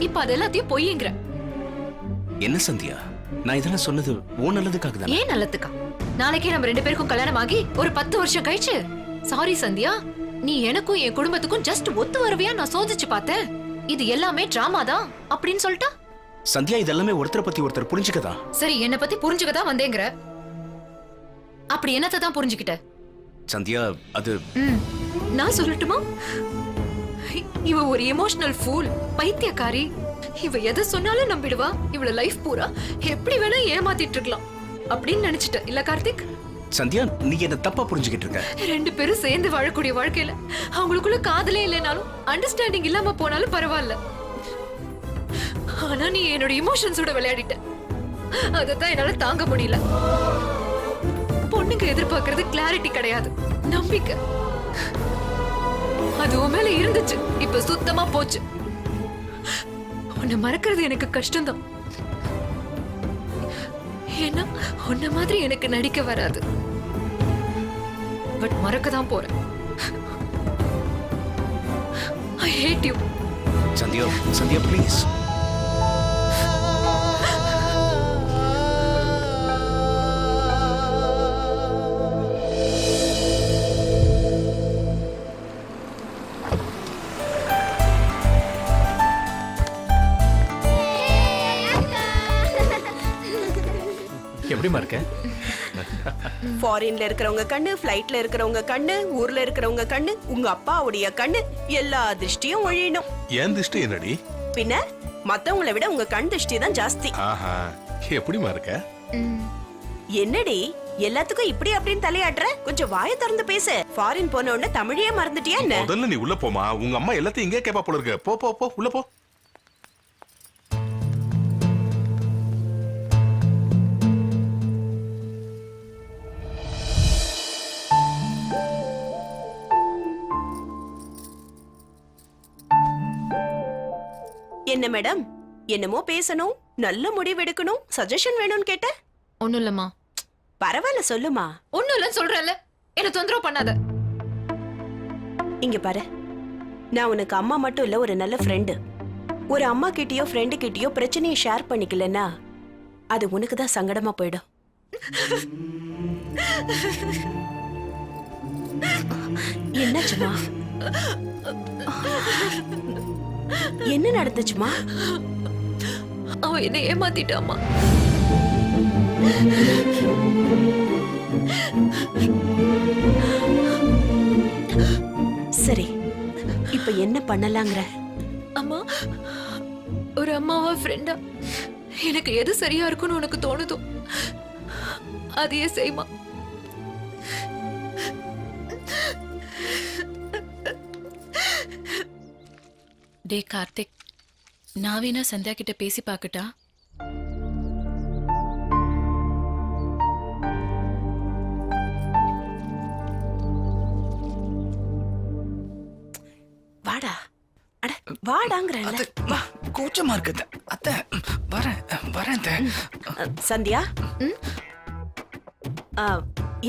இப்ப அது எல்லாத்தையும் பொய்யுங்கிற. என்ன சந்தியா, நான் இதெல்லாம் சொன்னது உன் நல்லதுக்காக தான். ஏன் நல்லதுக்கா? நாளைக்கே நம்ம 2 பேருக்கும் கல்யாணம் ஆகி ஒரு 10 வருஷம் கழிச்சு, சாரி சந்தியா, நீ எனக்கும் என் குடும்பத்துக்கும் ஜஸ்ட் ஒத்து வருவியா நான் சோதிச்சு பார்த்தேன். இது எல்லாமே டிராமா தான் அப்படின்னு சொல்லிட்டா? சந்தியா, இதெல்லாமே ஒருத்தரை பத்தி ஒருத்தர் புரிஞ்சுக்கதான். சரி, என்ன பத்தி புரிஞ்சுக்கதான் வந்தேங்கிற. அப்படி என்னத்தை தான் புரிஞ்சுக்கிட்ட? சந்தியா, அது நான் சொல்லட்டுமா? இவ ஒரு எமோஷனல் ஃபூல், பைத்தியக்காரி. இவ எதை சொன்னாலும் நம்பிடுவா. இவள லைஃப் பூரா எப்படி வேணா ஏமாத்திட்டு இருக்கலாம் அப்படின்னு நினைச்சிட்ட இல்ல கார்த்திக்? சந்தியா, நீ என்ன தப்பா புரிஞ்சுக்கிட்டு இருக்க. 2 பேரும் சேர்ந்து வாழக்கூடிய வாழ்க்கையில அவங்களுக்குள்ள காதலே இல்லைனாலும் அண்டர்ஸ்டாண்டிங் இல்லாம போனாலும் பரவாயில்ல. ஆனா நீ என்னோட இமோஷன்ஸோட விளையாடிட்ட. அதத்தான் என்னால தாங்க முடியல. பொண்ணுங்க எதிர்பார்க்கறது கிளாரிட்டி கிடையாது, நம்பிக்கை. அது உன் மேல இருந்துச்சு, இப்ப சுத்தமா போச்சு. உன்னை மறக்கிறது எனக்கு கஷ்டம்தான். ஏன்னா உன்ன மாதிரி எனக்கு நடிக்க வராது. பட் மறக்க தான் போறேன். I hate you. Sandhya, Sandhya please. எப்படிமா இருக்க? ஃபாரின்ல இருக்கிறவங்க கண்ணு, ஃளைட்ல இருக்கிறவங்க கண்ணு, ஊர்ல இருக்கிறவங்க கண்ணு, உங்க அப்பாவுடைய கண்ணு, எல்லா திருஷ்டியும் ஒழியணும். ஏன் திருஷ்டி என்னடி? பின்ன மத்தவங்கள விட உங்க கண் திருஷ்டி தான் ஜாஸ்தி. ஆஹா, எப்படிமா இருக்க? என்னடி எல்லாத்துக்கும் இப்படி அப்படின்னு தலையாடுற? கொஞ்சம் வாயை திறந்து பேசு. ஃபாரின் போன உடனே தமிழையே மறந்துட்டியா என்ன? முதல்ல நீ உள்ள போமா. உங்க அம்மா எல்லாத்தையும் இங்கே கேப்பா போல இருக்கு. போ போ போ, உள்ள போ. என்ன மேடம், என்னமோ பேசணும், நல்ல முடிவு எடுக்கணும், சஜஷன் வேணும்னு கேட்ட? ஒண்ணும் இல்லம்மா. பரவாயில்ல சொல்லுமா. ஒண்ணும் இல்லன்னு சொல்றேன்ல, என்ன தொந்தரவு பண்ணாத. இங்க பாரு, நான் உனக்கு அம்மா மட்டும் இல்ல, ஒரு நல்ல ஃப்ரெண்டு. ஒரு அம்மா கிட்டயோ ஃப்ரெண்டு கிட்டயோ பிரச்சனையை ஷேர் பண்ணிக்கலன்னா அது உனக்கு தான் சங்கடமா போயிடும். என்னாச்சுமா? என்ன நடந்துச்சுமா? அவ என்ன ஏமாத்திட்டாமா. சரி, இப்ப என்ன பண்ணலாங்கிற? அம்மா, ஒரு அம்மாவா ஃப்ரெண்டா எனக்கு எது சரியா இருக்கும்னு உனக்கு தோணுதோ அதையே செய்மா. டே கார்த்திக், நான் வேணா சந்தியா கிட்ட பேசி பாக்கட்டா? வாடா, அட வாடாங்கறல. வா, கூச்சமா இருக்குது அத்தை. வரேன் வரேன் அத்தை. சந்தியா,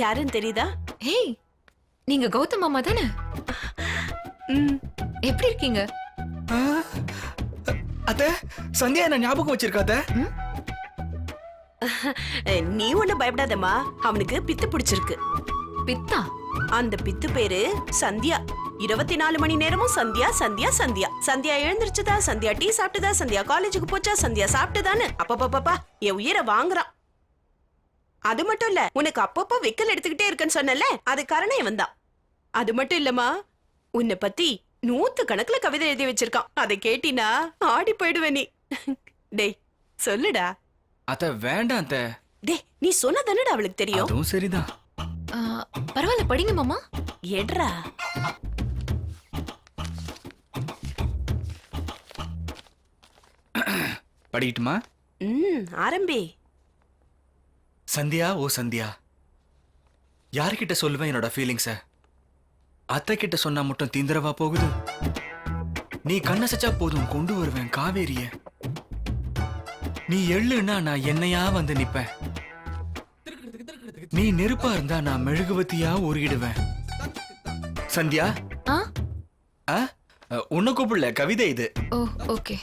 யாருன்னு தெரியுதா? ஏய், நீங்க கௌதம் மாமா தானே? எப்படி இருக்கீங்க? அத்தை, சந்தியா என்ன ஞாபகம் வச்சிருக்கா அத்தை? நீ ஒண்ணு பயப்படாதம்மா, அவனுக்கு பித்து பிடிச்சிருக்கு. பித்தா? அந்த பித்து பேரு சந்தியா. 24 மணி நேரமும் சந்தியா சந்தியா சந்தியா. சந்தியா எழுந்திருச்சுதா, சந்தியா டீ சாப்பிட்டுதா, சந்தியா காலேஜுக்கு போச்சா, சந்தியா சாப்பிட்டுதான்னு அப்பப்பா என் உயிரை வாங்குறான். அது மட்டும் இல்ல, உனக்கு அப்பப்போ வெக்கல் எடுத்துக்கிட்டே இருக்குன்னு சொன்னல, அது காரணம் இவன் தான். அது மட்டும் இல்லம்மா, உன்னை பத்தி 100 கணக்குல கவிதை எழுதி வச்சிருக்கான். அதை கேட்டினா ஆடி போயிடுவ நீ. டேய் சொல்லுடா. அத்தை வேண்டாம் அத்தை. டேய், நீ சொன்னதானடா அவளுக்கு தெரியும். அதுவும் சரிதான். பரவாயில்ல, படிங்க மாமா. ஏட்ரா. படிக்கட்டுமா? ஆரம்பி. சந்தியா, ஓ சந்தியா, யார்கிட்ட சொல்லுவேன் என்னோட ஃபீலிங்ஸ? அத்தை கிட்ட சொன்னா மட்டும் தீந்திரவா போகுது? நீ கண்ணசச்சா போதும் கொண்டு வருவேன் காவேரிய. நீ எள்ளுன்னா நான் என்னையா வந்து நிப்பேன். நீ நெருப்பா இருந்தா நான் மெழுகுவத்தியா உருகிடுவேன். சந்தியா, உன்னை கூப்பிடல, கவிதை இது. ஓ ஓகே.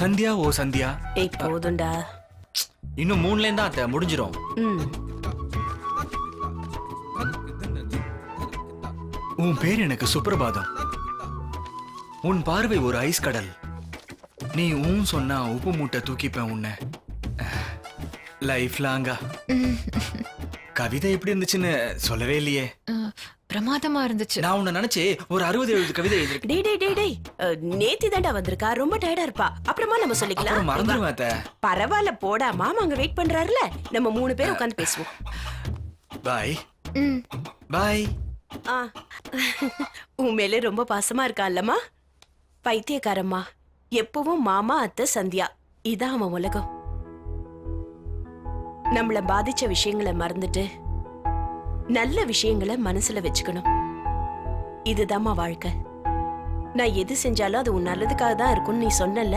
சந்தியா, ஓ சந்தியா. ஏய் போதும்டா. இன்னும் 3லேயும் தான் அத்தை முடிஞ்சிரும். ம். உன் பேர் எனக்கு சுப்பிரபாதம். உன் பார்வை ஒரு ஐஸ் கடல். நீ சொன்னா உப்பு மூட்டை தூக்கிப்பேன் உன்னை லைஃப் லாங்கா. கவிதை எப்படி இருந்துச்சுன்னு சொல்லவே இல்லையே. பிரமாதமா இருந்துச்சு. நான் உன்னை நினைச்சே ஒரு 60-70 கவிதை எழுதிருக்கேன். டேய் டேய் டேய் டேய் நேத்தி தாண்டா வந்திருக்கா, ரொம்ப டயர்டா இருப்பா. அப்புறமா நம்ம சொல்லிக்கலாம். அப்புறம் மறந்துடுவேன் அத்தை. பரவாயில்ல போடா, மாமா அங்க வெயிட் பண்றாருல, நம்ம 3 பேர் உட்கார்ந்து பேசுவோம். பாய். பாய். உன் மேல ரொம்ப பாசமா இருக்கான்லம்மா, பைத்தியக்காரம்மா. எப்பவும் மாமா அத்தை சந்தியா, இதான் அவன் உலகம். நம்மள பாதிச்ச விஷயங்களை மறந்துட்டு நல்ல விஷயங்களை மனசுல வச்சுக்கணும். இதுதாம்மா வாழ்க்கை. நான் எது செஞ்சாலும் அது உன் நல்லதுக்காக தான் இருக்கும்னு நீ சொன்னல.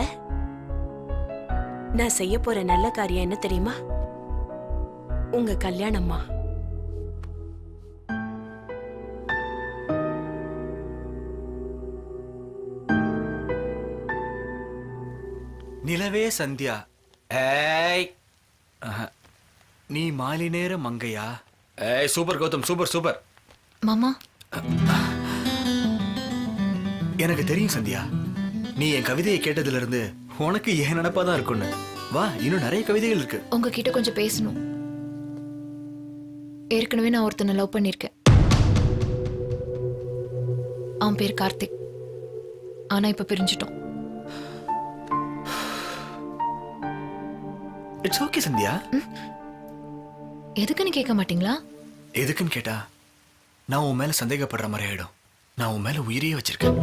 நான் செய்ய போற நல்ல காரியம் என்ன தெரியுமா? உங்க கல்யாணம்மா. நிலவே சந்தியா. ஏய் நீ மாலை நேர மங்கையா? ஏய் சூப்பர் கௌதம், சூப்பர் சூப்பர். மாமா எனக்கு தெரியும் சந்தியா, நீ என் கவிதையை கேட்டதுல இருந்து உனக்கு ஏன் நினைப்பாதான் இருக்குன்னு. வா, இன்னும் நிறைய கவிதைகள் இருக்கு. உங்ககிட்ட கொஞ்சம் பேசணும். ஏற்கனவே நான் ஒருத்தனை லவ் பண்ணிருக்கேன். அவன் பேர் கார்த்திக். ஆனா இப்ப பிரிஞ்சிட்டோம். It's okay Sandhya. எதுக்குன்னு கேட்க மாட்டீங்களா? எதுக்குன்னு கேட்டா நான் உன் மேல சந்தேகப்படுற மாதிரி ஆயிடும். நான் உன் மேல உயிரையே வச்சிருக்கேன்.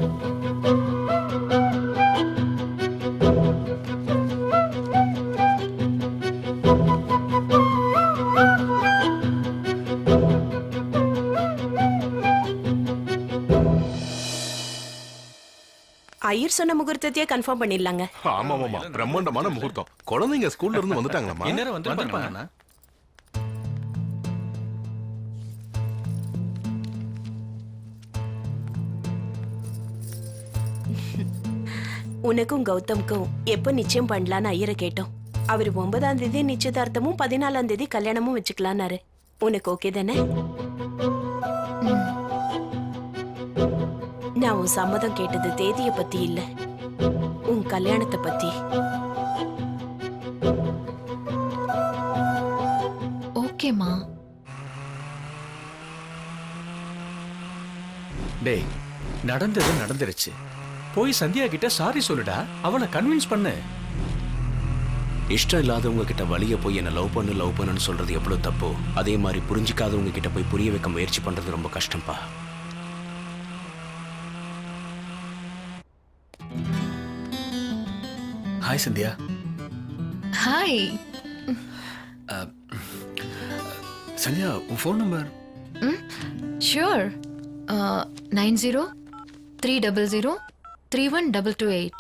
ஐயர் சொன்ன முகூர்த்தத்தையே கன்ஃபார்ம் பண்ணிடலாங்க. ஆமா ஆமா, பிரம்மாண்டமான முகூர்த்தம். குழந்தைங்க ஸ்கூல்ல இருந்து வந்துட்டாங்களாமா? இந்நேரம் வந்துருப்பாங்க. உனக்கும் கௌதம்க்கும் எப்ப நிச்சயம் பண்ணலான்னு ஐயரை கேட்டோம். அவர் 9ஆம் தேதி நிச்சயதார்த்தமும் 14ஆம் தேதி கல்யாணமும் வச்சுக்கலான்னாரு. உனக்கு ஓகே தானே? நான் உன் சம்மதம் கேட்டது தேதிய பத்தி இல்ல, உன் கல்யாணத்தை பத்தி. ஓகேமா. டேய், நடந்தது நடந்துருச்சு. போய் சந்தியா கிட்ட சாரி சொல்லுடா, அவளை கன்வின்ஸ் பண்ணு. இஷ்டம் இல்லாதவங்க கிட்ட வழிய போய் என்ன லவ் பண்ணுன்னு சொல்றது எவ்வளவு தப்போ, அதே மாதிரி புரிஞ்சிக்காதவங்க கிட்ட போய் புரிய வைக்க முயற்சி பண்றது ரொம்ப கஷ்டம்பா. ஹாய் சந்தியா. ஹாய். சந்தியா, உன் ஃபோன் நம்பர்? ஷூர். 9030031228.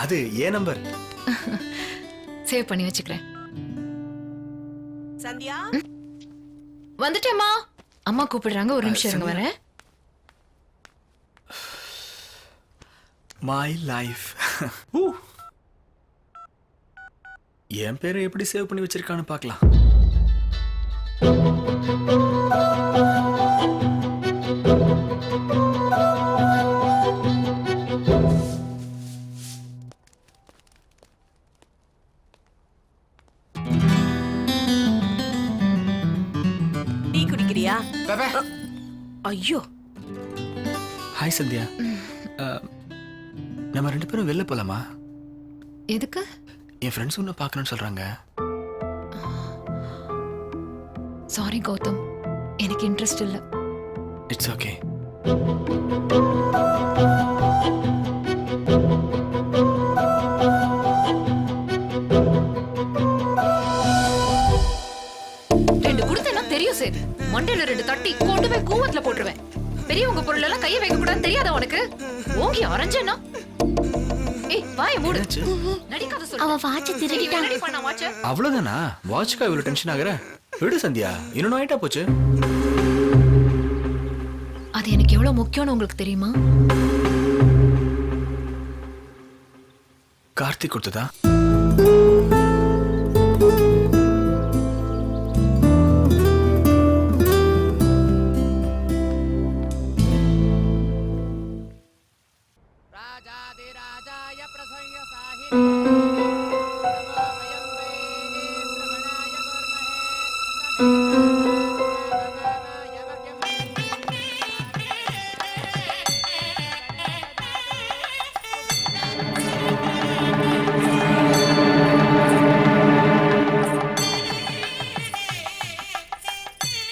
அது ஏன் நம்பர்? சேவ் பண்ணி வச்சுக்கிறேன். சந்தியா வந்துட்டேம்மா. அம்மா கூப்பிடுறாங்க, ஒரு நிமிஷம் இருங்க வரேன். My life. என் பேரை எப்படி சேவ் பண்ணி வச்சிருக்கான்னு பார்க்கலாம். டீ குடிக்கிறியா? ஐயோ. ஹாய் சந்தியா. நம்ம 2 பேரும் வெளில போலாமா? எதுக்கு? என் ஃப்ரெண்ட்ஸ் ஒன்று பார்க்கணும்னு சொல்றாங்க. சாரி கௌதம், எனக்கு இன்ட்ரெஸ்ட் இல்ல. It's okay. ரெண்டு கொடுத்தேன்னா தெரியும் சரி. மண்டையில 2 தட்டி கொண்டு போய் கூவத்துல போட்டுருவேன். பெரியவங்க பொருள் எல்லாம் கையை வைக்க கூடாது தெரியாத உனக்கு? ஓங்கி அரைஞ்சேன்னா வாய மூடு. நடிக்காத சொல்லு. அவ வாட்ச் திருடிட்டான். ரெடி பண்ண வாட்ச். அவ்வளவுதானா? வாட்ச்க்கா இவ்வளவு டென்ஷன் ஆகுற? விடு சந்தியா, இன்னும் ஆயிட்டா போச்சு. அது எனக்கு எவ்வளவு முக்கியம்னு உங்களுக்கு தெரியுமா? கார்த்திக் கொடுத்ததா?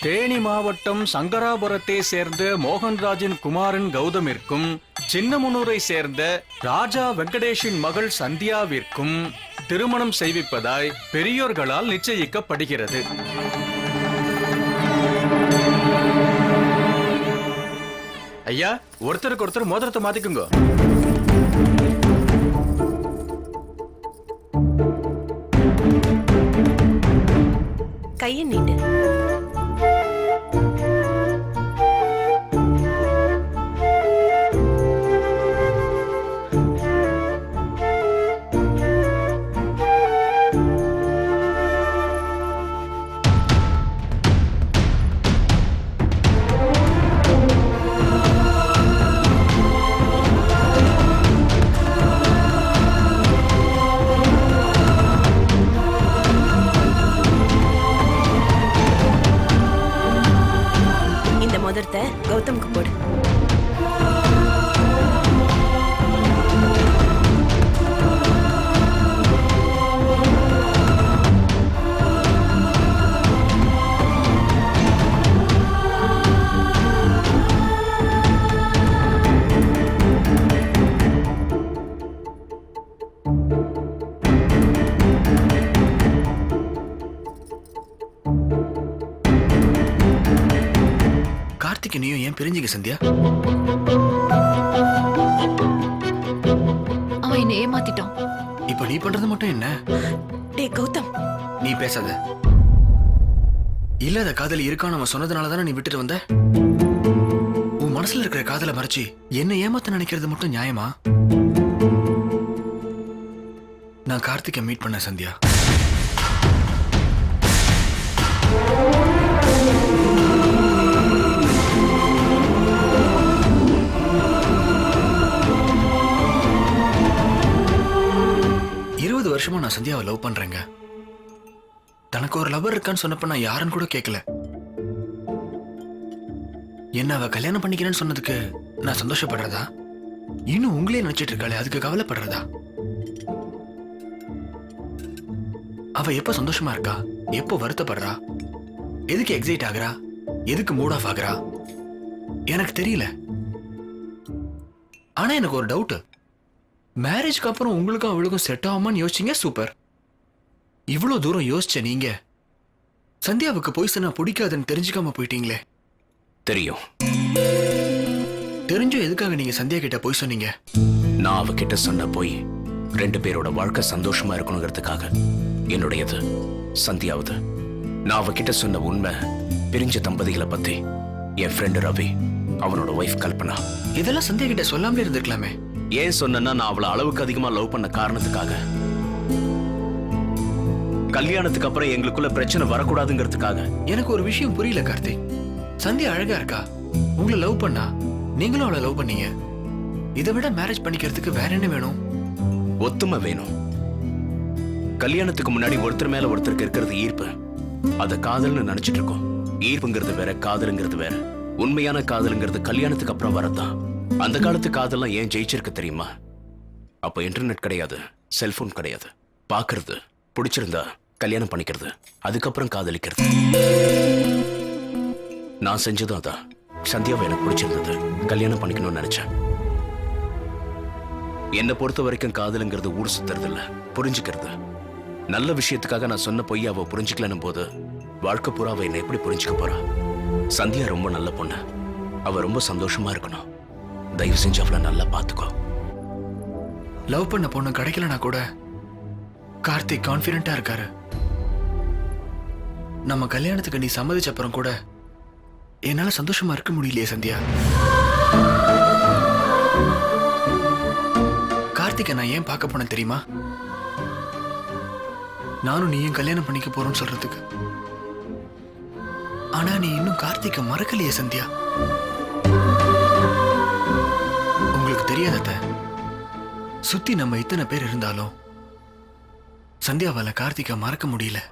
தேனி மாவட்டம் சங்கராபுரத்தை சேர்ந்த மோகன்ராஜின் குமாரன் கௌதமிற்கும் சின்னமனூரை சேர்ந்த ராஜா வெங்கடேஷின் மகள் சந்தியாவிற்கும் திருமணம் செய்விப்பதாய் பெரியோர்களால் நிச்சயிக்கப்படுகிறது. ஐயா, ஒருத்தருக்கு ஒருத்தர் மோதிரத்தை மாத்திக்குங்க. கையை நீட்டு. மோதிரத்தை கௌதம்க்கு போடு. நீயும் ஏன் பிரிஞ்சிங்க சந்தியா? அவன் என்ன ஏமாத்திட்டான். இப்ப நீ பண்றது மட்டும் என்ன? டேய் கௌதம், நீ பேசாத. இல்லாத காதல் இருக்கான்னு அவன் சொன்னதுனால தானே நீ விட்டுட்டு வந்த. உன் மனசுல இருக்கிற காதலை மறைச்சு என்ன ஏமாத்த நினைக்கிறது மட்டும் நியாயமா? நான் கார்த்திகை மீட் பண்ண சந்தியா. வருஷமா நான் சந்தியாவை லவ் பண்றேங்க. தனக்கு ஒரு லவர் இருக்கான்னு சொன்னப்ப நான் யாருன்னு கூட கேட்கல. என்ன அவ கல்யாணம் பண்ணிக்கிறேன்னு சொன்னதுக்கு நான் சந்தோஷப்படுறதா? இன்னும் உங்களே நினைச்சிட்டு இருக்காளே, அதுக்கு கவலைப்படுறதா? அவ எப்ப சந்தோஷமா இருக்கா, எப்போ வருத்தப்படுறா, எதுக்கு எக்ஸைட் ஆகுறா, எதுக்கு மூட் ஆஃப் ஆகுறா எனக்கு தெரியல. ஆனா எனக்கு ஒரு டவுட். மேரேஜ்க்கு அப்புறம் உங்களுக்கும் அவளுக்கும் செட் ஆகுமான்னு யோசிச்சீங்க, சூப்பர். இவ்வளவு தூரம் யோசிச்ச நீங்க சந்தியாவுக்கு போய் சொன்னா பிடிக்காதுன்னு தெரிஞ்சுக்காம போயிட்டீங்களே. தெரியும். தெரிஞ்சும் எதுக்காக நீங்க சந்தியா கிட்ட போய் சொன்னீங்க? நான் அவகிட்ட சொன்ன போய் 2 பேரோட வாழ்க்கை சந்தோஷமா இருக்கணுங்கிறதுக்காக. என்னுடையது, சந்தியாவது. நான் அவகிட்ட சொன்ன உண்மை பிரிஞ்ச தம்பதிகளை பத்தி. என் ஃப்ரெண்டு ரவி, அவனோட ஒய்ஃப் கல்பனா. இதெல்லாம் சந்தியா கிட்ட சொல்லாமலே இருந்திருக்கலாமே. ஏன் சொன்னா நான் அவளை அளவுக்கு அதிகமா லவ் பண்ண காரணத்துக்காக. கல்யாணத்துக்கு அப்புறம் எங்களுக்குள்ள பிரச்சனை வரக்கூடாதுங்கிறதுக்காக. எனக்கு ஒரு விஷயம் புரியல கார்த்திக். சந்தியா அழகா இருக்கா, உங்களை லவ் பண்ணா, நீங்களும் அவளை லவ் பண்ணீங்க. இதை விட மேரேஜ் பண்ணிக்கிறதுக்கு வேற என்ன வேணும்? ஒத்துமை வேணும். கல்யாணத்துக்கு முன்னாடி ஒருத்தர் மேல ஒருத்தருக்கு இருக்கிறது ஈர்ப்பு. அத காதல்னு நினைச்சிட்டு இருக்கோம். ஈர்ப்புங்கிறது வேற, காதலுங்கிறது வேற. உண்மையான காதலுங்கிறது கல்யாணத்துக்கு அப்புறம் வரதான். அந்த காலத்து காதெல்லாம் ஏன் ஜெயிச்சிருக்கு தெரியுமா? அப்ப இன்டர்நெட் கிடையாது, செல்போன் கிடையாது. பாக்குறது, பிடிச்சிருந்தா கல்யாணம் பண்ணிக்கிறது, அதுக்கப்புறம் காதலிக்கிறது. நான் செஞ்சதும் அதான். சந்தியாவை எனக்கு பிடிச்சிருந்தது, கல்யாணம் பண்ணிக்கணும்னு நினைச்சேன். என்னை பொறுத்த வரைக்கும் காதலுங்கிறது ஊர் சுத்துறது இல்ல, புரிஞ்சுக்கிறது. நல்ல விஷயத்துக்காக நான் சொன்ன பொய்ய அவ புரிஞ்சுக்கலன்னும் போது வாழ்க்கை பூரா அவ என்னை எப்படி புரிஞ்சுக்க போறா? சந்தியா ரொம்ப நல்ல பொண்ணு. அவ ரொம்ப சந்தோஷமா இருக்கணும். தயவு செஞ்சு அவளை நல்லா பாத்துக்கோ. லவ் பண்ண பொண்ணு கிடைக்கலனா கூட கார்த்திக் கான்பிடென்ட்டா இருக்காரு. நம்ம கல்யாணத்துக்கு நீ சம்மதிச்ச அப்புறம் கூட என்னால சந்தோஷமா இருக்க முடியலையே சந்தியா. கார்த்திகை நான் ஏன் பார்க்க போனேன் தெரியுமா? நானும் நீ ஏன் கல்யாணம் பண்ணிக்க போறோம்னு சொல்றதுக்கு. ஆனா நீ இன்னும் கார்த்திகை மறக்கலையே சந்தியா. உங்களுக்கு தெரியாதத, சுத்தி நம்ம இத்தனை பேர் இருந்தாலும் சந்தியாவால கார்த்திகை மறக்க முடியல.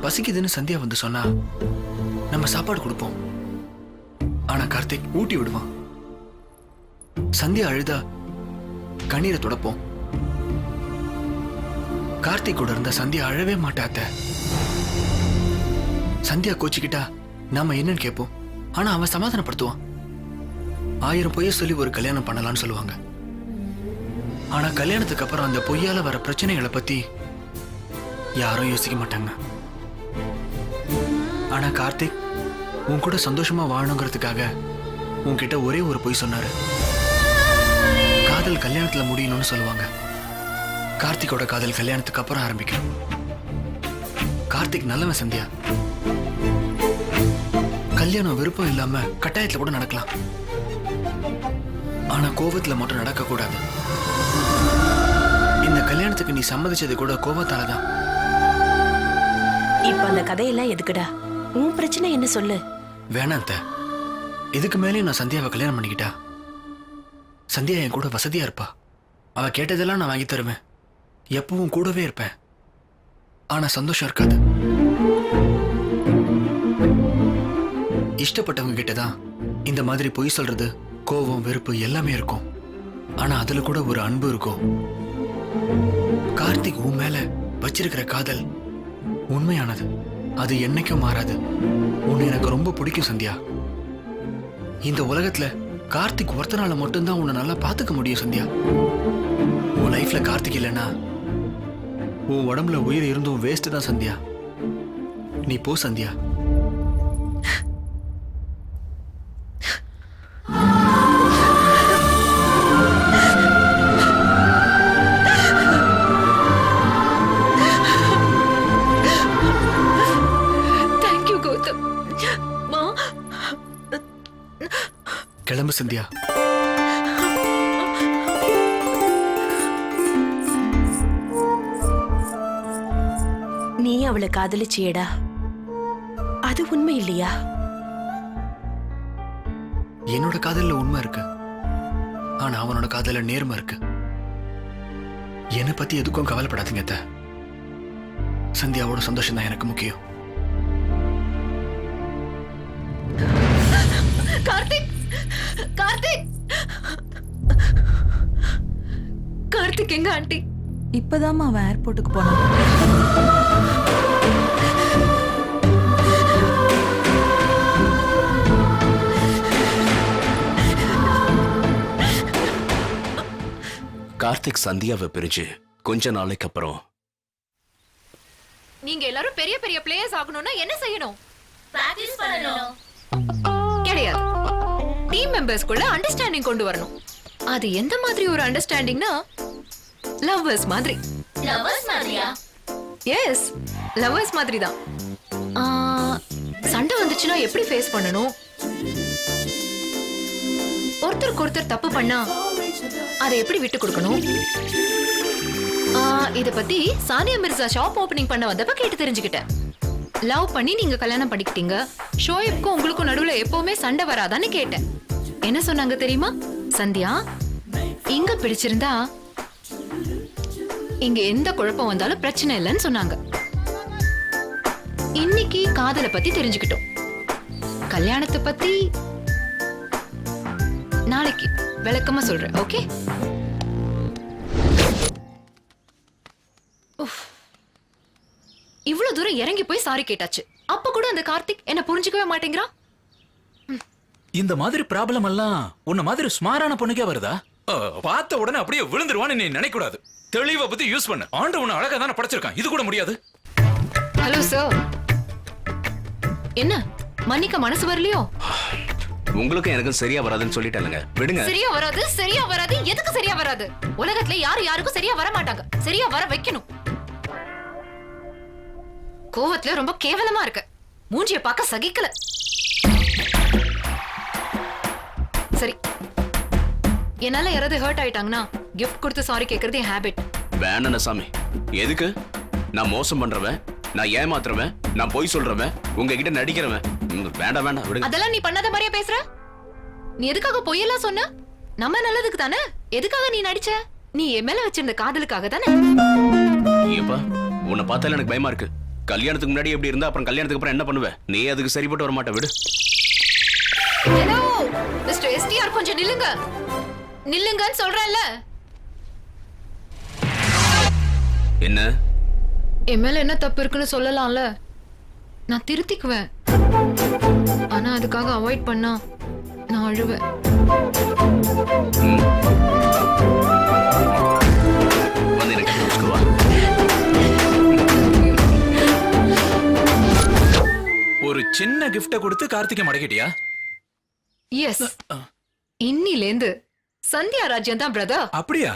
பசிக்குதுன்னு சந்தியா வந்து சொன்னா நம்ம சாப்பாடு கொடுப்போம். ஆனா கார்த்திக் ஊட்டி விடுவான். சந்தியா அழுதா கண்ணீரை துடைப்போம். கார்த்திக் கூட இருந்த சந்தியா அழவே மாட்டாத்த. சந்தியா கோச்சிக்கிட்டா நாம என்னன்னு கேட்போம். ஆனா அவன் சமாதானப்படுத்துவான். 1000 பொய்ய சொல்லி ஒரு கல்யாணம் பண்ணலாம்னு சொல்லுவாங்க. ஆனா கல்யாணத்துக்கு அப்புறம் அந்த பொய்யால வர பிரச்சனைகளை பத்தி யாரும் யோசிக்க மாட்டாங்க. ஆனா கார்த்திக் உன் கூட சந்தோஷமா வாழணுங்கிறதுக்காக உன்கிட்ட ஒரே ஒரு பொய் சொன்னாரு. காதல் கல்யாணத்துல முடியணும்னு சொல்லுவாங்க. கார்த்திகோட காதல் கல்யாணத்துக்கு அப்புறம் ஆரம்பிக்கும். கார்த்திக் நல்லவன் சந்தியா. கல்யாணம் விருப்பம் இல்லாம கட்டாயத்துல கூட நடக்கலாம். ஆனா கோபத்துல மட்டும் நடக்க கூடாது. இந்த கல்யாணத்துக்கு நீ சம்மதிச்சது கூட கோபத்தாலதான். இப்ப அந்த கதையெல்லாம் எதுக்குடா? உன் பிரச்சனை என்ன சொல்லு. வேணாம் அத்தை. இதுக்கு மேலே நான் சந்தியாவை கல்யாணம் பண்ணிக்கிட்டா சந்தியா என் கூட வசதியா இருப்பா. அவ கேட்டதெல்லாம் நான் வாங்கி தருவேன். எப்பவும் கூடவே இருப்பேன். ஆனா சந்தோஷம் இருக்காது. இஷ்டப்பட்டவங்க கிட்டதான் இந்த மாதிரி பொய் சொல்றது, கோபம், வெறுப்பு எல்லாமே இருக்கும். ஆனா அதுல கூட ஒரு அன்பு இருக்கும். கார்த்திக் உன் மேல வச்சிருக்கிற காதல் உண்மையானது. அது என்னைக்கும் மாறாது. உன்னை எனக்கு ரொம்ப பிடிக்கும் சந்தியா. இந்த உலகத்துல கார்த்திக் ஒருத்தனால மட்டும்தான் உன்னை நல்லா பாத்துக்க முடியும் சந்தியா. உன் லைஃப்ல கார்த்திக் இல்லைன்னா உன் உடம்புல உயிர் இருந்தும் வேஸ்ட் தான் சந்தியா. நீ போ சந்தியா. தேங்க்யூ கௌதம். மா, கிளம்பு சந்தியா. நீ அவளை காதலிச்சியடா, அது உண்மை இல்லையா? என்னோட காதல்ல உண்மை இருக்கு. ஆனா அவனோட காதல்ல நேர்மை இருக்கு. என்னை பத்தி எதுக்கும் கவலைப்படாதீங்க அத்தை. சந்தியாவோட சந்தோஷம் தான் எனக்கு முக்கியம். கார்த்திக், கார்த்திக், கார்த்திக் எங்க ஆண்டி? இப்பதாம்மா அவன் ஏர்போர்ட்டுக்கு போனான். கார்த்திக் சந்தியாவை பிரிஞ்சு கொஞ்ச நாளைக்கு அப்புறம் நீங்க எல்லாரும் பெரிய பெரிய பிளேயர்ஸ் ஆகணும்னா என்ன செய்யணும்? பிராக்டீஸ் பண்ணணும். கிடையாது. டீம் மெம்பர்ஸ்க்குள்ள அண்டர்ஸ்டாண்டிங் கொண்டு வரணும். அது எந்த மாதிரி ஒரு அண்டர்ஸ்டாண்டிங்னா, லவ்வர்ஸ் மாதிரி. லவ்வர்ஸ் மாதிரியா? எஸ், லவ்வர்ஸ் மாதிரி தான். சண்டை வந்துச்சுன்னா எப்படி ஃபேஸ் பண்ணணும், ஒருத்தருக்கு ஒருத்தர் தப்பு பண்ணா அதை எப்படி விட்டு கொடுக்கணும், இத பத்தி சானியா மிர்சா ஷாப் ஓபனிங் பண்ண வந்தப்ப கேட்டு தெரிஞ்சுக்கிட்டேன். லவ் பண்ணி நீங்க கல்யாணம் பண்ணிக்கிட்டீங்க, ஷோயப்க்கும் உங்களுக்கும் நடுவுல எப்பவுமே சண்டை வராதான்னு கேட்டேன். என்ன சொன்னாங்க தெரியுமா? சந்தியா, இங்க பிடிச்சிருந்தா இங்க எந்த குழப்பம் வந்தாலும் பிரச்சனை இல்லைன்னு சொன்னாங்க. இன்னைக்கு காதலை பத்தி தெரிஞ்சுக்கிட்டோம். கல்யாணத்தை பத்தி நாளைக்கு விளக்கமா சொல்றேன். ஓகே? இவ்வளவு தூரம் இறங்கி போய் சாரி கேட்டாச்சு. அப்ப கூட அந்த கார்த்திக் என்ன புரிஞ்சுக்கவே மாட்டேங்கிறான். இந்த மாதிரி ப்ராப்ளம் எல்லாம் உன்ன மாதிரி ஸ்மாரான பொண்ணுக்கே வருதா? பார்த்த உடனே அப்படியே விழுந்துருவான்னு நீ நினைக்க கூடாது. தெளிவா பத்தி யூஸ் பண்ணு. ஆண்டவன் அழகா தானே படைச்சிருக்கான். இது கூட முடியாது. ஹலோ சார், என்ன மன்னிக்க மனசு வரலையோ? உங்களுக்கு எனக்கு சரியா வராதுன்னு சொல்லிட்டாங்க. விடுங்க. சரியா வராது, சரியா வராது. எதுக்கு சரியா வராது? உலகத்துல யாருக்கும் சரியா வர மாட்டாங்க. சரியா வர வைக்கணும். கோவத்துல ரொம்ப கேவலமா இருக்கு. மூஞ்சிய பார்க்க சகிக்கல. சரி, என்னால யாராவது ஹர்ட் ஆயிட்டாங்கன்னா கிஃப்ட் கொடுத்து சாரி கேக்குறது என் ஹேபிட். வேணாம் சாமி. எதுக்கு? நான் மோசம் பண்றவன், நான் ஏமாத்துறவன், நான் பொய் சொல்றவன், உங்ககிட்ட நடிக்கிறவன். வேண்டாம் வேண்டாம் விடுங்க. அதெல்லாம் நீ பண்ணாத மாதிரியே பேசுற. நீ எதுக்காக பொய்யெல்லாம் சொன்ன? நம்ம நல்லதுக்கு தானே. எதுக்காக நீ நடிச்ச? நீ என் மேல வச்சிருந்த காதலுக்காக தானே. ஏப்பா உன்னை பார்த்தால எனக்கு பயமா இருக்கு. கல்யாணத்துக்கு முன்னாடி எப்படி இருந்தா அப்புறம் கல்யாணத்துக்கு அப்புறம் என்ன பண்ணுவ? நீ அதுக்கு சரிப்பட்டு வர மாட்ட. விடு. ஹலோ மிஸ்டர் எஸ்டிஆர், கொஞ்சம் நில்லுங்க. நில்லுங்கன்னு சொல்றேன்ல. என்ன? என் மேல என்ன தப்பு இருக்குன்னு சொல்லலாம்ல. நான் திருத்திக்குவேன். ஆனா அதுக்காக அவாய்ட் பண்ணா நான் அழுவேன். வந்து எனக்கு புடிச்சுக்குவா. ஒரு சின்ன கிஃப்ட கொடுத்து கார்த்திகை மடக்கிட்டியா? எஸ், இன்னிலேந்து சந்தியா ராஜ்யம் தான் பிரதர். அப்படியா?